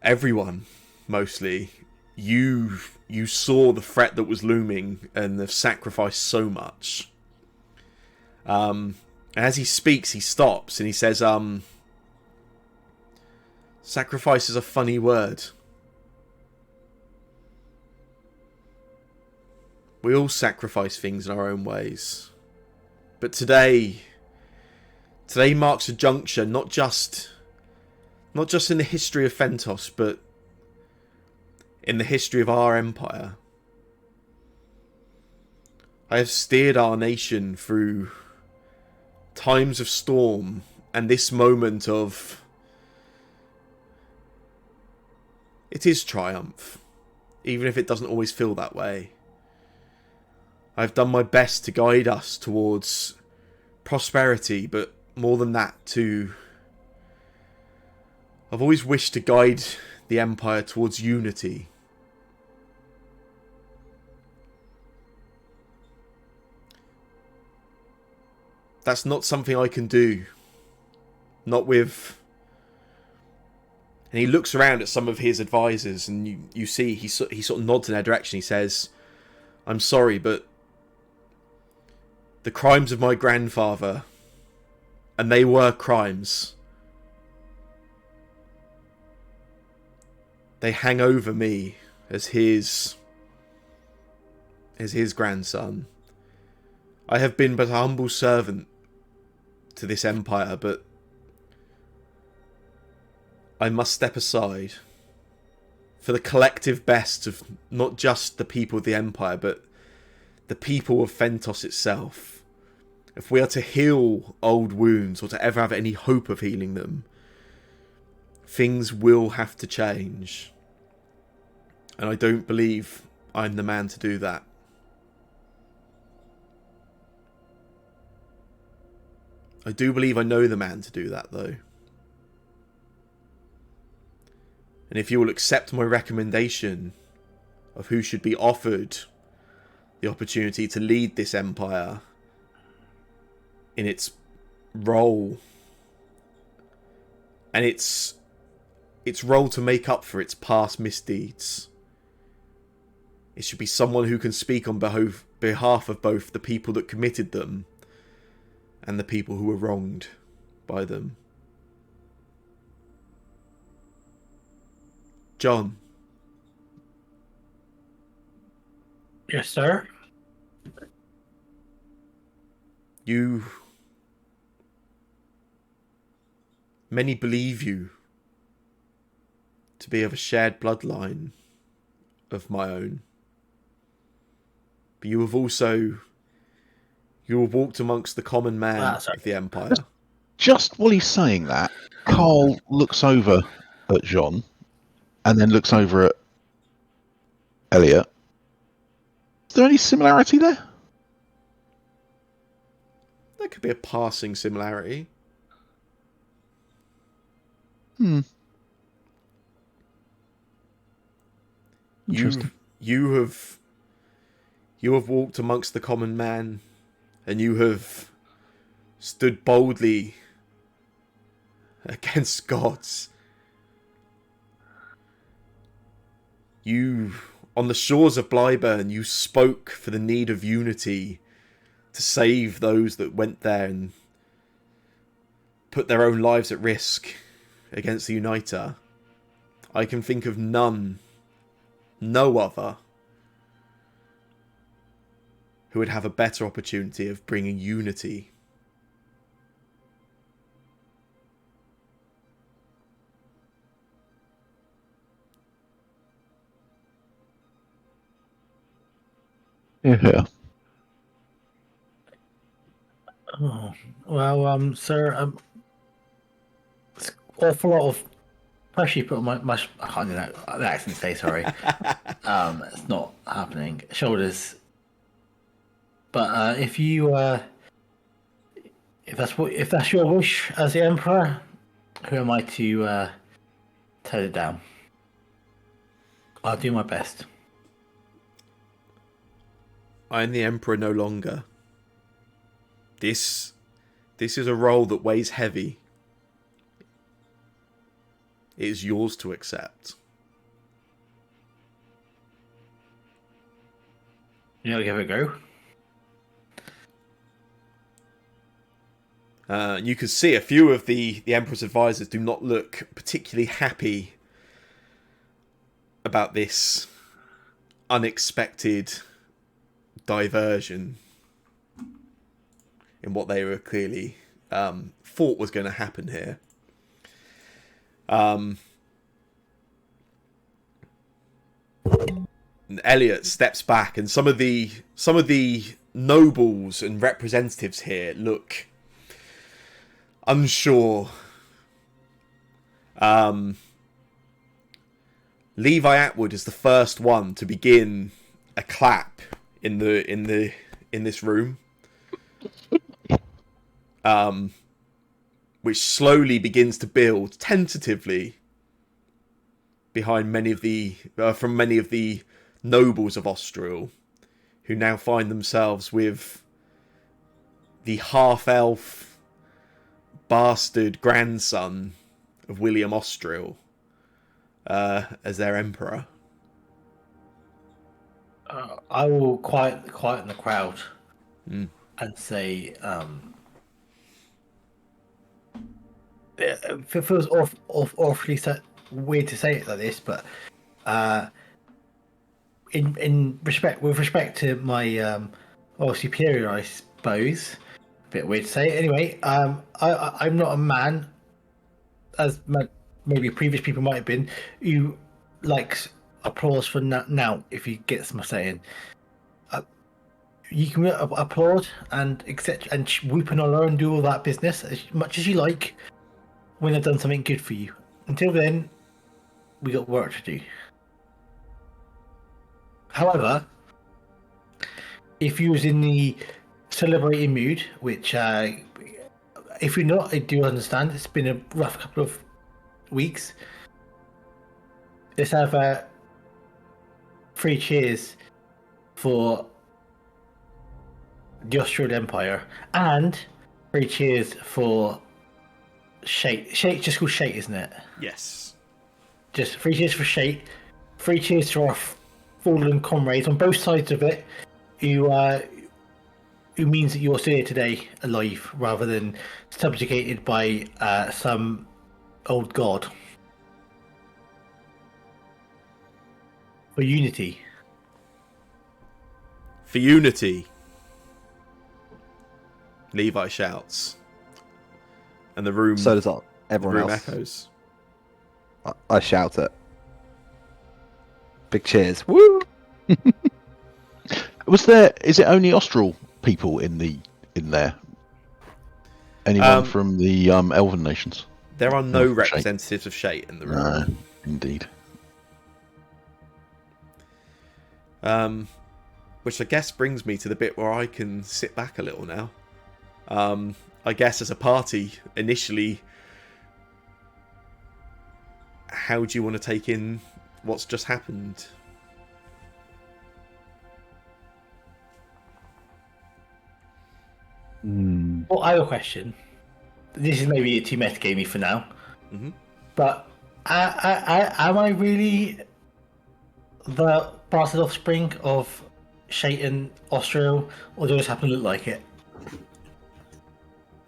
everyone, mostly. You saw the threat that was looming and have sacrificed so much. As he speaks, he stops and he says, sacrifice is a funny word. We all sacrifice things in our own ways. But today marks a juncture, not just in the history of Thentos, but in the history of our empire. I have steered our nation through times of storm and this moment of... It is triumph. even if it doesn't always feel that way. I've done my best to guide us towards prosperity, but more than that, I've always wished to guide the Empire towards unity. That's not something I can do. Not with... And he looks around at some of his advisors, and you see he sort of nods in their direction. He says, "I'm sorry, but the crimes of my grandfather, and they were crimes, they hang over me as his grandson. I have been but a humble servant to this empire, but I must step aside for the collective best of not just the people of the empire, but the people of Thentos itself. If we are to heal old wounds, or to ever have any hope of healing them, things will have to change. And I don't believe I'm the man to do that." I do believe I know the man to do that, though. And if you will accept my recommendation of who should be offered the opportunity to lead this empire in its role, and its role to make up for its past misdeeds, it should be someone who can speak on behalf of both the people that committed them and the people who were wronged by them. John. Yes, sir. Many believe you to be of a shared bloodline of my own. But you have walked amongst the common man of the Empire. Just while he's saying that, Carl looks over at John and then looks over at Elliot. Is there any similarity there? There could be a passing similarity. Interesting. You have walked amongst the common man, and you have stood boldly against gods. You, on the shores of Blyburn, you spoke for the need of unity to save those that went there and put their own lives at risk against the Uniter. I can think of no other, who would have a better opportunity of bringing unity. Yeah. Oh, well, sir, it's an awful lot of pressure you put on my I can't do that. The accent say sorry. It's not happening. Shoulders. But if that's your wish as the Emperor, who am I to turn it down? I'll do my best. I am the Emperor no longer. This is a role that weighs heavy. It is yours to accept. You want to give it a go? You can see a few of the Emperor's advisors do not look particularly happy about this unexpected diversion in what they were clearly thought was going to happen here. Elliot steps back, and some of the nobles and representatives here look unsure Levi Atwood is the first one to begin a clap in this room, which slowly begins to build tentatively behind many of the nobles of Austrial, who now find themselves with the half-elf bastard grandson of William Austrial as their emperor. I will quieten the crowd and say, it feels awfully weird to say it like this, but with respect to my superior, I suppose. A bit weird to say. Anyway, I'm not a man, as maybe previous people might have been, who likes applause for now. If you get my saying, you can applaud and accept and whoop and holler and do all that business as much as you like when I've done something good for you. Until then, we got work to do. However, if you was in the celebrating mood, which if you're not, I do understand. It's been a rough couple of weeks. Let's have 3 cheers for the Austrian Empire and 3 cheers for Shate. Shate, just called Shate, isn't it? Yes. Just 3 cheers for Shate. 3 cheers to our fallen comrades on both sides of it, who means that you're still here today alive rather than subjugated by some old god. For unity. For unity, Levi shouts, and the room. So does the everyone room else. echoes. I shout it. Big cheers! Woo! Is it only Austral people in there? Anyone from the Elven nations? There are no Shate. representatives of Shate in the room. No, indeed. Which I guess brings me to the bit where I can sit back a little now. I guess as a party, initially, how do you want to take in what's just happened? Well, I have a question. This is maybe too metagamey for now, but am I really the bastard offspring of Shate and Austral, or do I just happen to look like it?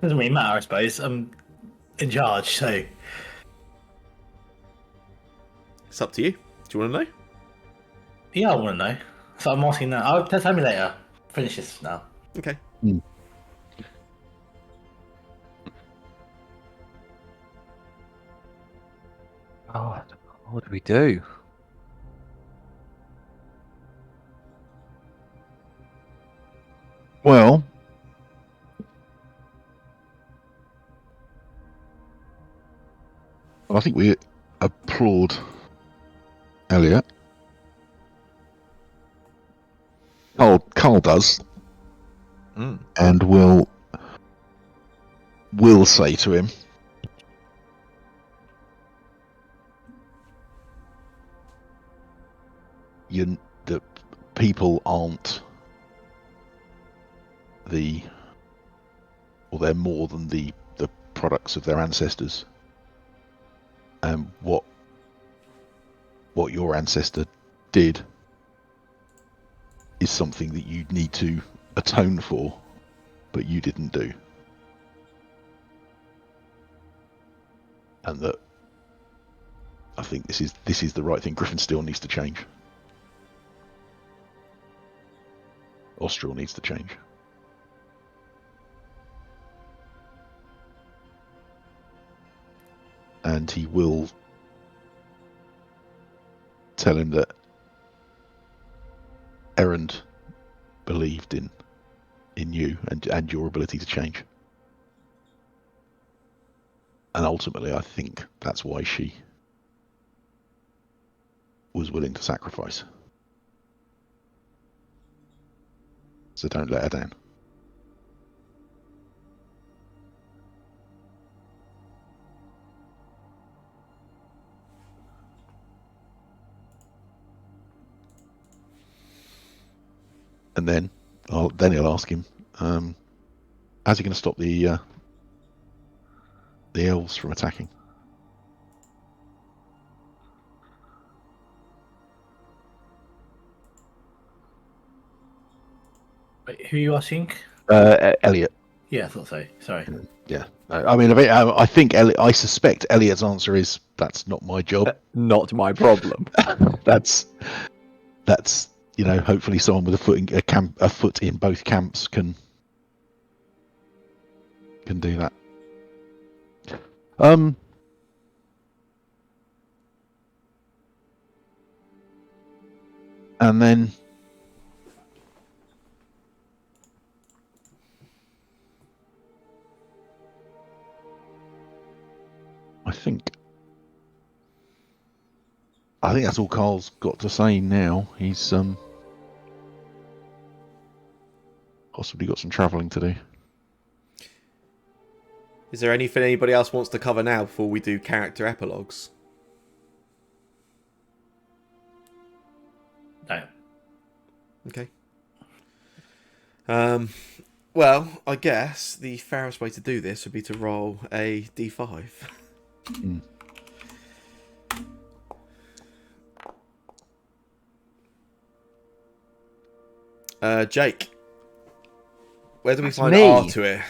Doesn't really matter, I suppose. I'm in charge, so It's up to you. Do you want to know? yeah, I want to know. So I'm asking now. I'll tell me later. Finish this now. Okay. Oh, what do we do? Well, I think we applaud Elliot. Carl does, and we'll say to him, the people aren't they're more than the products of their ancestors, and what your ancestor did is something that you need to atone for, but you didn't do, and that I think this is the right thing. Griffinsteel needs to change. Austral needs to change. And he will tell him that Erend believed in you and your ability to change. And ultimately, I think that's why she was willing to sacrifice. So don't let her down. And then he'll ask him, how's he going to stop the elves from attacking? Wait, who are you asking? Elliot. Yeah, I thought so. Sorry. Yeah. I mean, I think I suspect Elliot's answer is that's not my job. Not my problem. that's hopefully someone with a foot in both camps can do that. And then I think that's all Carl's got to say now. He's possibly got some travelling to do. Is there anything anybody else wants to cover now before we do character epilogues? No. Okay. Well, I guess the fairest way to do this would be to roll a d5. Mm. Jake, where do we That's find me. Arthur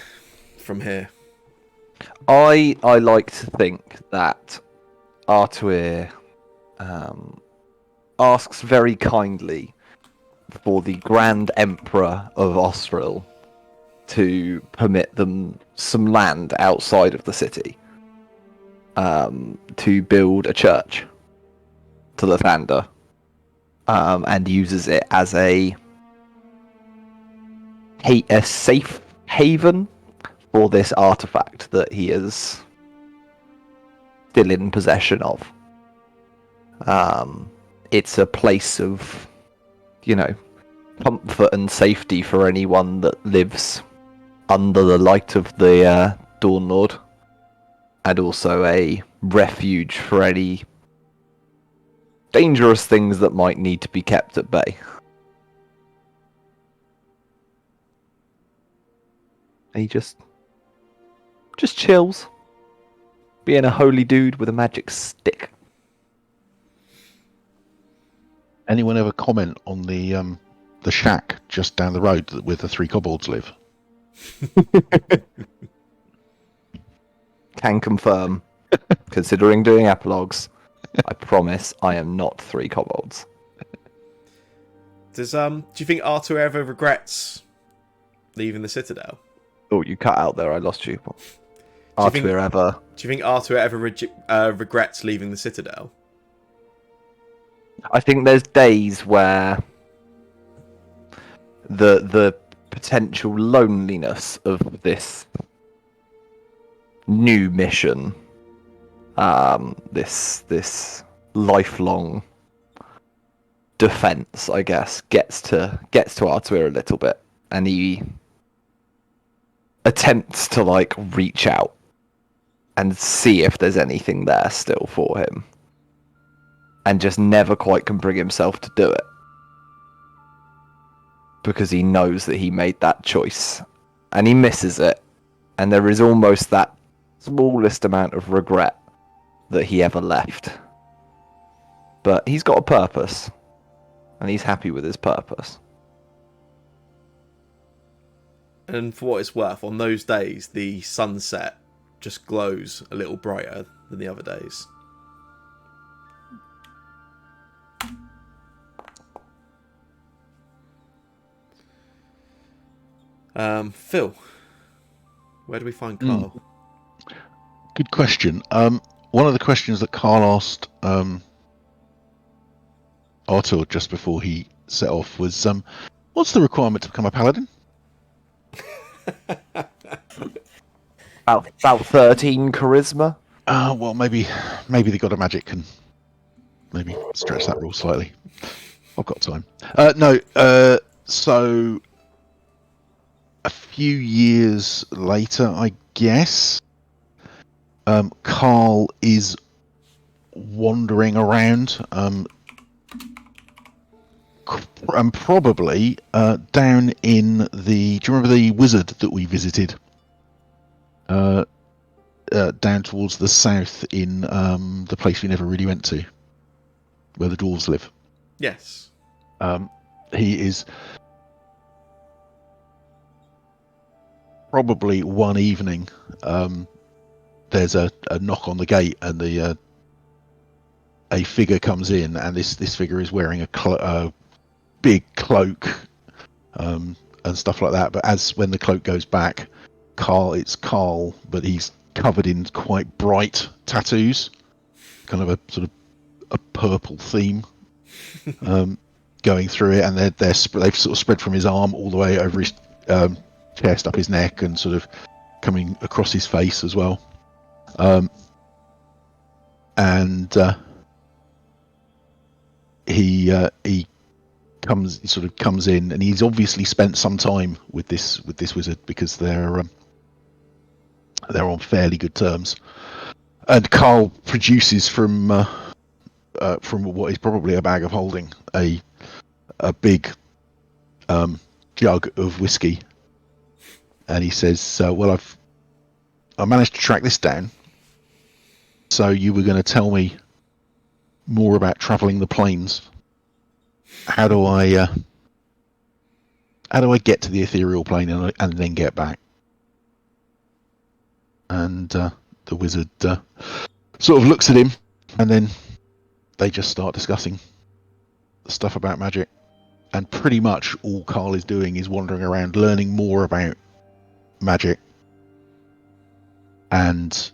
from here? I like to think that Arthur asks very kindly for the Grand Emperor of Osril to permit them some land outside of the city to build a church to Lathander, and uses it as a safe haven for this artifact that he is still in possession of. It's a place of, comfort and safety for anyone that lives under the light of the Dawn Lord, and also a refuge for any dangerous things that might need to be kept at bay. And he just chills, being a holy dude with a magic stick. Anyone ever comment on the shack just down the road where the 3 kobolds live? Can confirm, considering doing epilogues, I promise I am not 3 kobolds. Do you think Arthur ever regrets leaving the Citadel? Oh, you cut out there. I lost you. Do you think Arthur ever regrets leaving the Citadel? I think there's days where the potential loneliness of this new mission, this lifelong defense, I guess, gets to Arthur a little bit, and he attempts to reach out and see if there's anything there still for him, and just never quite can bring himself to do it because he knows that he made that choice and he misses it, and there is almost that smallest amount of regret that he ever left. But he's got a purpose and he's happy with his purpose. And for what it's worth, on those days, the sunset just glows a little brighter than the other days. Phil, where do we find Carl? Good question. One of the questions that Carl asked Artur just before he set off was, what's the requirement to become a paladin? About 13 charisma. Well, maybe the god of magic can maybe stretch that rule slightly. I've got time. No, so a few years later, I guess, Carl is wandering around, and probably down in the. Do you remember the wizard that we visited? Down towards the south in the place we never really went to, where the dwarves live. Yes. He is probably one evening. There's a knock on the gate, and a figure comes in, and this figure is wearing a big cloak, and stuff like that. But when the cloak goes back, it's Carl, but he's covered in quite bright tattoos, kind of a sort of a purple theme, going through it, and they've sort of spread from his arm all the way over his chest, up his neck, and sort of coming across his face as well. And he comes in, and he's obviously spent some time with this wizard, because they're on fairly good terms. And Carl produces from what is probably a bag of holding a big jug of whiskey, and he says, "Well, I managed to track this down. So you were going to tell me more about travelling the plains. How do I get to the ethereal plane and then get back?" And the wizard sort of looks at him, and then they just start discussing stuff about magic. And pretty much all Carl is doing is wandering around, learning more about magic, and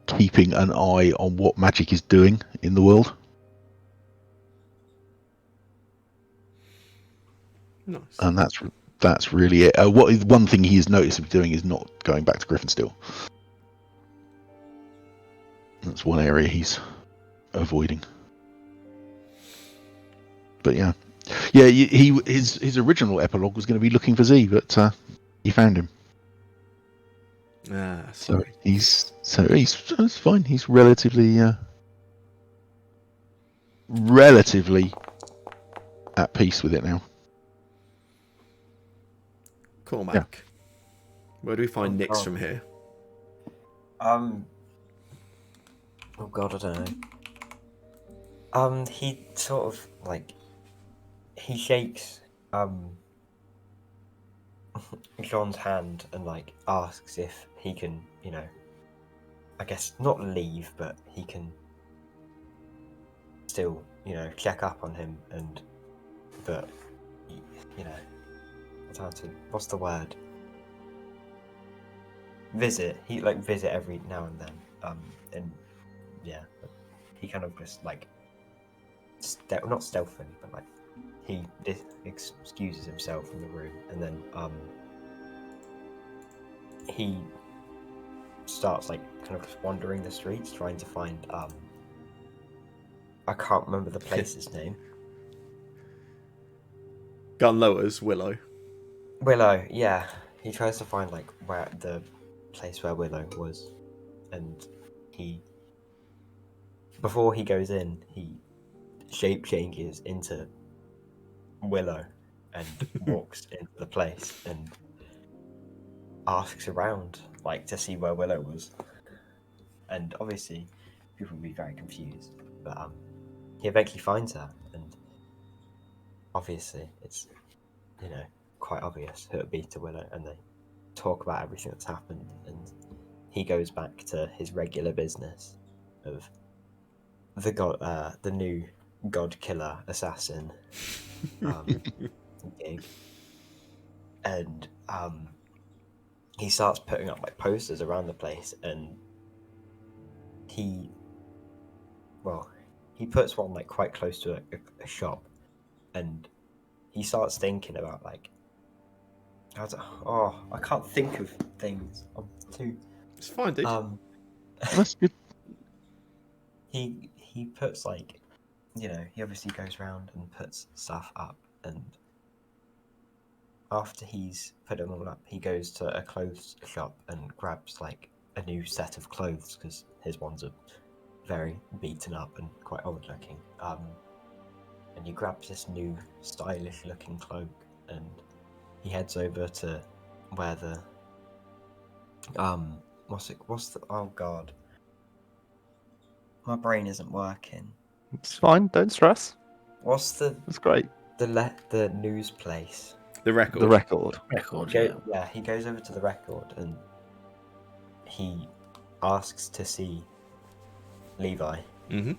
keeping an eye on what magic is doing in the world. Nice. And that's really it. One thing he is noticeably doing is not going back to Griffinsteel. That's one area he's avoiding. But yeah, his original epilogue was going to be looking for Z, but he found him. So Sorry. it's fine. He's relatively at peace with it now. Cormac. Yeah. Where do we find Nyx Oh. from here? Oh god, I don't know. He sort of he shakes John's hand and asks if he can, I guess not leave, but he can still, check up on him what's the word? Visit. He visit every now and then. And yeah, he kind of just not stealthily, but he excuses himself from the room, and then he starts kind of just wandering the streets, trying to find I can't remember the place's name. Gunlowers, Willow. Willow, yeah. He tries to find where the place where Willow was, and before he goes in, he shape changes into Willow and walks into the place and asks around to see where Willow was. And obviously people will be very confused, but he eventually finds her, and obviously it's quite obvious who it would be to Willow, and they talk about everything that's happened, and he goes back to his regular business of the new god killer assassin gig, and he starts putting up posters around the place, and he puts one quite close to a shop, and he starts thinking about I can't think of things. I'm too. It's fine, dude. That's good. He he puts like, you know, he obviously goes around and puts stuff up, and after he's put them all up, he goes to a clothes shop and grabs like a new set of clothes because his ones are very beaten up and quite old looking. And he grabs this new stylish looking cloak, and he heads over to where the what's the oh god, my brain isn't working. It's fine. Don't stress. What's the It's great. the news place? The record. The record. Record, yeah. Yeah, he goes over to the record and he asks to see Levi. Mm-hmm.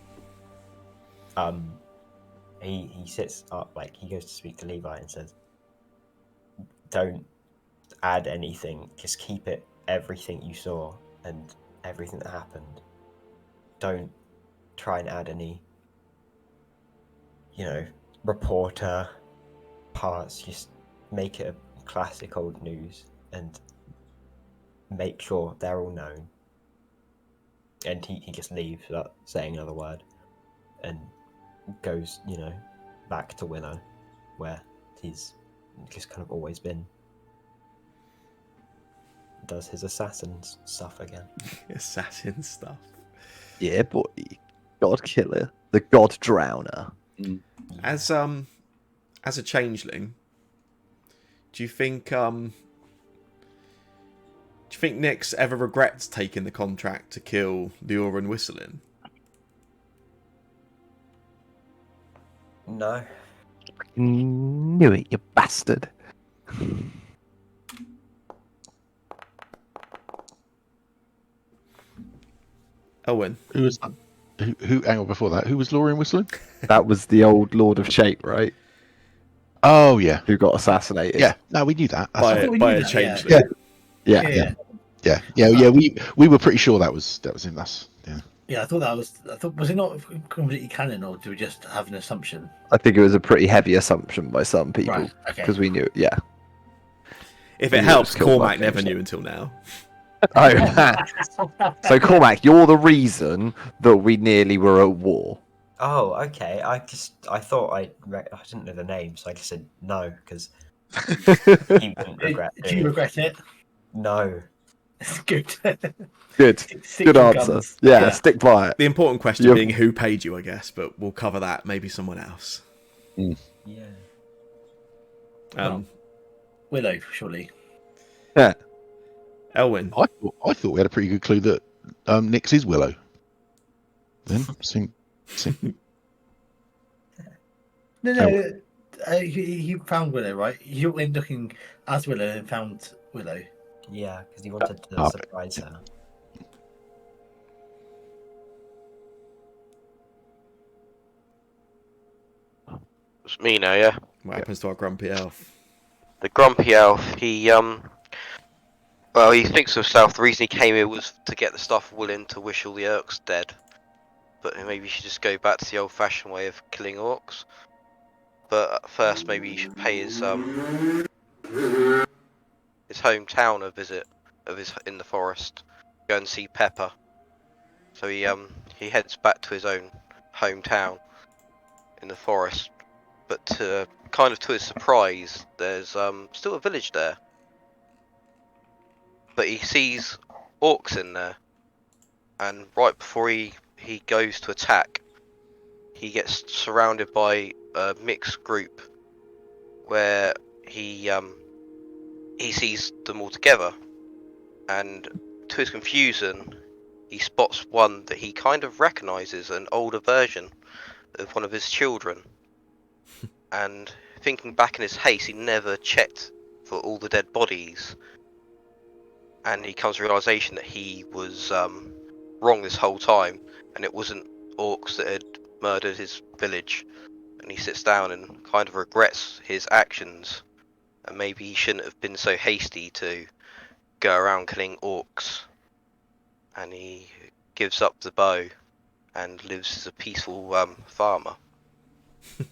He sits up, like he goes to speak to Levi and says, "Don't add anything. Just keep it everything you saw and everything that happened. Don't try and add any, you know, reporter parts. Just make it a classic old news and make sure they're all known." And he just leaves without saying another word and goes, you know, back to Willow, where he's just kind of always been. Does his assassin's stuff again. Assassin stuff. Yeah, boy. God killer. The God drowner. As a changeling, do you think Nyx ever regrets taking the contract to kill Lior and Whistling? No. Knew it, you bastard. Owen. Who was who? Hang on, before that, who was Lauren whistling? That was the old Lord of Shape, right? Oh yeah, Who got assassinated. yeah. No, we knew that. That's By, fine. we by knew a that, changeling. Yeah. yeah. We were pretty sure that was him. That's yeah. Yeah, I thought was it not completely canon, or do we just have an assumption? I think it was a pretty heavy assumption by some people. Right, okay. Because we knew it, yeah. If He it was helps, killed by Cormac never James. knew until now. Oh, so Cormac, you're the reason that we nearly were at war. Oh, okay. I thought I didn't know the name, so I just said no because he wouldn't regret Do you it. regret it? No. It's good. Good. Stick Good to answer. guns. Yeah, stick by it. The important question You're- being who paid you, I guess, but we'll cover that. Maybe someone else. Yeah. Willow, surely. Yeah. Elwyn. I thought we had a pretty good clue that Nyx is Willow. Then sing. No. He found Willow, right? He went looking as Willow and found Willow. Yeah, because he wanted to Oh. surprise her. It's me now, yeah. What happens to our grumpy elf? The grumpy elf, he well, he thinks to himself the reason he came here was to get the stuff willing to wish all the orcs dead. But maybe he should just go back to the old-fashioned way of killing orcs. But first, maybe he should pay his hometown a visit in the forest. Go and see Pepper. So he heads back to his own hometown in the forest. But to his surprise, there's still a village there. But he sees orcs in there, and right before he goes to attack, he gets surrounded by a mixed group, where he sees them all together, and to his confusion, he spots one that he kind of recognises, an older version of one of his children. And thinking back in his haste, he never checked for all the dead bodies. And he comes to the realisation that he was wrong this whole time, and it wasn't orcs that had murdered his village. And he sits down and kind of regrets his actions, and maybe he shouldn't have been so hasty to go around killing orcs. And he gives up the bow and lives as a peaceful farmer.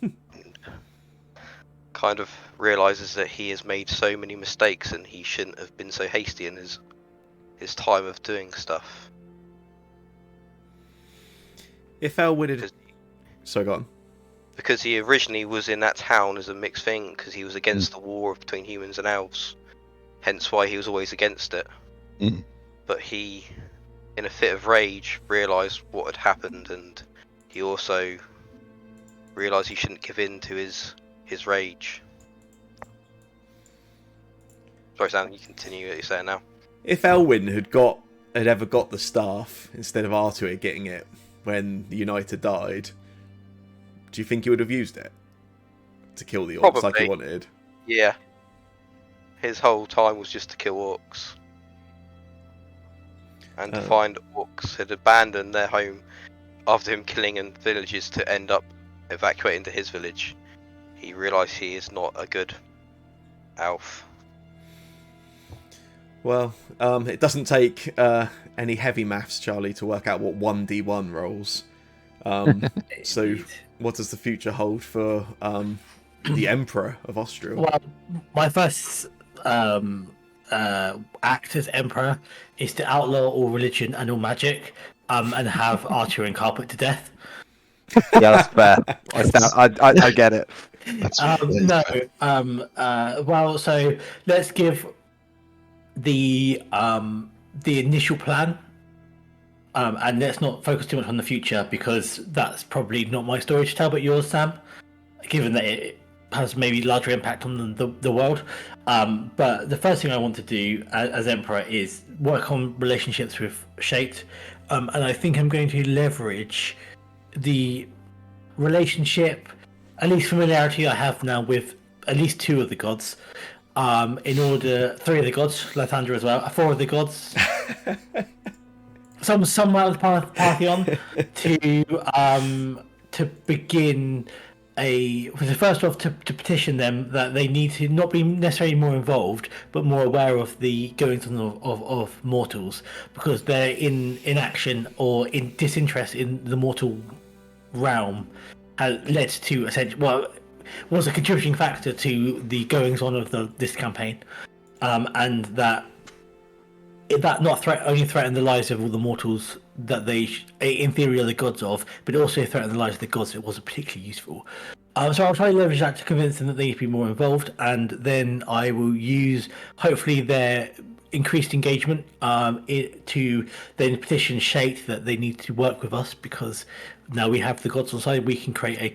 And kind of realizes that he has made so many mistakes and he shouldn't have been so hasty in his time of doing stuff. If Elwyn had... Because- So go on. Because he originally was in that town as a mixed thing, because he was against Mm. the war between humans and elves. Hence why he was always against it. Mm. But he, in a fit of rage, realised what had happened, and he also realised he shouldn't give in to his rage. Sorry, Sam, you continue what you're saying now. If Elwyn had ever got the staff instead of Arthur getting it when the Uniter died, do you think he would have used it to kill the orcs like he Probably. wanted? Yeah. His whole time was just to kill orcs. And to find orcs had abandoned their home after him killing in villages to end up evacuating to his village. He realised he is not a good elf. Well, it doesn't take any heavy maths, Charlie, to work out what 1d1 rolls. So, Indeed. what does the future hold for the Emperor of Austria? Well, my first act as emperor is to outlaw all religion and all magic, and have Archer and Carl put to death. Yeah, that's fair. I get it. That's No. Well, so let's give the initial plan, and let's not focus too much on the future because that's probably not my story to tell, but yours, Sam. Given that it has maybe larger impact on the world, but the first thing I want to do as emperor is work on relationships with Shaped, and I think I'm going to leverage the relationship, at least familiarity I have now with at least two of the gods, three of the gods, Lathander as well, four of the gods, some out of the Pantheon, to begin first off to petition them that they need to not be necessarily more involved but more aware of the goings on of mortals, because their inaction or in disinterest in the mortal realm has led to was a contributing factor to the goings on of this campaign, and that not only threaten the lives of all the mortals that they in theory are the gods of, but also threaten the lives of the gods that wasn't particularly useful. So I'll try to leverage that to convince them that they need to be more involved, and then I will use hopefully their increased engagement to then petition Shate that they need to work with us, because now we have the gods on side. We can create a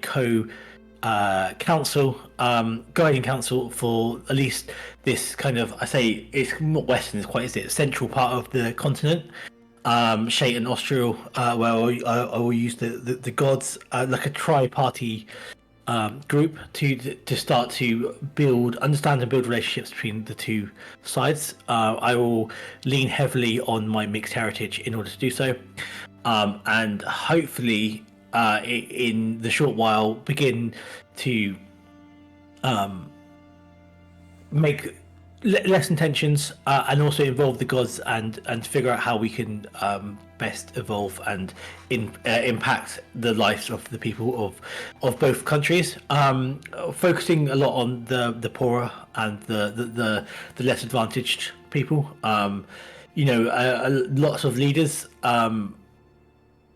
council, guiding council for at least this kind of, I say it's not Western, it's quite, is it, central part of the continent. Shate and Austria, where I will use the gods like a tri-party group to start to understand and build relationships between the two sides. I will lean heavily on my mixed heritage in order to do so, and hopefully in the short while begin to make less intentions, and also involve the gods and figure out how we can best evolve and impact the lives of the people of both countries, focusing a lot on the poorer and the less advantaged people. Lots of leaders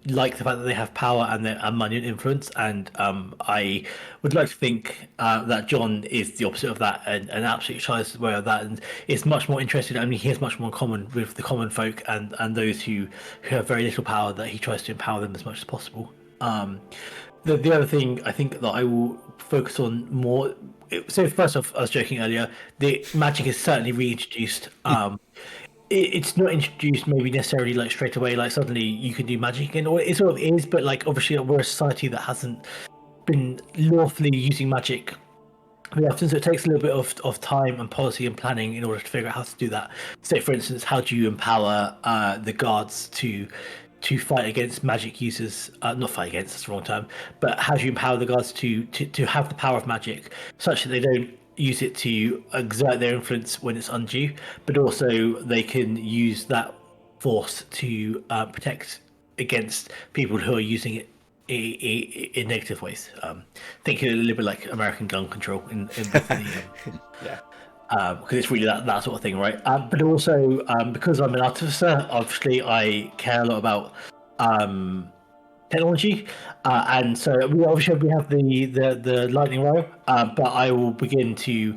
like the fact that they have power and money and influence, and I would like to think that John is the opposite of that, and absolutely tries aware of that, and is much more interested. I mean, he has much more in common with the common folk and those who have very little power, that he tries to empower them as much as possible. The other thing I think that I will focus on more. So first off, I was joking earlier. The magic is certainly reintroduced. It's not introduced maybe necessarily like straight away, like suddenly you can do magic, and it sort of is, but like obviously we're a society that hasn't been lawfully using magic very often, so it takes a little bit of time and policy and planning in order to figure out how to do that. So for instance, how do you empower the guards to fight against magic users, not fight against, that's the wrong term, but how do you empower the guards to have the power of magic such that they don't use it to exert their influence when it's undue, but also they can use that force to protect against people who are using it in negative ways. Thinking a little bit like American gun control in Yeah. because it's really that sort of thing, right? But also because I'm an artificer, obviously I care a lot about technology, and so we have the lightning row, but I will begin to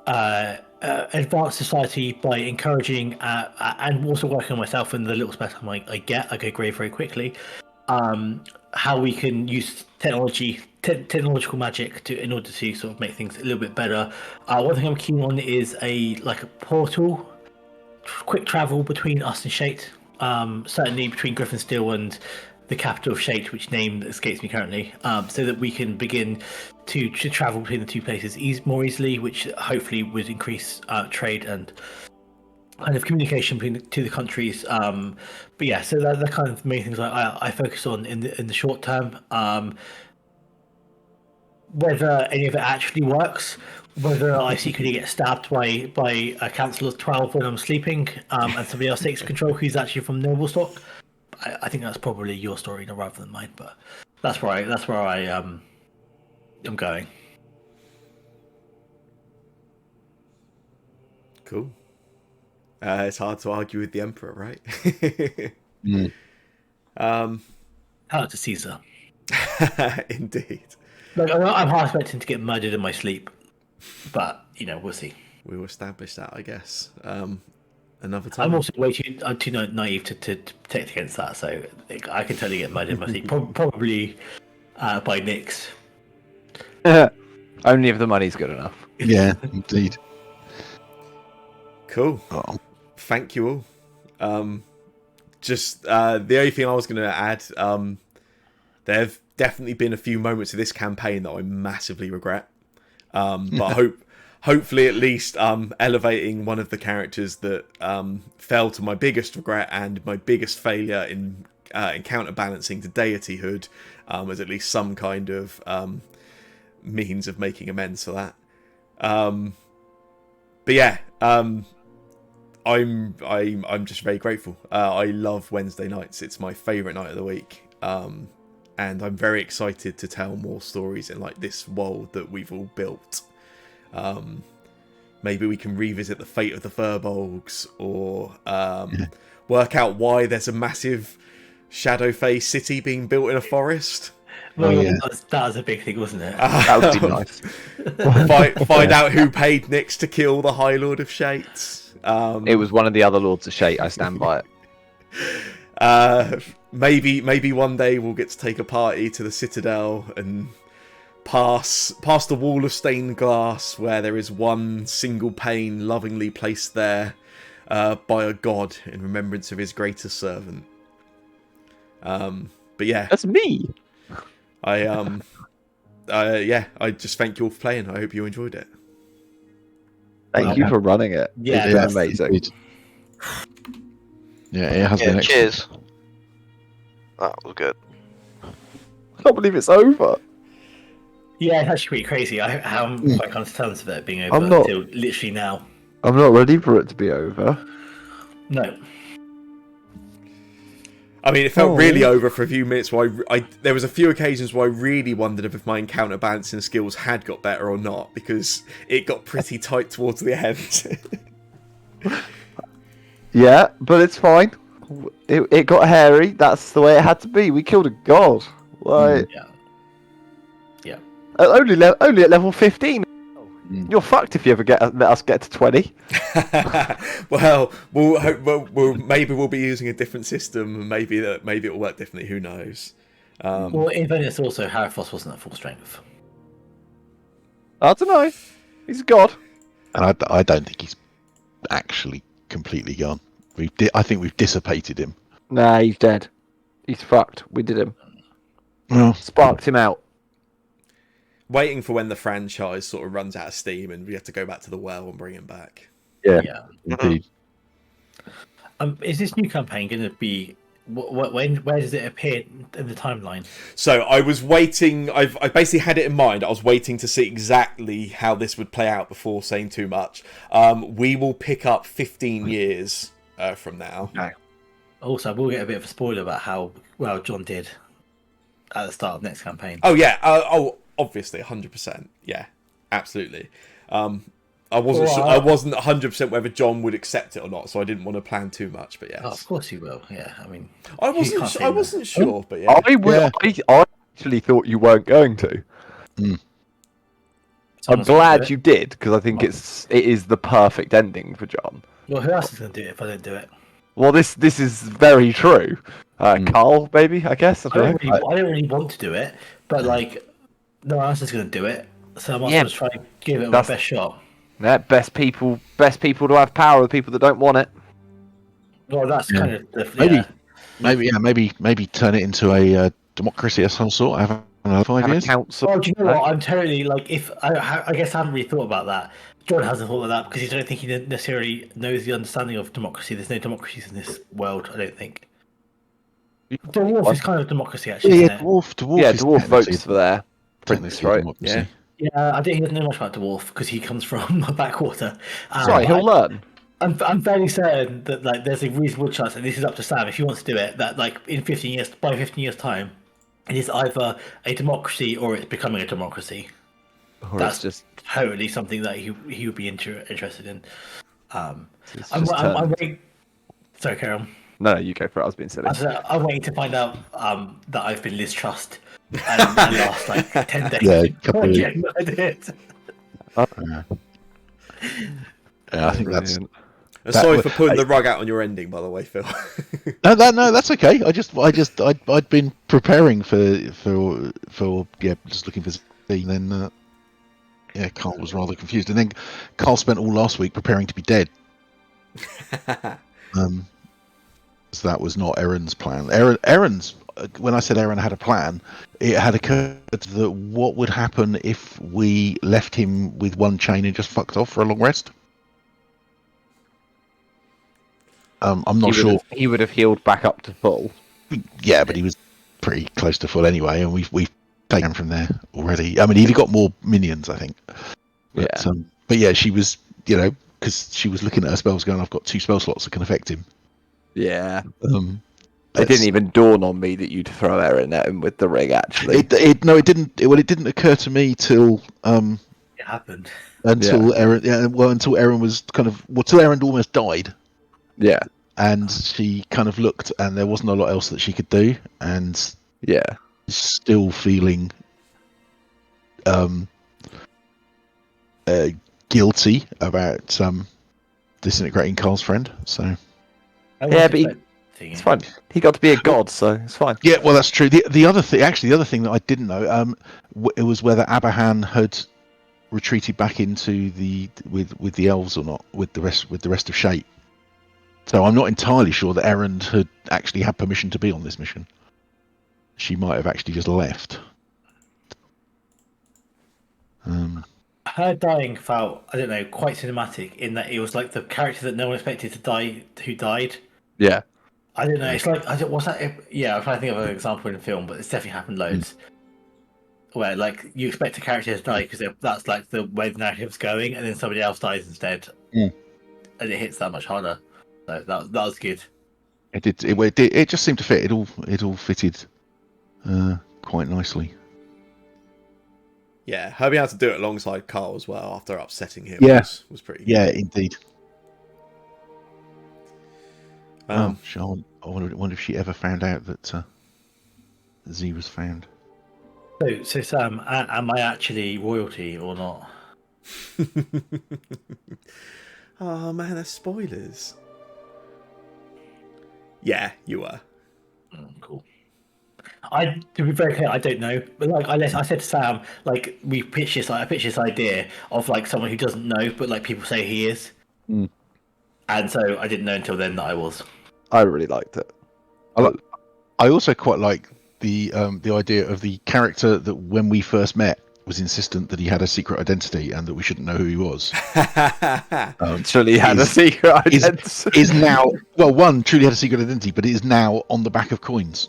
advance society by encouraging and also working on myself and the little spare time I get. I go grey very quickly. How we can use technological magic in order to sort of make things a little bit better. One thing I'm keen on is a portal, quick travel between us and Shate. Certainly between Griffinsteel and the capital of Shate, which name escapes me currently, so that we can begin to travel between the two places more easily, which hopefully would increase trade and kind of communication between the two countries. But yeah, so that the kind of main things I focus on in the short term. Whether any of it actually works, whether I secretly get stabbed by a council of 12 when I'm sleeping, and somebody else takes control who's actually from Noblestalk, I think that's probably your story rather than mine. But that's where I am going. Cool. It's hard to argue with the Emperor, right? How to Caesar. Indeed. I'm half expecting to get murdered in my sleep, but we'll see. We will establish that, I guess. Another time. I'm also I'm too naive to protect against that, so I can totally get murdered in my sleep. Probably by Nyx. Only if the money's good enough. Yeah, indeed. Cool. Oh. Thank you all. Just the only thing I was going to add, there have definitely been a few moments of this campaign that I massively regret. But hopefully at least elevating one of the characters that fell to my biggest regret and my biggest failure in counterbalancing to deityhood as at least some kind of means of making amends for that. But yeah, I'm just very grateful. I love Wednesday nights. It's my favourite night of the week. And I'm very excited to tell more stories in this world that we've all built. Maybe we can revisit the fate of the Furbolgs, or work out why there's a massive Shadowface city being built in a forest. Well, that was a big thing, wasn't it? That would be nice. Find out who paid Nyx to kill the High Lord of Shades. It was one of the other Lords of Shate. I stand by it. Maybe one day we'll get to take a party to the Citadel and pass the wall of stained glass where there is one single pane lovingly placed there by a god in remembrance of his greatest servant. But yeah, That's me. I just thank you all for playing. I hope you enjoyed it. Thank you for running it. Yeah, It's been that's amazing. indeed. Yeah, it has been excellent. Cheers. That was good. I can't believe it's over. Yeah, it's actually pretty crazy. I haven't quite come to terms with it being over I'm not- until literally now. I'm not ready for it to be over. No. I mean, it felt really over for a few minutes. There was a few occasions where I really wondered if my encounter balancing skills had got better or not, because it got pretty tight towards the end. Yeah, but it's fine. It got hairy. That's the way it had to be. We killed a god. Yeah. Only at level 15. You're fucked if you ever let us get to 20. Well, maybe we'll be using a different system, and maybe it'll work differently. Who knows? Well, in fairness, also, Harifos wasn't at full strength. I don't know. He's a god. And I don't think he's actually completely gone. I think we've dissipated him. Nah, he's dead. He's fucked. We did him. Well, Sparked him out. Waiting for when the franchise sort of runs out of steam and we have to go back to the well and bring him back. Yeah. indeed. Is this new campaign going to be? Where does it appear in the timeline? So I was waiting. I basically had it in mind. I was waiting to see exactly how this would play out before saying too much. We will pick up 15 years from now. Okay. Also, we'll get a bit of a spoiler about how well John did at the start of next campaign. Oh yeah. Obviously, 100%. Yeah, absolutely. I wasn't Well, sure. I wasn't 100% whether John would accept it or not, so I didn't want to plan too much. But yes, Oh, of course he will. Yeah, I mean, I you wasn't. can't say I no. wasn't sure, but yeah. I would. Yeah. I actually thought you weren't going to. I'm Someone's gonna do glad it. you did because I think it is the perfect ending for John. Well, who else is going to do it if I don't do it? Well, this is very true. Carl, maybe I guess. I I don't know. don't really want to do it, but like, no one else is going to do it, so I might Yeah, as well try and give it my that's- best shot. Yeah, best people to have power are the people that don't want it. Well, that's kind of the Maybe, maybe turn it into a democracy of some sort. I have another 5 Have a years. council. Oh, do you know what? I'm totally like, if I guess I haven't really thought about that. John hasn't thought about that because I don't think he necessarily knows the understanding of democracy. There's no democracies in this world, I don't think. Dwarf is kind of democracy, actually, Yeah, isn't it? dwarf. Yeah, is dwarf technically- votes for their technically prince, a right? democracy. Yeah, I think he doesn't know much about dwarf because he comes from a backwater. Sorry, he'll learn. I'm fairly certain that like there's a reasonable chance, and this is up to Sam if he wants to do it, that like in 15 years, by 15 years time, it is either a democracy or it's becoming a democracy. Or That's it's just totally something that he would be interested in. it's I'm just waiting. Sorry, Carol. No, you go for it. I was being silly. I'm waiting to find out that I've been Liz Trust and the last like 10 days. Yeah, couple of- Yeah, I did. Yeah, I think that's. Brilliant. And That sorry wa- for putting the rug out on your ending, by the way, Phil. No, that's okay. I'd been preparing for just looking for Z, and then Carl was rather confused, and then Carl spent all last week preparing to be dead. So that was not Aaron's plan. Aaron's when I said Aaron had a plan, it had occurred that what would happen if we left him with one chain and just fucked off for a long rest. I'm not sure. He would have healed back up to full. Yeah, but he was pretty close to full anyway, and we've taken him from there already. I mean, he got more minions, I think. But, Yeah. But yeah, she was, because she was looking at her spells, going, "I've got 2 spell slots that can affect him." Yeah. Um, It didn't even dawn on me that you'd throw Aaron at him with the ring. Actually, It didn't. It didn't occur to me till It happened. until Aaron. Yeah, well, until Aaron was till Aaron almost died. yeah, And she kind of looked, and there wasn't a lot else that she could do, and yeah. still feeling guilty about disintegrating Carl's friend. So Yeah, but it's fine. He got to be a god, so it's fine. yeah, well, that's true. The other thing, actually, the other thing that I didn't know, it was whether Abahan had retreated back into with the elves or not, with the rest of Shape. So I'm not entirely sure that Aaron had actually had permission to be on this mission. She might have actually just left. Her dying felt, I don't know, quite cinematic in that it was like the character that no one expected to die who died. Yeah, I don't know. It's like what's that? Yeah, I'm trying to think of an example in a film, but it's definitely happened loads. Where like you expect a character to die because that's like the way the narrative's going, and then somebody else dies instead, and it hits that much harder. So that was good. It did. It just seemed to fit. It all fitted quite nicely. Yeah, her being able to do it alongside Carl as well after upsetting him was pretty good. Yeah, indeed. Um, Sean, I wonder if she ever found out that Z was found. So Sam, am I actually royalty or not? Oh man, that's spoilers. Yeah, you were. Cool. To be very clear, I don't know. But like I said to Sam, like I pitched this idea of like someone who doesn't know, but like people say he is. And so I didn't know until then that I was. I really liked it. I also quite like the idea of the character that when we first met was insistent that he had a secret identity and that we shouldn't know who he was. Truly had a secret identity. Is now truly had a secret identity, but it is now on the back of coins.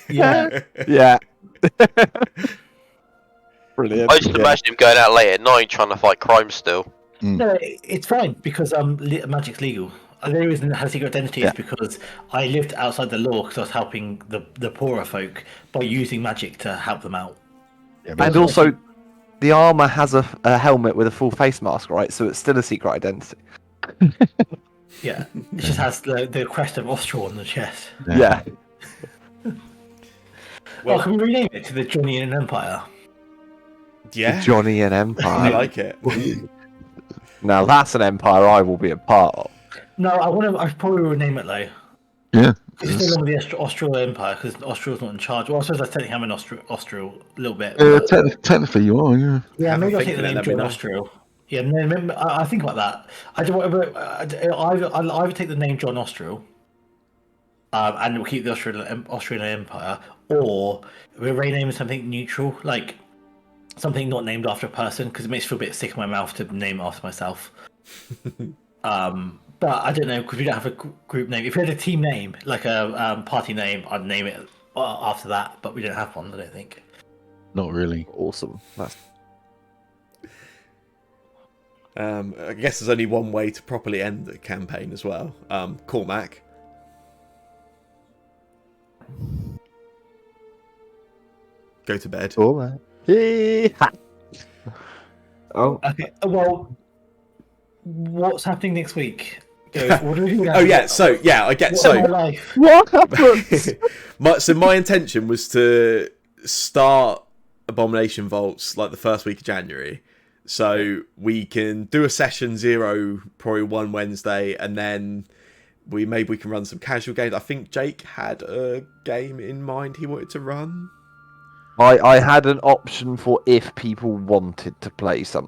Yeah. Yeah. Brilliant. I just imagine him going out late at night trying to fight crime still. No, it's fine because magic's legal. The only reason it has a secret identity is because I lived outside the law because I was helping the poorer folk by using magic to help them out. Yeah, And also, the armor has a helmet with a full face mask, right? So it's still a secret identity. Yeah, it just has the crest of Austral on the chest. Yeah. Well, can we rename it to the Johnnian Empire? Yeah, Johnny and I Empire. like it. Now that's an empire I will be a part of. No, I probably would name it though. Yeah. Because it's no longer the Austral Empire, because Austral's not in charge. Well, I suppose I technically am in Austral a little bit. Technically, you are. Yeah. Yeah, Have a maybe I'll think take the of it, name let me John know. Austral. Yeah, no, maybe, I think about that. I do whatever. I'll either take the name John Austral, and we'll keep the Australian Empire, or we'll rename it something neutral, like something not named after a person, because it makes me feel a bit sick in my mouth to name it after myself. But I don't know, because we don't have a group name. If we had a team name, like a party name, I'd name it after that. But we don't have one, I don't think. Not really. Awesome. That's I guess there's only one way to properly end the campaign as well. Cormac. Go to bed. cool, man. Oh, Okay, well, what's happening next week? What do we do now? Oh yeah, so yeah, I get What's so. my life? what happened? So my intention was to start Abomination Vaults like the first week of January, so we can do a session 0 probably one Wednesday, and then maybe we can run some casual games. I think Jake had a game in mind he wanted to run. I had an option for if people wanted to play something.